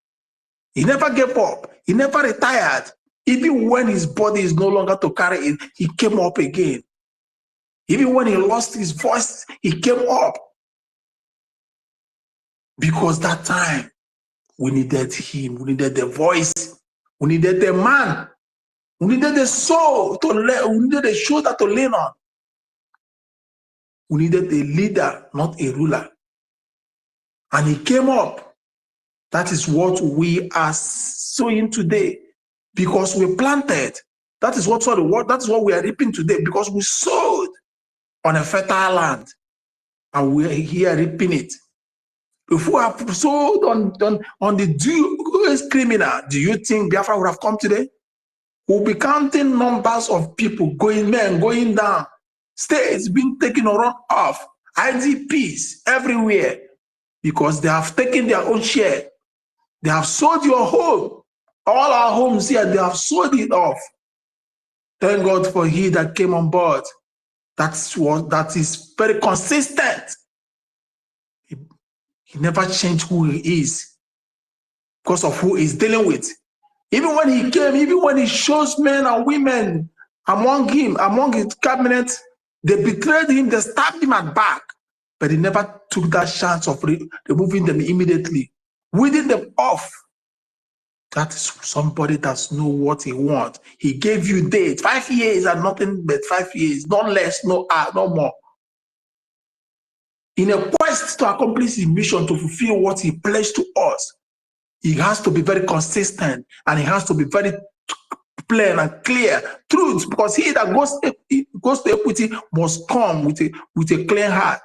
He never gave up. He never retired. Even when his body is no longer to carry it, he came up again. Even when he lost his voice, he came up. Because that time, we needed him. We needed the voice. We needed the man. We needed the soul to learn. We needed a shoulder to lean on. We needed a leader, not a ruler. And he came up. That is what we are sowing today. Because we planted. That is what we are reaping today. Because we sowed on a fertile land. And we are here reaping it. If we have sowed on the Jewish criminal, do you think Biafra would have come today? We'll be counting numbers of people going down. States being taken or run off. IDPs everywhere. Because they have taken their own share. They have sold your home. All our homes here, they have sold it off. Thank God for he that came on board. That is very consistent. He never changed who he is because of who he's dealing with. Even when he came, even when he shows men and women among his cabinet, they betrayed him, they stabbed him at back. But he never took that chance of removing them immediately, weeding them off. That is somebody that knows what he wants. He gave you dates, 5 years and nothing but 5 years, not less, no more. In a quest to accomplish his mission, to fulfill what he pledged to us, he has to be very consistent and he has to be very plain and clear truth, because he that goes to equity must come with a clean heart.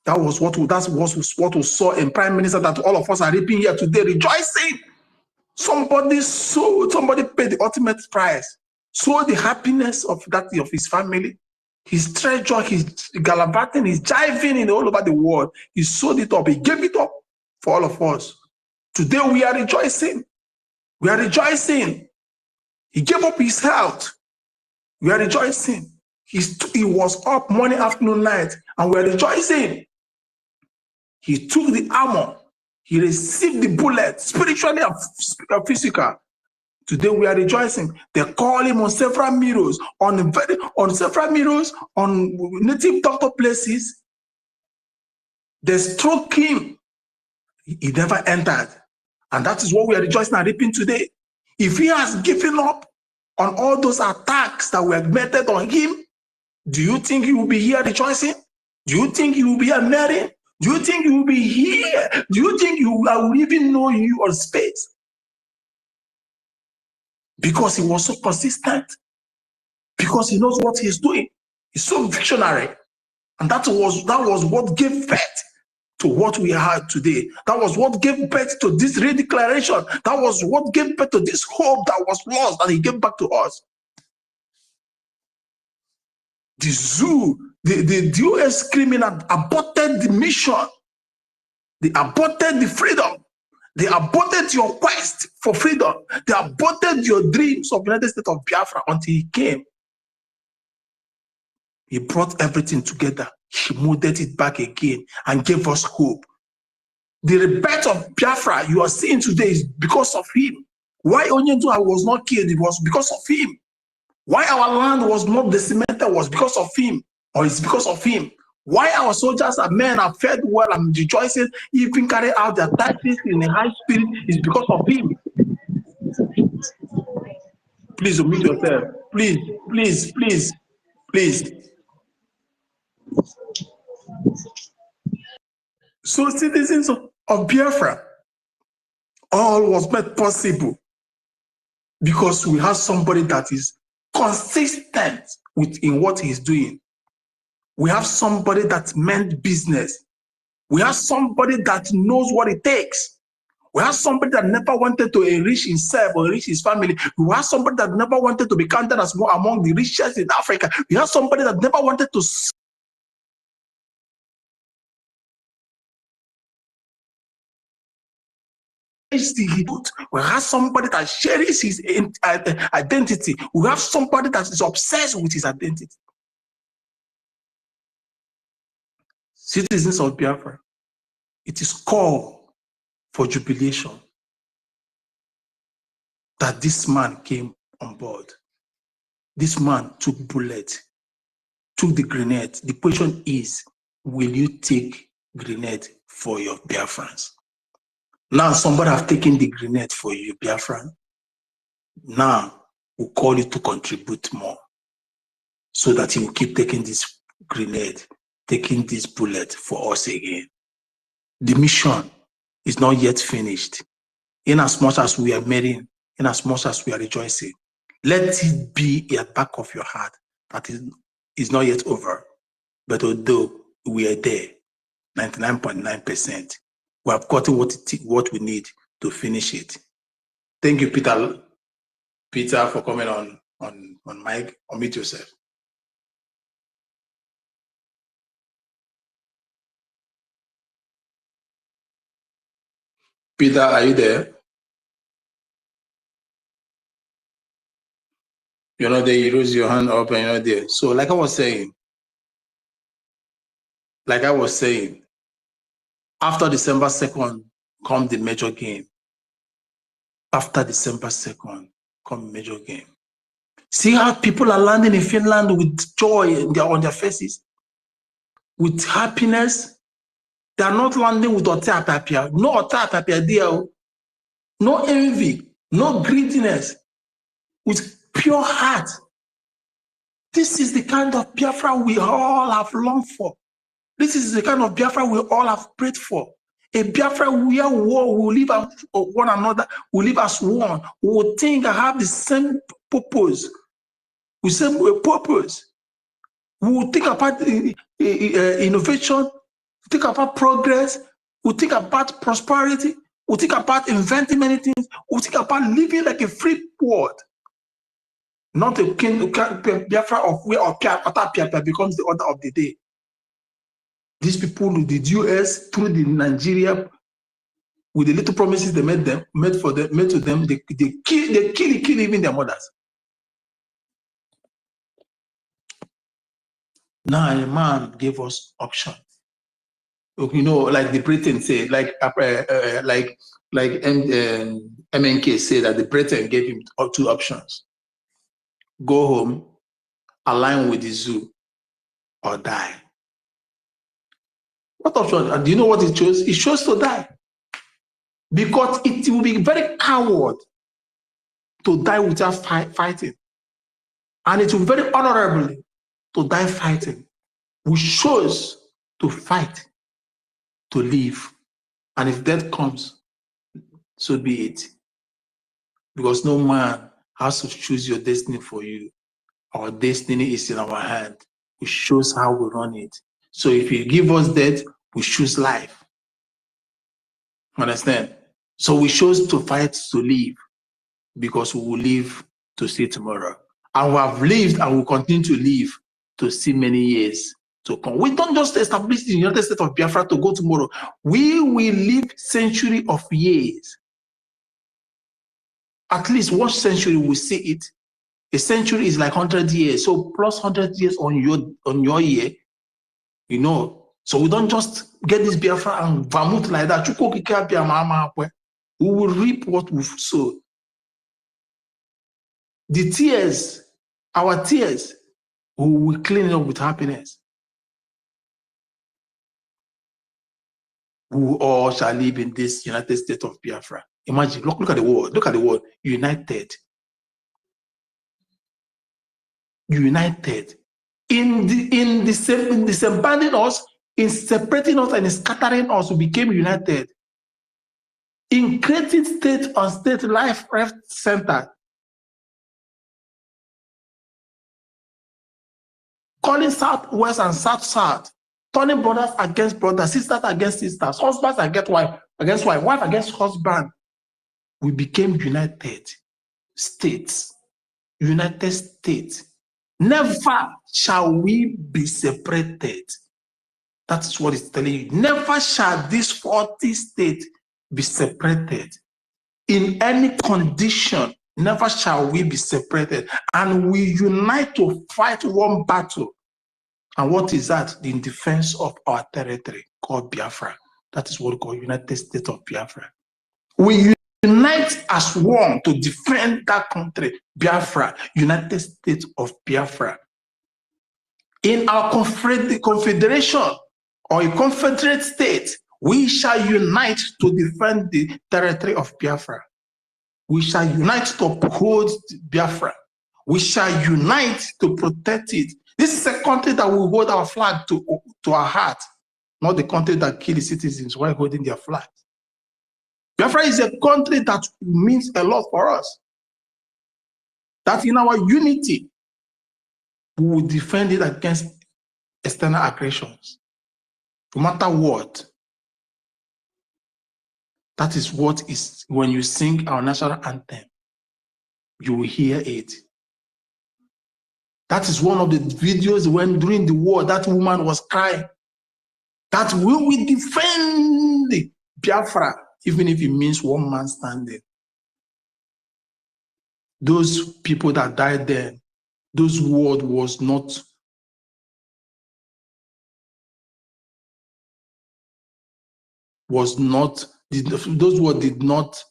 That was what we saw in Prime Minister, that all of us are reaping here today, rejoicing. Somebody paid the ultimate price, saw the happiness of his family, his treasure, his gallivanting, his jiving all over the world. He sold it up, he gave it up for all of us. Today we are rejoicing. We are rejoicing. He gave up his health. We are rejoicing. He was up morning, afternoon, night, and we are rejoicing. He took the armor. He received the bullet, spiritually and physical. Today we are rejoicing. They call him on several mirrors, on native doctor places. They struck him. He never entered. And that is what we are rejoicing and reaping today. If he has given up on all those attacks that were meted on him, do you think he will be here rejoicing? Do you think he will be here marrying? Do you think he will be here? Do you think I will even know you on space? Because he was so consistent. Because he knows what he's doing. He's so visionary. And that was what gave birth to what we had today. That was what gave birth to this redeclaration. That was what gave birth to this hope that was lost and he gave back to us. The US criminal aborted the mission. They aborted the freedom. They aborted your quest for freedom. They aborted your dreams of the United States of Biafra until he came. He brought everything together. He molded it back again and gave us hope. The rebirth of Biafra you are seeing today is because of him. Why Onyendu was not killed? It was because of him. Why our land was not decimated was because of him, or it's because of him. Why our soldiers and men are fed well and rejoicing, even carry out their tactics in a high spirit, is because of him. Please omit yourself. Please. So citizens of Biafra, all was made possible because we have somebody that is consistent in what he's doing. We have somebody that meant business. We have somebody that knows what it takes. We have somebody that never wanted to enrich himself or enrich his family. We have somebody that never wanted to be counted as more among the richest in Africa. We have somebody that never wanted to we have somebody that shares his identity. We have somebody that is obsessed with his identity. Citizens of Biafra, it is call for jubilation that this man came on board. This man took bullet, took the grenade. The question is, will you take grenade for your Biafrans? Now somebody have taken the grenade for you, Biafran. Now we'll call you to contribute more so that you will keep taking this grenade, taking this bullet for us again. The mission is not yet finished. In as much as we are marrying, in as much as we are rejoicing, let it be at the back of your heart that is not yet over. But although we are there, 99.9%, we have gotten what we need to finish it. Thank you, Peter. Peter, for coming on mic. Unmute yourself. Peter, are you there? You're not there. You raise your hand up and you're not there. So, like I was saying, after December 2nd, come the major game. After December 2nd, come major game. See how people are landing in Finland with joy on their faces, with happiness. They are not landing with oteapapia. No oteapapia there. No envy, no greediness, with pure heart. This is the kind of Biafra we all have longed for. This is the kind of Biafra we all have prayed for. A Biafra where war will live as one another, will live as one, will think and have the same purpose. We same purpose. We will think about innovation, think about progress, we think about prosperity, we think about inventing many things, we think about living like a free world. Not a king Biafra of where or Piapa becomes the order of the day. These people with the US through the Nigeria, with the little promises they made to them, they kill even their mothers. Now a man gave us option. You know, like the Britain say, like MNK said that the Britain gave him 2 options: go home, align with the zoo, or die. What option? And do you know what he chose? He chose to die. Because it will be very coward to die without fighting. And it will be very honorable to die fighting. We chose to fight, to live. And if death comes, so be it. Because no man has to choose your destiny for you. Our destiny is in our hand. We choose how we run it. So if you give us death, we choose life. Understand? So we chose to fight to live, because we will live to see tomorrow. And we have lived and will continue to live to see many years to come. We don't just establish the United States of Biafra to go tomorrow. We will live century of years. At least 1 century we see it. A century is like 100 years. So plus 100 years on your year, you know. So we don't just get this Biafra and vamut like that. We will reap what we've sowed. The tears, our tears, we will clean it up with happiness. We all shall live in this United States of Biafra. Imagine, look at the word. Look at the word. United. United. In disbanding us, in separating us and in scattering us, we became united. In creating state on state life center, calling southwest and south-south, turning brothers against brothers, sisters against sisters, husbands against wives. against wife against husband. We became United States. United States. Never shall we be separated. That's what it's telling you. Never shall these 40 states be separated. In any condition, never shall we be separated. And we unite to fight one battle. And what is that? In defense of our territory called Biafra. That is what we call United States of Biafra. We unite as one to defend that country, Biafra, United States of Biafra. In our confederation or a confederate state, we shall unite to defend the territory of Biafra. We shall unite to uphold Biafra. We shall unite to protect it. This is a country that will hold our flag to our heart, not the country that kill the citizens while holding their flag. Biafra is a country that means a lot for us. That in our unity, we will defend it against external aggressions, no matter what. That is what is, when you sing our national anthem, you will hear it. That is one of the videos when during the war, that woman was crying. That we will defend the Biafra, even if it means one man standing. Those people that died there, those words was not those words did not,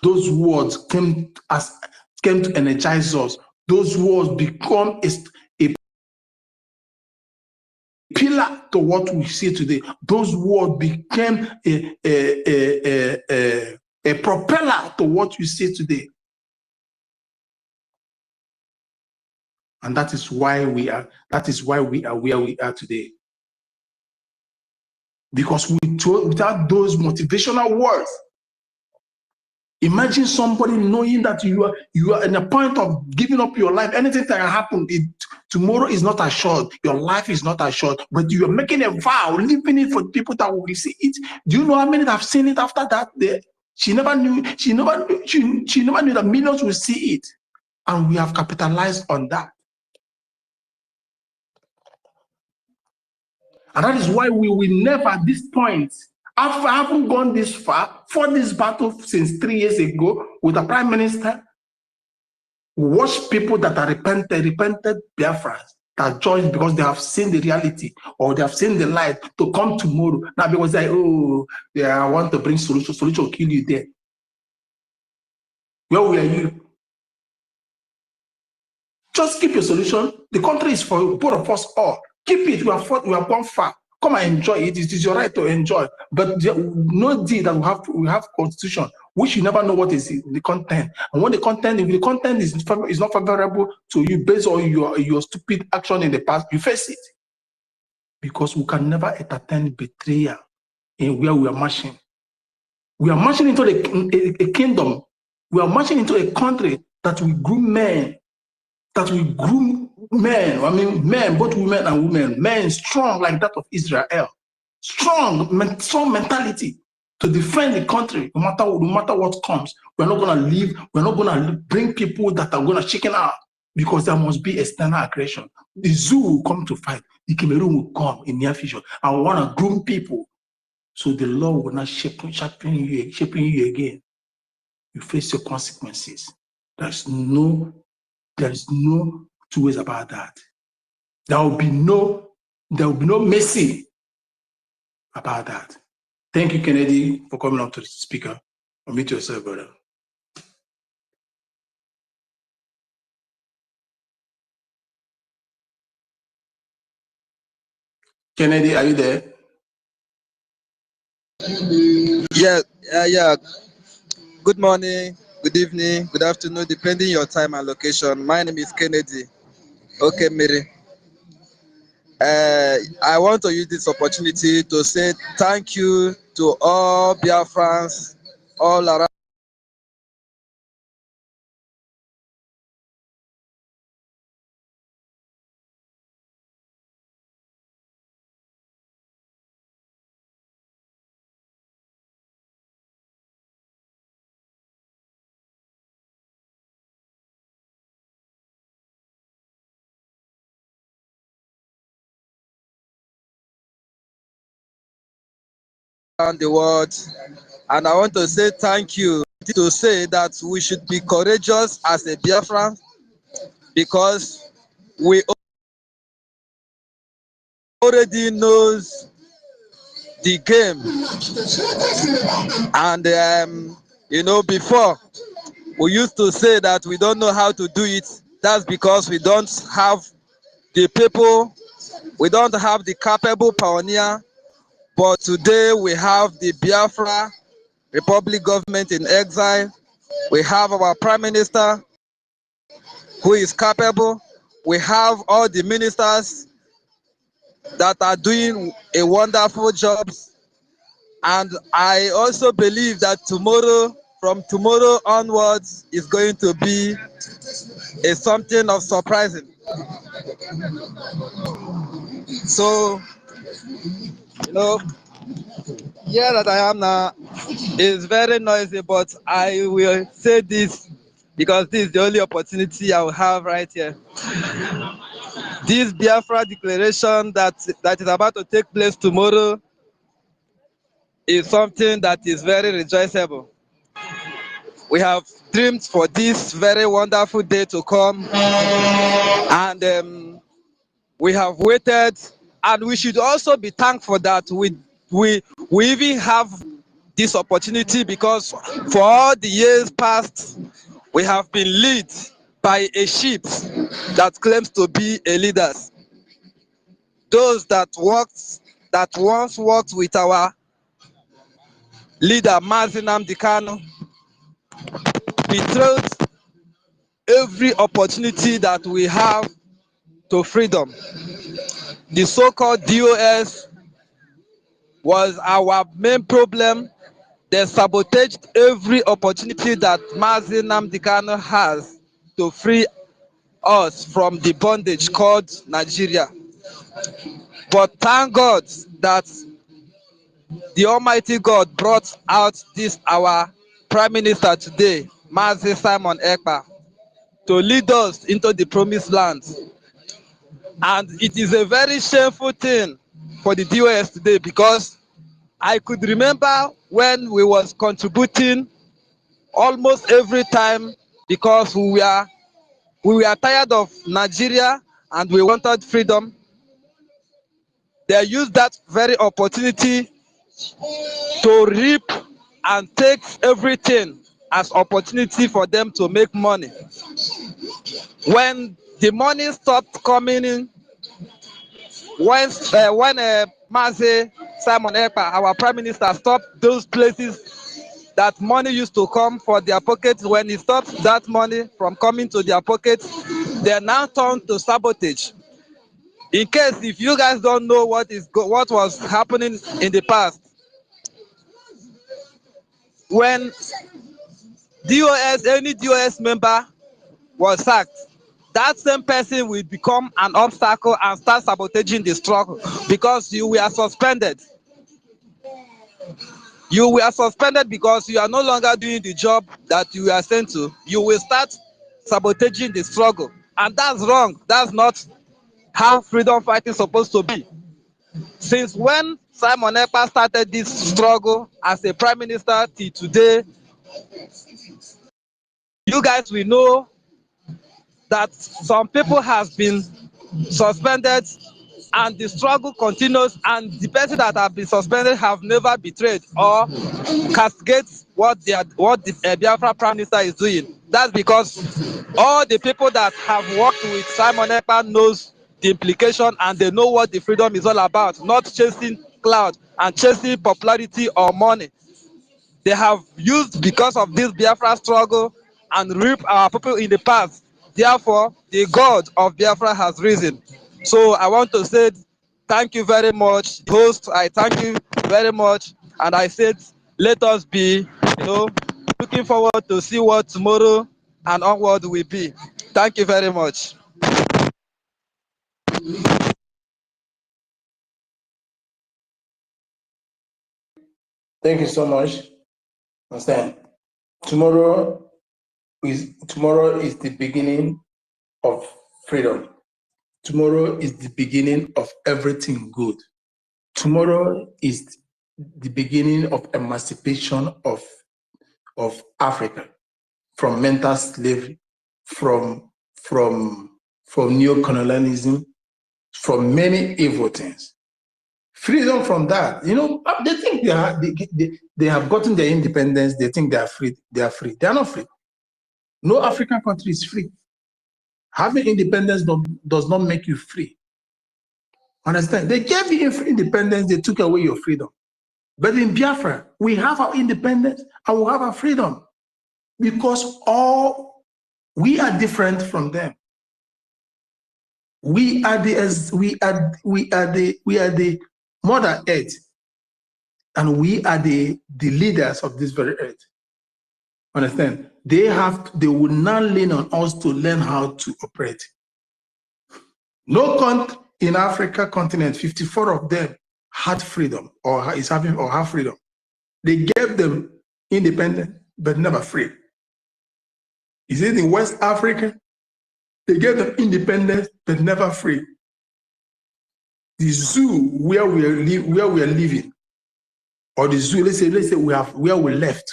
those words came to energize us. Those words become a pillar to what we see today. Those words became a propeller to what we see today. And that is why we are where we are today. Because without those motivational words, imagine somebody knowing that you are in a point of giving up your life. Anything that can happen, tomorrow is not assured. Your life is not assured. But you are making a vow, leaving it for people that will see it. Do you know how many that have seen it after that? She never knew that millions will see it. And we have capitalized on that. And that is why we will never, at this point, after having gone this far, for this battle since 3 years ago with the Prime Minister, watch people that are repented Biafrans that join because they have seen the reality or they have seen the light to come tomorrow. Now because they, oh, yeah, I want to bring solution will kill you there. Where were you? Just keep your solution. The country is for both of us all. Keep it. We have gone far. Come and enjoy it. It is your right to enjoy. But no deal that we have constitution, which you never know what is the content. And when the content, if the content is not favorable to you based on your stupid action in the past, you face it. Because we can never entertain betrayal in where we are marching. We are marching into a kingdom. We are marching into a country that will groom men. That we groom men, I mean men, both women and women, men strong like that of Israel, strong mentality to defend the country no matter what comes. We're not gonna leave, we're not gonna bring people that are gonna chicken out because there must be external aggression. The zoo will come to fight, the Cameroon will come in near future. I wanna groom people so the law will not shaping you again. You face your consequences. There's no two ways about that. There will be no mercy about that. Thank you, Kennedy, for coming up to the speaker. Unmute yourself, brother. Kennedy, are you there? Yeah. Good morning, good evening, good afternoon, depending your time and location. My name is Kennedy. Okay, Mary. I want to use this opportunity to say thank you to all Biafrans all around. around the world. And I want to say thank you to say that we should be courageous as a Biafran because we already knows the game. And you know, before we used to say that we don't know how to do it. That's because we don't have the people, we don't have the capable pioneer. But today we have the Biafra Republic government in exile. We have our Prime Minister who is capable. We have all the ministers that are doing a wonderful job. And I also believe that tomorrow, from tomorrow onwards, is going to be something of surprising. So, you know, here that I am now is very noisy, but I will say this because this is the only opportunity I will have right here. This Biafra declaration that is about to take place tomorrow is something that is very rejoiceable. We have dreamed for this very wonderful day to come, and we have waited, and we should also be thankful that we even have this opportunity, because for all the years past, we have been led by a sheep that claims to be a leader. Those that once worked with our leader, Nnamdi Kanu, betrayed every opportunity that we have to freedom. The so-called DOS was our main problem. They sabotaged every opportunity that Nnamdi Kanu has to free us from the bondage called Nigeria. But thank God that the Almighty God brought out this our Prime Minister today, Mazi Simon Ekpa, to lead us into the promised land. And it is a very shameful thing for the DOS today, because I could remember when we was contributing almost every time, because we were tired of Nigeria and we wanted freedom. They used that very opportunity to reap and take everything as opportunity for them to make money. When the money stopped coming in, when Mazi Simon Ekpa, our Prime Minister, stopped those places that money used to come for their pockets, when he stopped that money from coming to their pockets, they now turned to sabotage. In case if you guys don't know what was happening in the past, when any DOS member was sacked, that same person will become an obstacle and start sabotaging the struggle, because you were suspended. You were suspended because you are no longer doing the job that you were sent to. You will start sabotaging the struggle. And that's wrong. That's not how freedom fighting is supposed to be. Since when Simon Ekpa started this struggle as a Prime Minister till today, you guys will know that some people have been suspended and the struggle continues, and the person that have been suspended have never betrayed or castigate what the Biafra Prime Minister is doing. That's because all the people that have worked with Simon Ekpa knows the implication, and they know what the freedom is all about, not chasing cloud and chasing popularity or money. They have used because of this Biafra struggle and reap our people in the past. Therefore, the God of Biafra has risen. So I want to say thank you very much. Host, I thank you very much. And I said, let us be, looking forward to see what tomorrow and onward will be. Thank you very much. Thank you so much. Understand? Tomorrow is the beginning of freedom. Tomorrow is the beginning of everything good. Tomorrow is the beginning of emancipation of Africa from mental slavery, from neo-colonialism, from many evil things. Freedom from that. You know, they think they have gotten their independence. They think they are free. They are free. They are not free. No African country is free. Having independence does not make you free. Understand? They gave you independence. They took away your freedom. But in Biafra, we have our independence and we have our freedom because we are different from them. We are the Mother Earth, and we are the leaders of this very earth. Understand? They will not lean on us to learn how to operate. No country in Africa continent, 54 of them had freedom or have freedom. They gave them independence, but never free. Is it in West Africa? They gave them independence, but never free. The zoo where we are living, or the zoo, let's say we have where we left,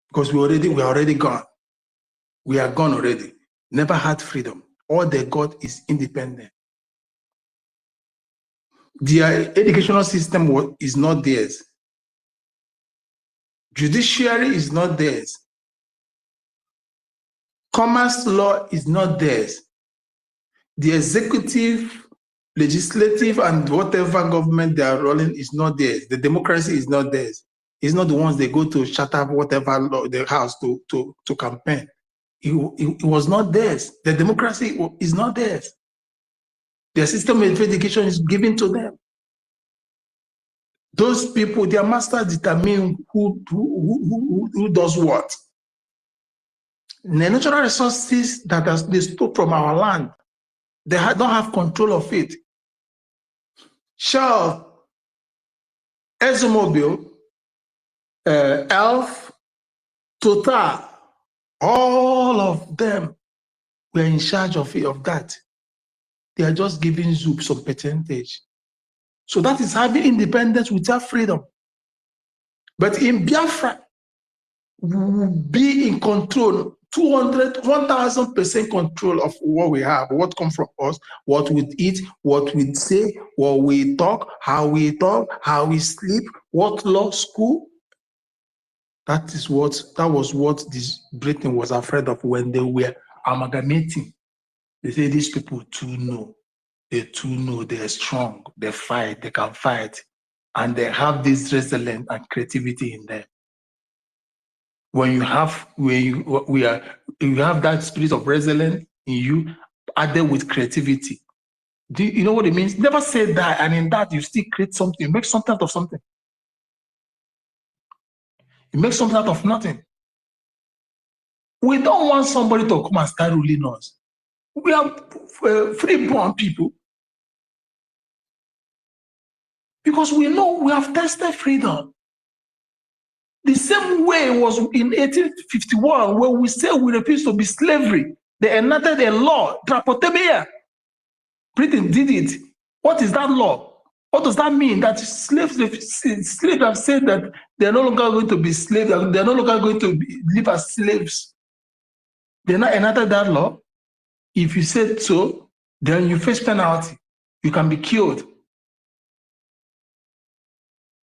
because we are already gone. We are gone already. Never had freedom. All they got is independence. Their educational system is not theirs. Judiciary is not theirs. Commerce law is not theirs. The executive, legislative, and whatever government they are rolling is not theirs. The democracy is not theirs. It's not the ones they go to shut up whatever law, their house to campaign. It was not theirs. The democracy is not theirs. Their system of education is given to them. Those people, their masters determine who does what. The natural resources that they stole from our land, they don't have control of it. Shell, ExxonMobil, Elf, Total, all of them were in charge of that. They are just giving Zoop some percentage. So that is having independence without freedom. But in Biafra, we will be in control, 1000% control of what we have, what comes from us, what we eat, what we say, what we talk, how we sleep, what law school. That was what this Britain was afraid of when they were amalgamating. They say these people too know. They too know, they're strong, they fight, they can fight, and they have this resilience and creativity in them. When you have that spirit of resilience in you, added with creativity, do you know what it means? Never say that, and in that you still create something, make something out of something. You make something out of nothing. We don't want somebody to come and start ruling us. We are free-born people. Because we know we have tested freedom. The same way it was in 1851 when we said we refused to be slavery. They enacted a law, Trapotemia. Britain did it. What is that law? What does that mean? That slaves have said that they're no longer going to be slaves, they're no longer going to live as slaves. They not enacted that law. If you said so, then you face penalty. You can be killed.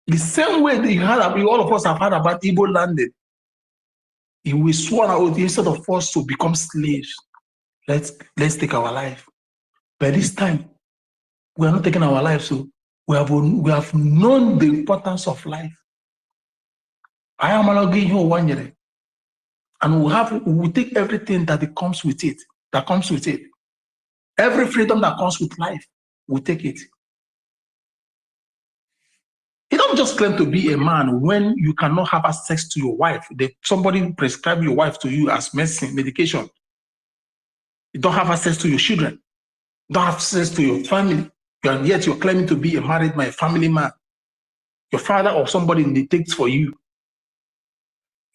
The same way that all of us have heard about Igbo landed. If we swore out instead of us to become slaves, let's take our life. By this time, we are not taking our life, so we have known the importance of life. I am allowing you 1 year, and we will take everything that comes with it. Every freedom that comes with life, we take it. You don't just claim to be a man when you cannot have access to your wife. Somebody prescribe your wife to you as medicine, medication. You don't have access to your children. You don't have access to your family. And yet you're claiming to be a married man, a family man. Your father or somebody takes for you.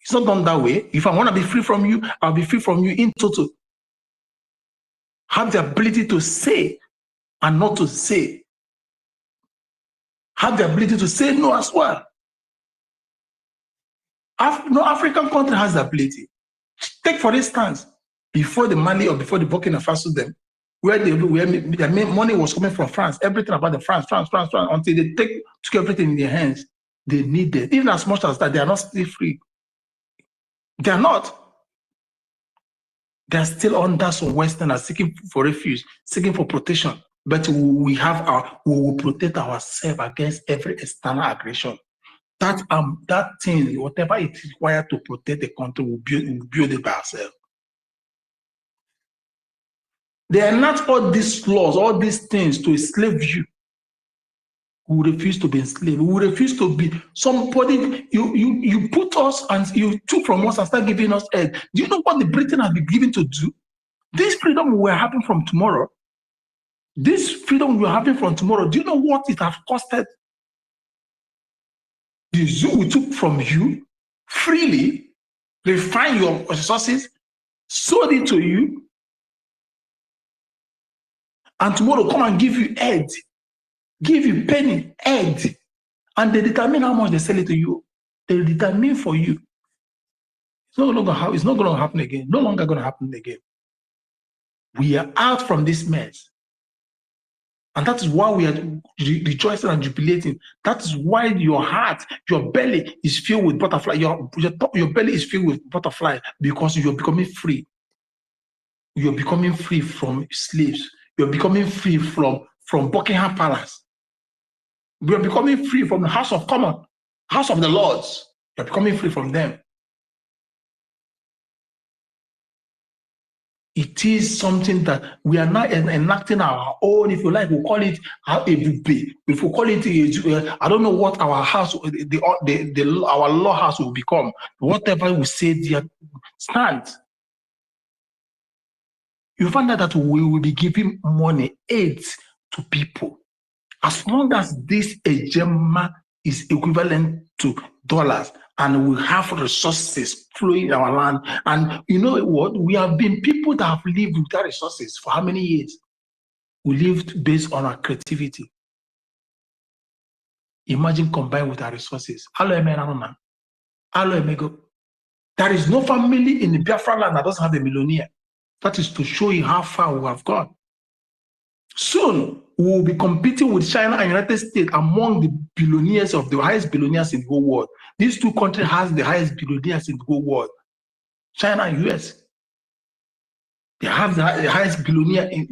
It's not done that way. If I want to be free from you, I'll be free from you in total. Have the ability to say and not to say. have the ability to say no as well. No African country has the ability. Take for instance, before the Mali or before the Burkina Faso them, where their main money was coming from France, everything about the France, until they took everything in their hands. They need it. Even as much as that, they are not still free. They are not. They are still under some Westerners seeking for refuge, seeking for protection. But we will protect ourselves against every external aggression. That thing, whatever it is required to protect the country, we'll build it by ourselves. They are not all these laws, all these things to enslave you. We refuse to be enslaved. We refuse to be somebody. You put us and you took from us and start giving us aid. Do you know what the Britain has been given to do? This freedom we are having from tomorrow. This freedom we are having from tomorrow. Do you know what it has costed? The zoo we took from you freely, refine your resources, sold it to you, and tomorrow come and give you aid. Give you penny, egg, and they determine how much they sell it to you. They determine for you. It's not going to happen again. No longer going to happen again. We are out from this mess. And that is why we are rejoicing and jubilating. That is why your heart, your belly is filled with butterfly. Your belly is filled with butterfly because you're becoming free. You're becoming free from slaves. You're becoming free from Buckingham Palace. We are becoming free from the House of Commons, House of the Lords. We are becoming free from them. It is something that we are now enacting our own, if you like, we'll call it a BB. If we call it, I don't know what our house, our law house will become. Whatever we say there stands. You find out that we will be giving money, aid to people. As long as this ejema is equivalent to dollars and we have resources flowing in our land, and you know what? We have been people that have lived without resources for how many years? We lived based on our creativity. Imagine combined with our resources. There is no family in the Biafra land that doesn't have a millionaire. That is to show you how far we have gone. Soon, we will be competing with China and United States among the billionaires of the highest billionaires in the whole world. These two countries have the highest billionaires in the whole world. China and US. They have the highest millionaire in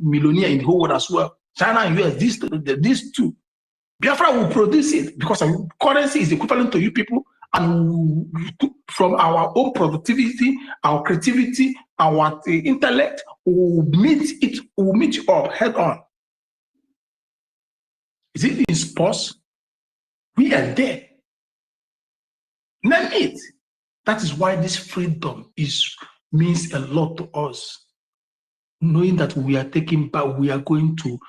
the whole world as well. China and US, these two. Biafra will produce it because our currency is equivalent to you people, and from our own productivity, our creativity, our intellect, we will meet you up head on. Is it in sports? We are there. Name it. That is why this freedom means a lot to us. Knowing that we are taking back, we are going to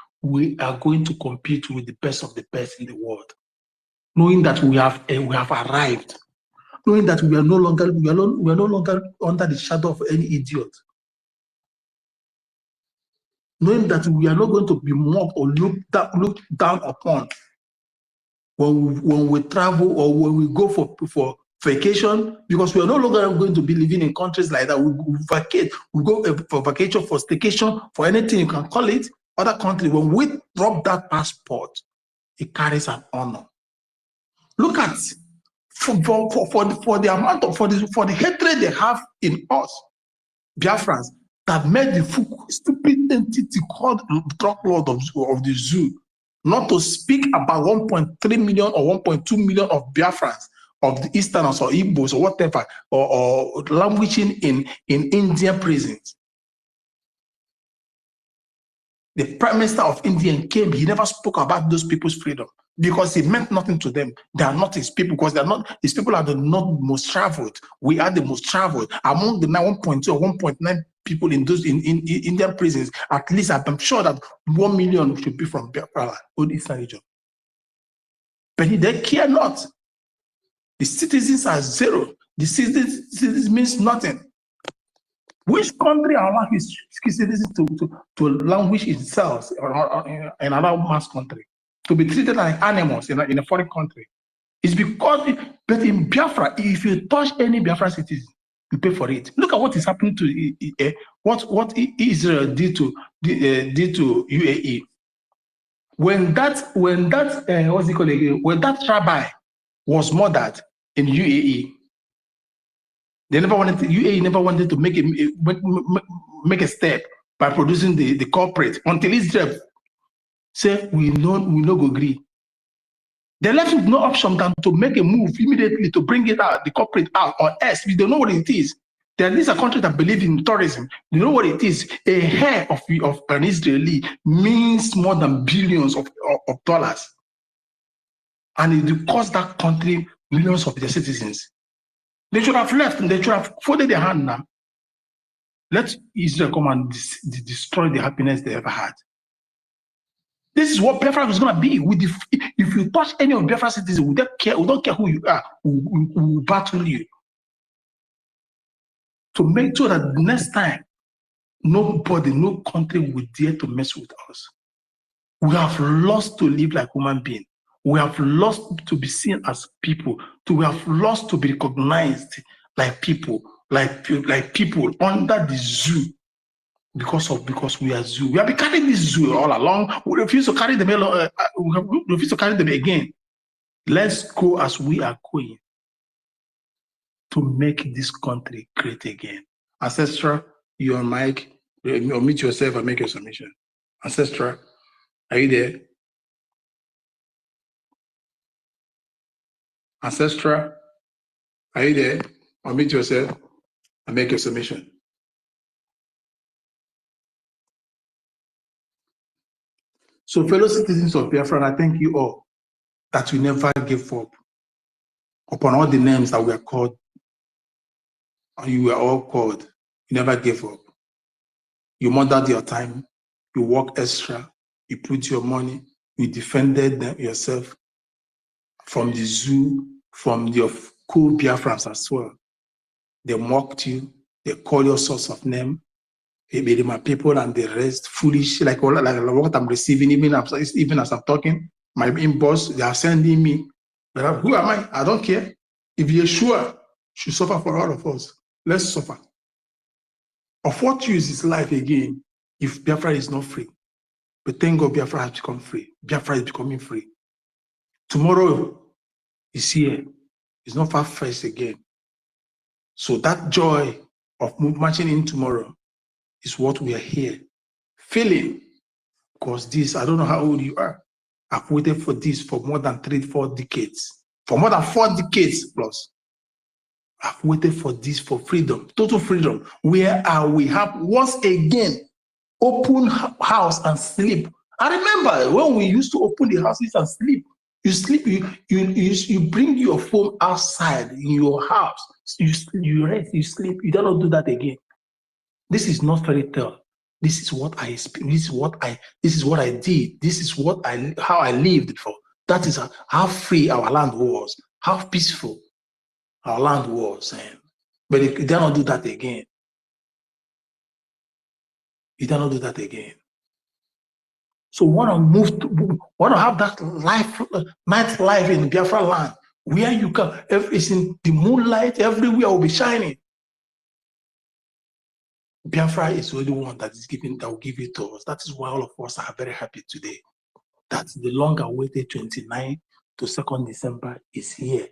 compete with the best of the best in the world. Knowing that we have arrived. Knowing that we are no longer under the shadow of any idiot. Knowing that we are not going to be mocked or looked down upon when we travel or when we go for vacation, because we are no longer going to be living in countries like that. We vacate, we go for vacation, for staycation, for anything you can call it, other country. When we drop that passport, it carries an honor. Look at for the amount of for the hatred they have in us, Biafrans, that made the stupid entity called drug lord of the zoo, not to speak about 1.3 million or 1.2 million of Biafrans, of the Easterners or Igbos or whatever, or languishing in Indian prisons. The Prime Minister of India came, he never spoke about those people's freedom because it meant nothing to them. They are not his people, because they are not his people, are the not most traveled. We are the most traveled. Among the 1.2 or 1.9 people in those in Indian prisons, at least I'm sure that 1 million should be from Biafra or Eastern region. But they care not. The citizens are zero. The citizens means nothing. Which country allows its citizens to languish itself in another mass country? to be treated like animals in a foreign country. It's because, but in Biafra, if you touch any Biafra citizen, you pay for it. Look at what is happening to what Israel did to UAE. When that what's it called again? When that rabbi was murdered in UAE, UAE never wanted to make a step by producing the culprit until Israel said we no go agree. They left with no option than to make a move immediately to bring it out, the culprit out, or else we don't know what it is. There is a country that believes in tourism. You know what it is? A hair of an Israeli means more than billions of dollars. And it cost that country millions of their citizens. They should have left and they should have folded their hand now. Let Israel come and destroy the happiness they ever had. This is what Biafra is going to be. If you touch any of Biafra citizens, we don't care who you are, we will battle you. To make sure that next time, nobody, no country will dare to mess with us. We have lost to live like human beings. We have lost to be seen as people. We have lost to be recognized like people, like people under the zoo. Because we are zoo. We have been carrying this zoo all along. We refuse to carry them we refuse to carry them again. Let's go as we are going to make this country great again. Ancestor, you on mic, unmute yourself and make your submission. Ancestor, are you there? Ancestor, are you there? Unmute yourself and make your submission. So, fellow citizens of Biafra, I thank you all that we never give up upon all the names that we are called, and you were all called. You never gave up. You murdered your time, you worked extra, you put your money, you defended yourself from the zoo, from your cool Biafrans as well. They mocked you, they call your source of name. Maybe my people and the rest foolish, like what I'm receiving, even as I'm talking, my inbox, they are sending me. But who am I? I don't care. If Yeshua should suffer for all of us, let's suffer. Of what use is life again if Biafra is not free? But thank God Biafra has become free. Biafra is becoming free. Tomorrow is here. It's not far-fetched again. So that joy of marching in tomorrow is what we are here feeling. Because this, I don't know how old you are. I've waited for this for more than 3-4 decades. For more than 4 decades plus. I've waited for this, for freedom, total freedom, where we have once again open house and sleep. I remember when we used to open the houses and sleep. You sleep, you bring your phone outside in your house. You rest, you sleep. You don't do that again. This is not fairy tale. This is what I experienced. This is what I did. This is how I lived before. That is how free our land was, how peaceful our land was. But you cannot do that again. You cannot do that again. So we want to have that night life in Biafra land, where you can, it's in the moonlight, everywhere will be shining. Biafra is the only one that will give it to us. That is why all of us are very happy today. That the long-awaited 29th to 2nd December is here.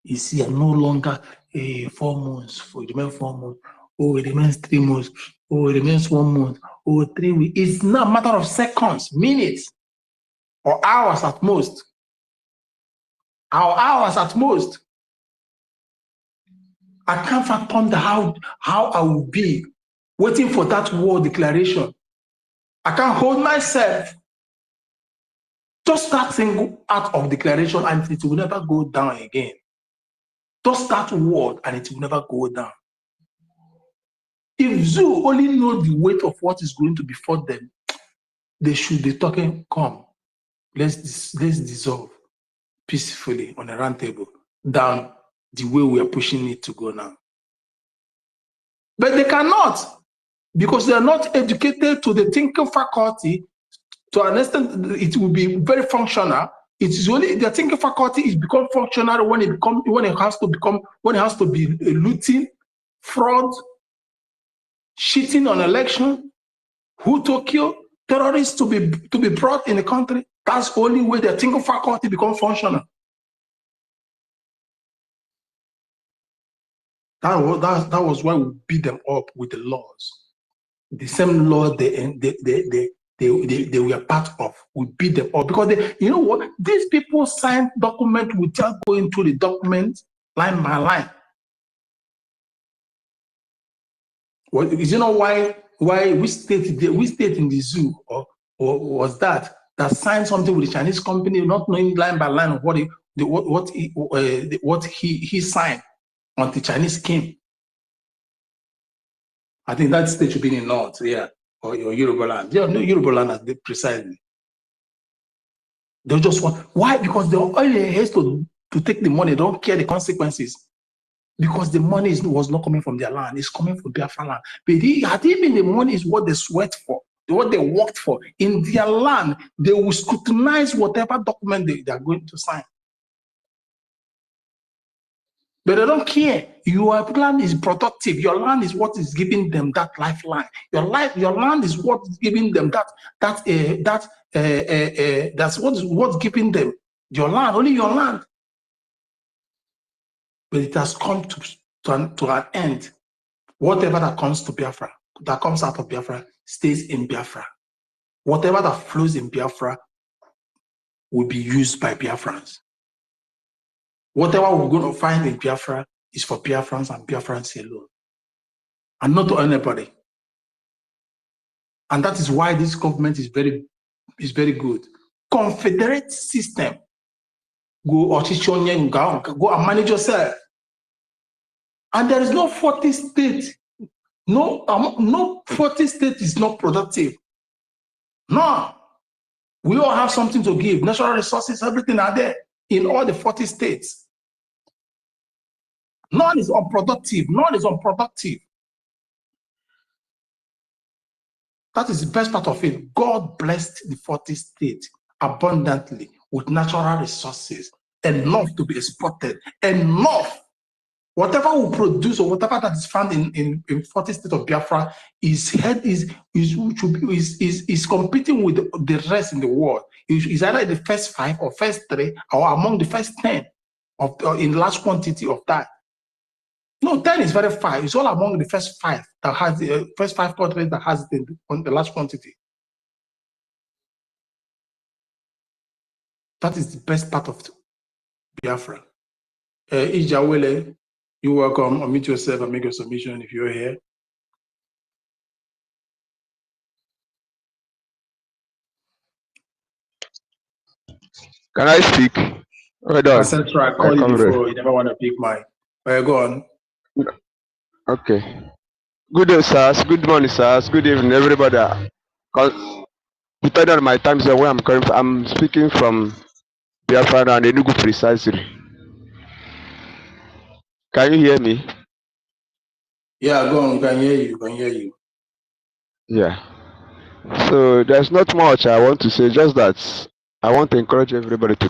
It's here, no longer 4 months. It remains 4 months. Oh, it remains 3 months. Oh, it remains 1 month. Oh, 3 weeks. It's not a matter of seconds, minutes, or hours at most. Hours at most. I can't fathom how I will be waiting for that war declaration. I can't hold myself. Just that single act of declaration and it will never go down again. Just that word and it will never go down. If Zoo only know the weight of what is going to before them, they should be talking, come, let's dissolve peacefully on a round table than the way we are pushing it to go now. But they cannot, because they are not educated to the thinking faculty To an extent, it will be very functional. It is only the thinking faculty is become functional when it has to be looting, fraud, cheating on election, who to kill, terrorists to be brought in the country. That's the only way the thinking faculty become functional. That was why we beat them up with the laws. The same law they were part of. We beat them up because you know what? These people signed document without going through the document line by line. Well, you know why we stayed in the zoo or was that signed something with the Chinese company, not knowing line by line of what he signed until the Chinese came. I think that state should be in North, yeah, or Yoruba land. Yeah, no, Yoruba land precisely. They just want, why? Because the oil has to take the money, they don't care the consequences. Because the money was not coming from their land, it's coming from Biafra land. But even the money is what they sweat for, what they worked for. In their land, they will scrutinize whatever document they are going to sign. But they don't care. Your land is productive. Your land is what is giving them that lifeline. Your land is what is giving them that's what's giving them your land, only your land. But it has come to an end. Whatever that comes to Biafra, that comes out of Biafra, stays in Biafra. Whatever that flows in Biafra will be used by Biafrans. Whatever we're going to find in Biafra is for Biafrans and Biafrans alone, and not to anybody. And that is why this government is very good. Confederate system. Go and manage yourself. And there is no 40 state. No 40 state is not productive. No. We all have something to give. Natural resources, everything are there in all the 40 states. None is unproductive. None is unproductive. That is the best part of it. God blessed the 40 states abundantly with natural resources, enough to be exported, enough. Whatever we produce or whatever that is found in 40 states of Biafra is competing with the rest in the world. Is either in the first 5 or first 3 or among the first 10 in large quantity of that. No, 10 is very far. It's all among the first 5 that has the first 5 countries that has it in the large quantity. That is the best part of Biafra. Ijawele, you're welcome. Unmute yourself and make your submission if you're here. Can I speak? Hold on. I said try call you before. You never want to pick mine. Go on. Okay. Good day, sirs. Good morning, sirs. Good evening, everybody. Depending on my time zone where I'm coming from, I'm speaking from Biafra and Enugu precisely. Can you hear me? Yeah, go on. Can hear you. Can hear you. Yeah. So there's not much I want to say, just that I want to encourage everybody to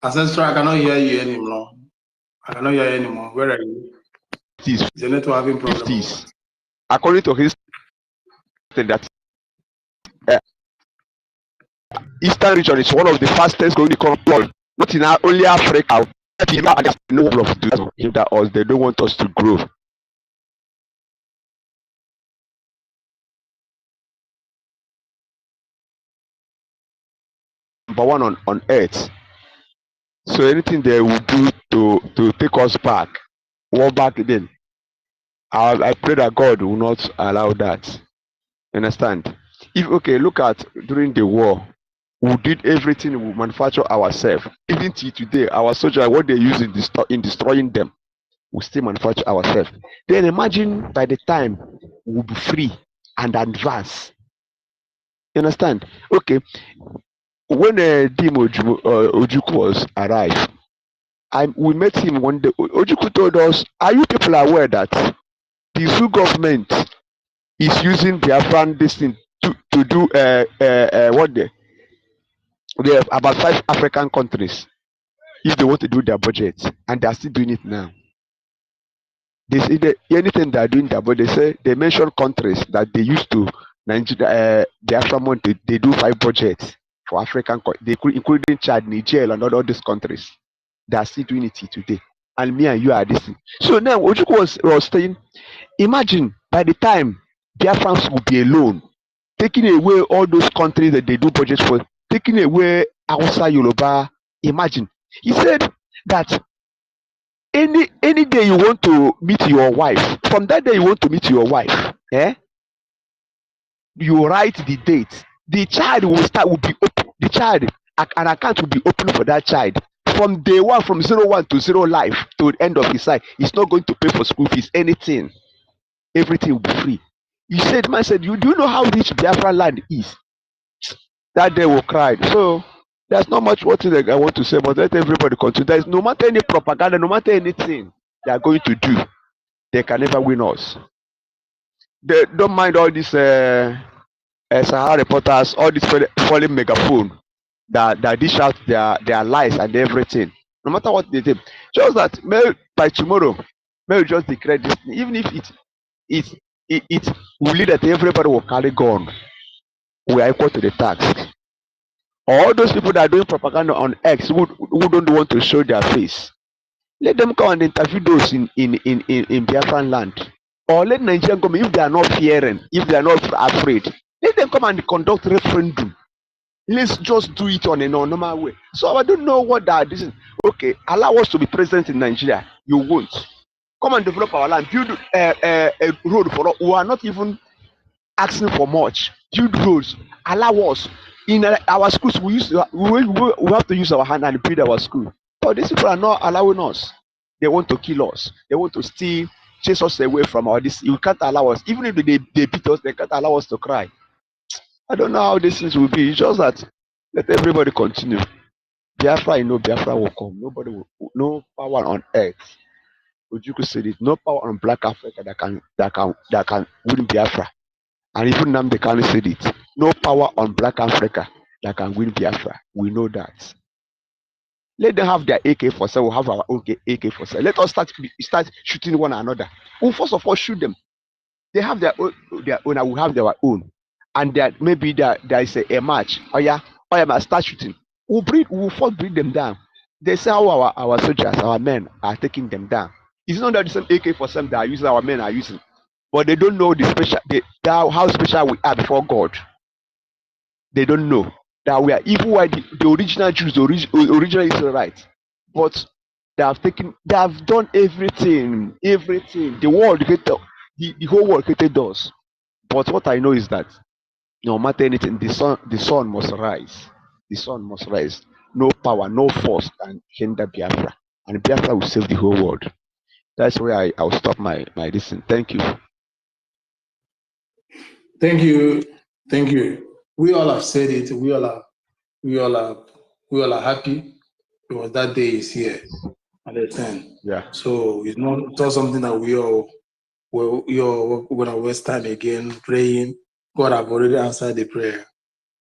Ancestor, I cannot hear you anymore. I cannot hear you anymore. Where are you? Is the network having problems? According to his that Eastern region is one of the fastest growing economies, not in only Africa. No of that us, they don't want us to grow. Number one on earth. So anything they will do to take us back, war back then, I pray that God will not allow that. Understand? Look at during the war, we did everything, we manufacture ourselves. Even till today, our soldiers, what they use in destroying them. we still manufacture ourselves. Then imagine by the time we'll be free and advance. You understand? Okay. When Dim Ojukwu was arrived, we met him one day. Ojukwu told us, "Are you people aware that the Zoo government is using Biafran this thing to do what they have about 5 African countries if they want to do their budget, and they are still doing it now." They say anything they are doing their budget, they say they mention countries that they used to Nigeria, Biafra money, they do 5 budgets for African, including Chad, Niger, and all these countries. They are still doing it today. And me and you are this thing. So now Ojukwu was saying, imagine by the time Biafrans will be alone, taking away all those countries that they do budgets for, taking away Hausa, Yoruba. Imagine. He said that any day you want to meet your wife, from that day you want to meet your wife, you write the date. The child will be open. The child, an account will be open for that child. From day one, from 01 to 0 life to the end of his life, he's not going to pay for school fees, anything. Everything will be free. He said, man said, you do know how rich Biafra land is? That day we cried. So there's not much what I want to say, but let everybody continue. There's no matter any propaganda, no matter anything they are going to do, they can never win us. They don't mind all these Sahara reporters, all this falling megaphone that dish out their lies and everything. No matter what they do, just that by tomorrow, may we just declare this, even if it will lead that everybody will carry gun. We are equal to the tax. All those people that are doing propaganda on X who don't want to show their face, let them come and interview those in Biafran land. Or let Nigerian government, if they are not fearing, if they are not afraid, let them come and conduct referendum. Let's just do it on a normal way. So I don't know what that is. Okay, allow us to be present in Nigeria. You won't. Come and develop our land. Build a road for us. We are not even asking for much. Build roads. Allow us. In our schools, we have to use our hand and build our school. But these people are not allowing us. They want to kill us. They want to steal, chase us away from our this. You can't allow us. Even if they beat us, they can't allow us to cry. I don't know how these things will be. It's just that let everybody continue. Biafra, Biafra will come. Nobody will, no power on earth. Ojukwu said it. No power on Black Africa that can win Biafra. And even Nnamdi Kanu said it. No power on Black Africa that can win Biafra. We know that. Let them have their AK-47. We'll have our own AK-47. Let us start shooting one another. We'll first of all shoot them. They have their own, and we have their own. And that maybe there is a match. Oh yeah, start shooting. We'll first bring them down. They say how our soldiers, our men are taking them down. It's not that the same AK-47 that are using, our men are using, but they don't know how special we are before God. They don't know that we are even why the original Jews, the original Israelites, but they have done everything. The world the whole world hated us. But what I know is that no matter anything, the sun must rise. The sun must rise. No power, no force can hinder Biafra. And Biafra will save the whole world. That's where I'll stop my listen. Thank you. Thank you. Thank you. We all have said it. We all are happy because that day is here. Understand? Yeah. So it's not something that we all gonna waste time again praying. God have already answered the prayer,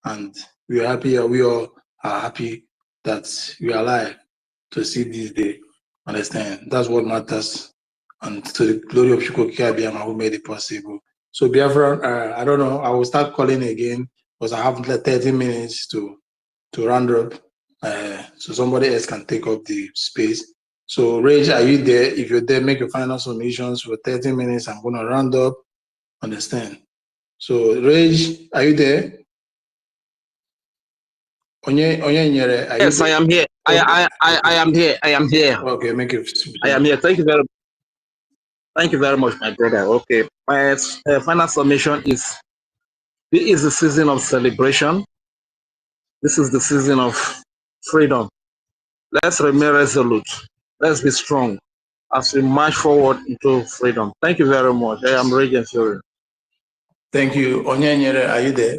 and we are happy. We all are happy that we are alive to see this day. Understand? That's what matters, and to the glory of EFIK-IBIBIO who made it possible. So Biafra, I don't know. I will start calling again because I have 30 minutes to round up, so somebody else can take up the space. So Rage, are you there? If you're there, make your final submissions for 30 minutes. I'm gonna round up. Understand? So Rage, are you there? Yes, I am here. I am here. I am here. Okay, make it. I am here. Thank you very much, my brother. Okay, my final submission is: this is the season of celebration. This is the season of freedom. Let's remain resolute. Let's be strong. as we march forward into freedom. Thank you very much. I am Regent Fury. Thank you. Onyenyere, are you there?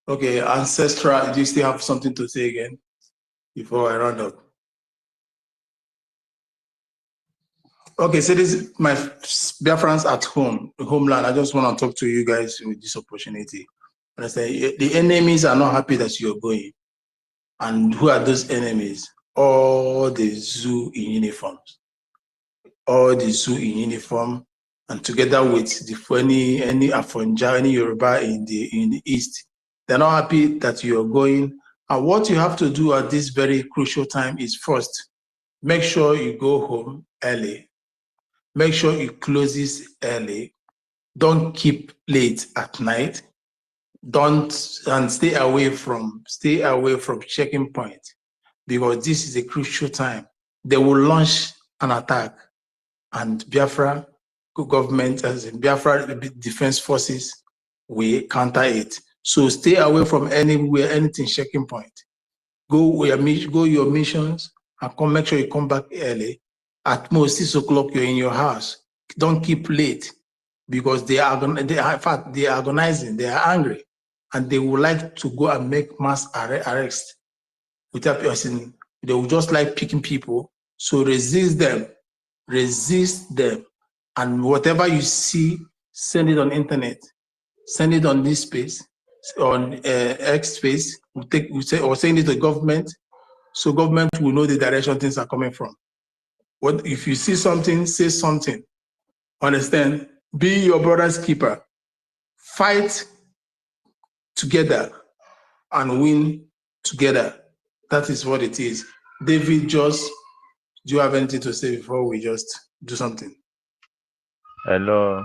Okay, Ancestral, do you still have something to say again before I round up? Okay, so this is my Biafrans at home, the homeland. I just want to talk to you guys with this opportunity. And I say the enemies are not happy that you're going. And who are those enemies? All the zoo in uniforms. All the zoo in uniform, and together with any Afonja, any Yoruba in the east. They're not happy that you're going. And what you have to do at this very crucial time is first, make sure you go home early. Make sure you close this early. Don't keep late at night. And stay away from checking point, because this is a crucial time. They will launch an attack, and Biafra government, as in Biafra defense forces, will counter it. So stay away from anything checking point. Go your missions and make sure you come back early. At most 6 o'clock, you're in your house. Don't keep late, because they are agonizing, they are angry, and they would like to go and make mass arrest without person. They would just like picking people. So resist them, and whatever you see, send it on internet, send it on this space, on X space. Or send it to government, so government will know the direction things are coming from. What if you see something, say something. Understand? Be your brother's keeper. Fight together and win together. That is what it is. David, do you have anything to say before we just do something? Hello.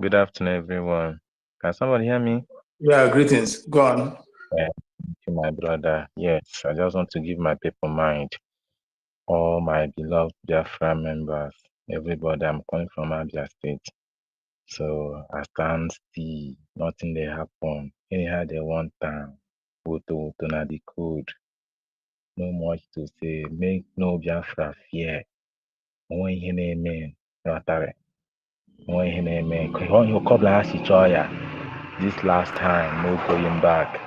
Good afternoon, everyone. Can somebody hear me? Yeah, greetings. Go on. Thank you, my brother. Yes, I just want to give my people mind. All my beloved Biafra members, everybody, I'm calling from Abia State. So I stand still, nothing they happen. Anyhow they want time. Go to the code. No much to say. Make no Biafra fear. One in amen. One in amen. This last time, no going back.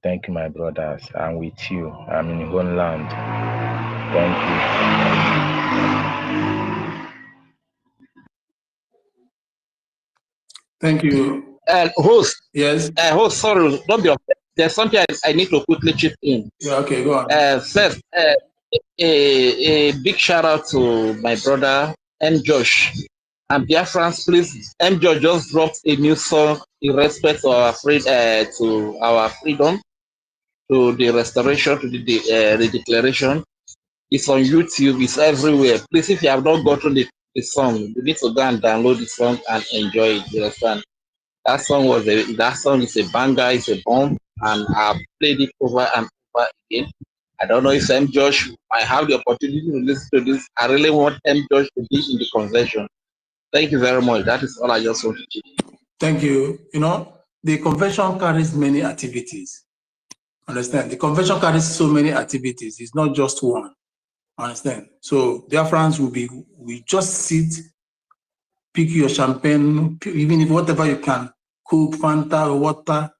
Thank you, my brothers. I'm with you. I'm in homeland. Thank you. Thank you. Host. Yes. Host, sorry, don't be offended. There's something I need to quickly chip in. Yeah, okay, go on. First, a big shout out to my brother M. Josh. And Biafrans, please, M. Josh just dropped a new song in respect to our freedom, to the restoration, to the declaration. It's on YouTube, it's everywhere. Please, if you have not gotten the song, you need to go and download the song and enjoy it. You understand? That song is a banger, it's a bomb, and I've played it over and over again. I don't know if M. Josh might have the opportunity to listen to this. I really want M. Josh to be in the convention. Thank you very much. That is all I just wanted to do. Thank you. You know, the convention carries many activities. Understand? The convention carries so many activities. It's not just one. Understand? So Biafrans we just sit, pick your champagne, even if whatever you can, cook, Fanta, or water,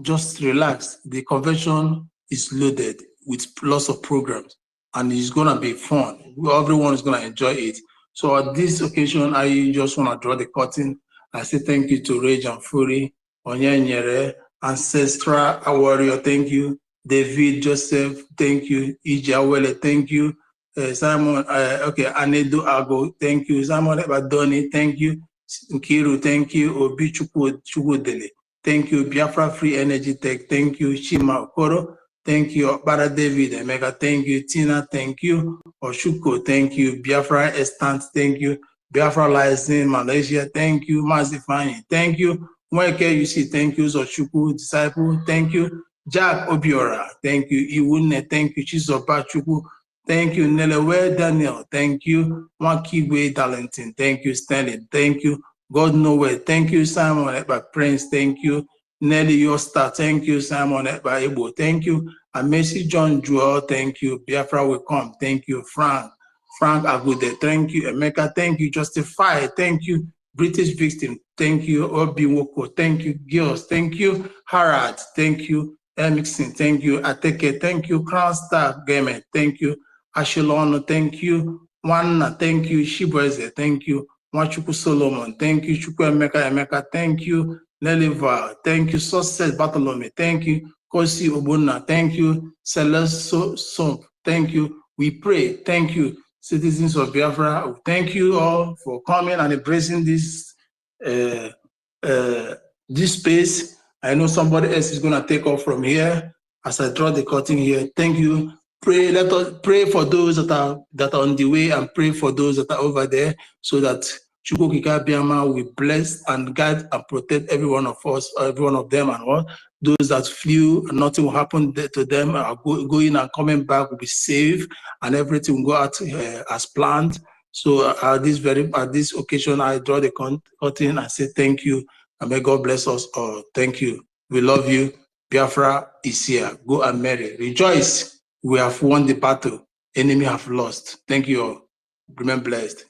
just relax. The convention is loaded with lots of programs, and it's gonna be fun. Everyone is gonna enjoy it. So at this occasion, I just wanna draw the curtain. I say thank you to Rage and Fury, Onyenyere, Ancestral Warrior, thank you. David, Joseph, thank you. Iji Awele, thank you. Simon, okay, Anedo Ago, thank you. Simon Ebadoni, thank you. Nkiru, thank you. Obi Chukwudele, thank you. Biafra Free Energy Tech, thank you. Chima Okoro, thank you. Bara David Emeka, thank you. Tina, thank you. Oshuko, thank you. Biafra Estant, thank you. Biafra License Malaysia, thank you. Mazifani, thank you. Mweke, you see, thank you. Oshuku Disciple, thank you. Jack Obiora, thank you. Iwune, thank you. Chizoba Chukwu, thank you. Nelewe Daniel, thank you. Mwakigwe Darlington, thank you. Stanley, thank you. God Nowhere, thank you. Simon Eba Prince, thank you. Nelly Yosta, thank you. Simon Ebaibo, thank you. Amesi John Jewel, thank you. Biafra will come, thank you. Frank Agude, thank you. Emeka, thank you. Justify, thank you. British Victim, thank you. Obi Woko, thank you. Girls, thank you. Harad, thank you. Emixon, thank you. Ateke, thank you. Crown Star Game, thank you. Ashilono, thank you. Wanna, thank you. Shibweze, thank you. Mwachuku Solomon, thank you. Chukwu Emeka, thank you. Neliva, thank you. Success Bartholomew, thank you. Kosi Obuna, thank you. Celeste Somp, thank you. We pray, thank you. Citizens of Biafra, thank you all for coming and embracing this this space. I know somebody else is going to take off from here as I draw the curtain here. Thank you. Pray. Let us pray for those that are on the way, and pray for those that are over there, so that Chukwukika Biama will bless and guide and protect every one of us, every one of them, and all those that flew, nothing will happen to them. Are going and coming back will be safe, and everything will go out as planned. So at this occasion, I draw the curtain and say thank you, and may God bless us all. Thank you. We love you. Biafra is here. Go and marry. Rejoice. We have won the battle. Enemy have lost. Thank you all. Remain blessed.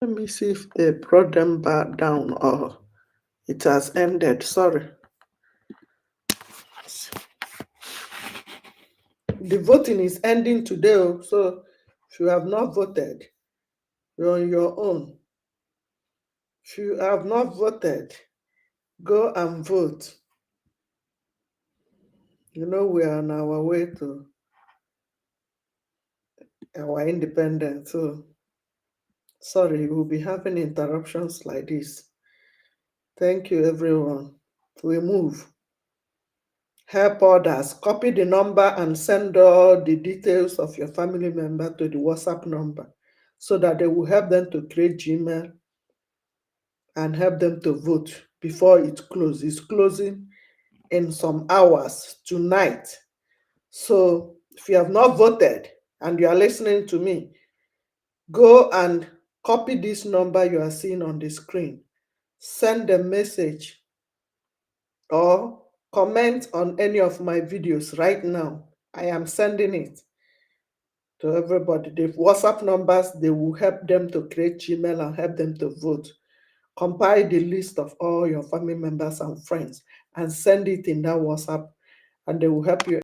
Let me see if they brought them back down or it has ended. Sorry. The voting is ending today, so if you have not voted, you're on your own. If you have not voted, go and vote. You know, we are on our way to our independence. So, sorry, we'll be having interruptions like this. Thank you, everyone. We move. Help others. Copy the number and send all the details of your family member to the WhatsApp number so that they will help them to create Gmail and help them to vote before it closes. It's closing in some hours tonight. So if you have not voted and you are listening to me, go and copy this number you are seeing on the screen. Send a message or comment on any of my videos right now. I am sending it to everybody. The WhatsApp numbers, they will help them to create Gmail and help them to vote. Compile the list of all your family members and friends and send it in that WhatsApp, and they will help you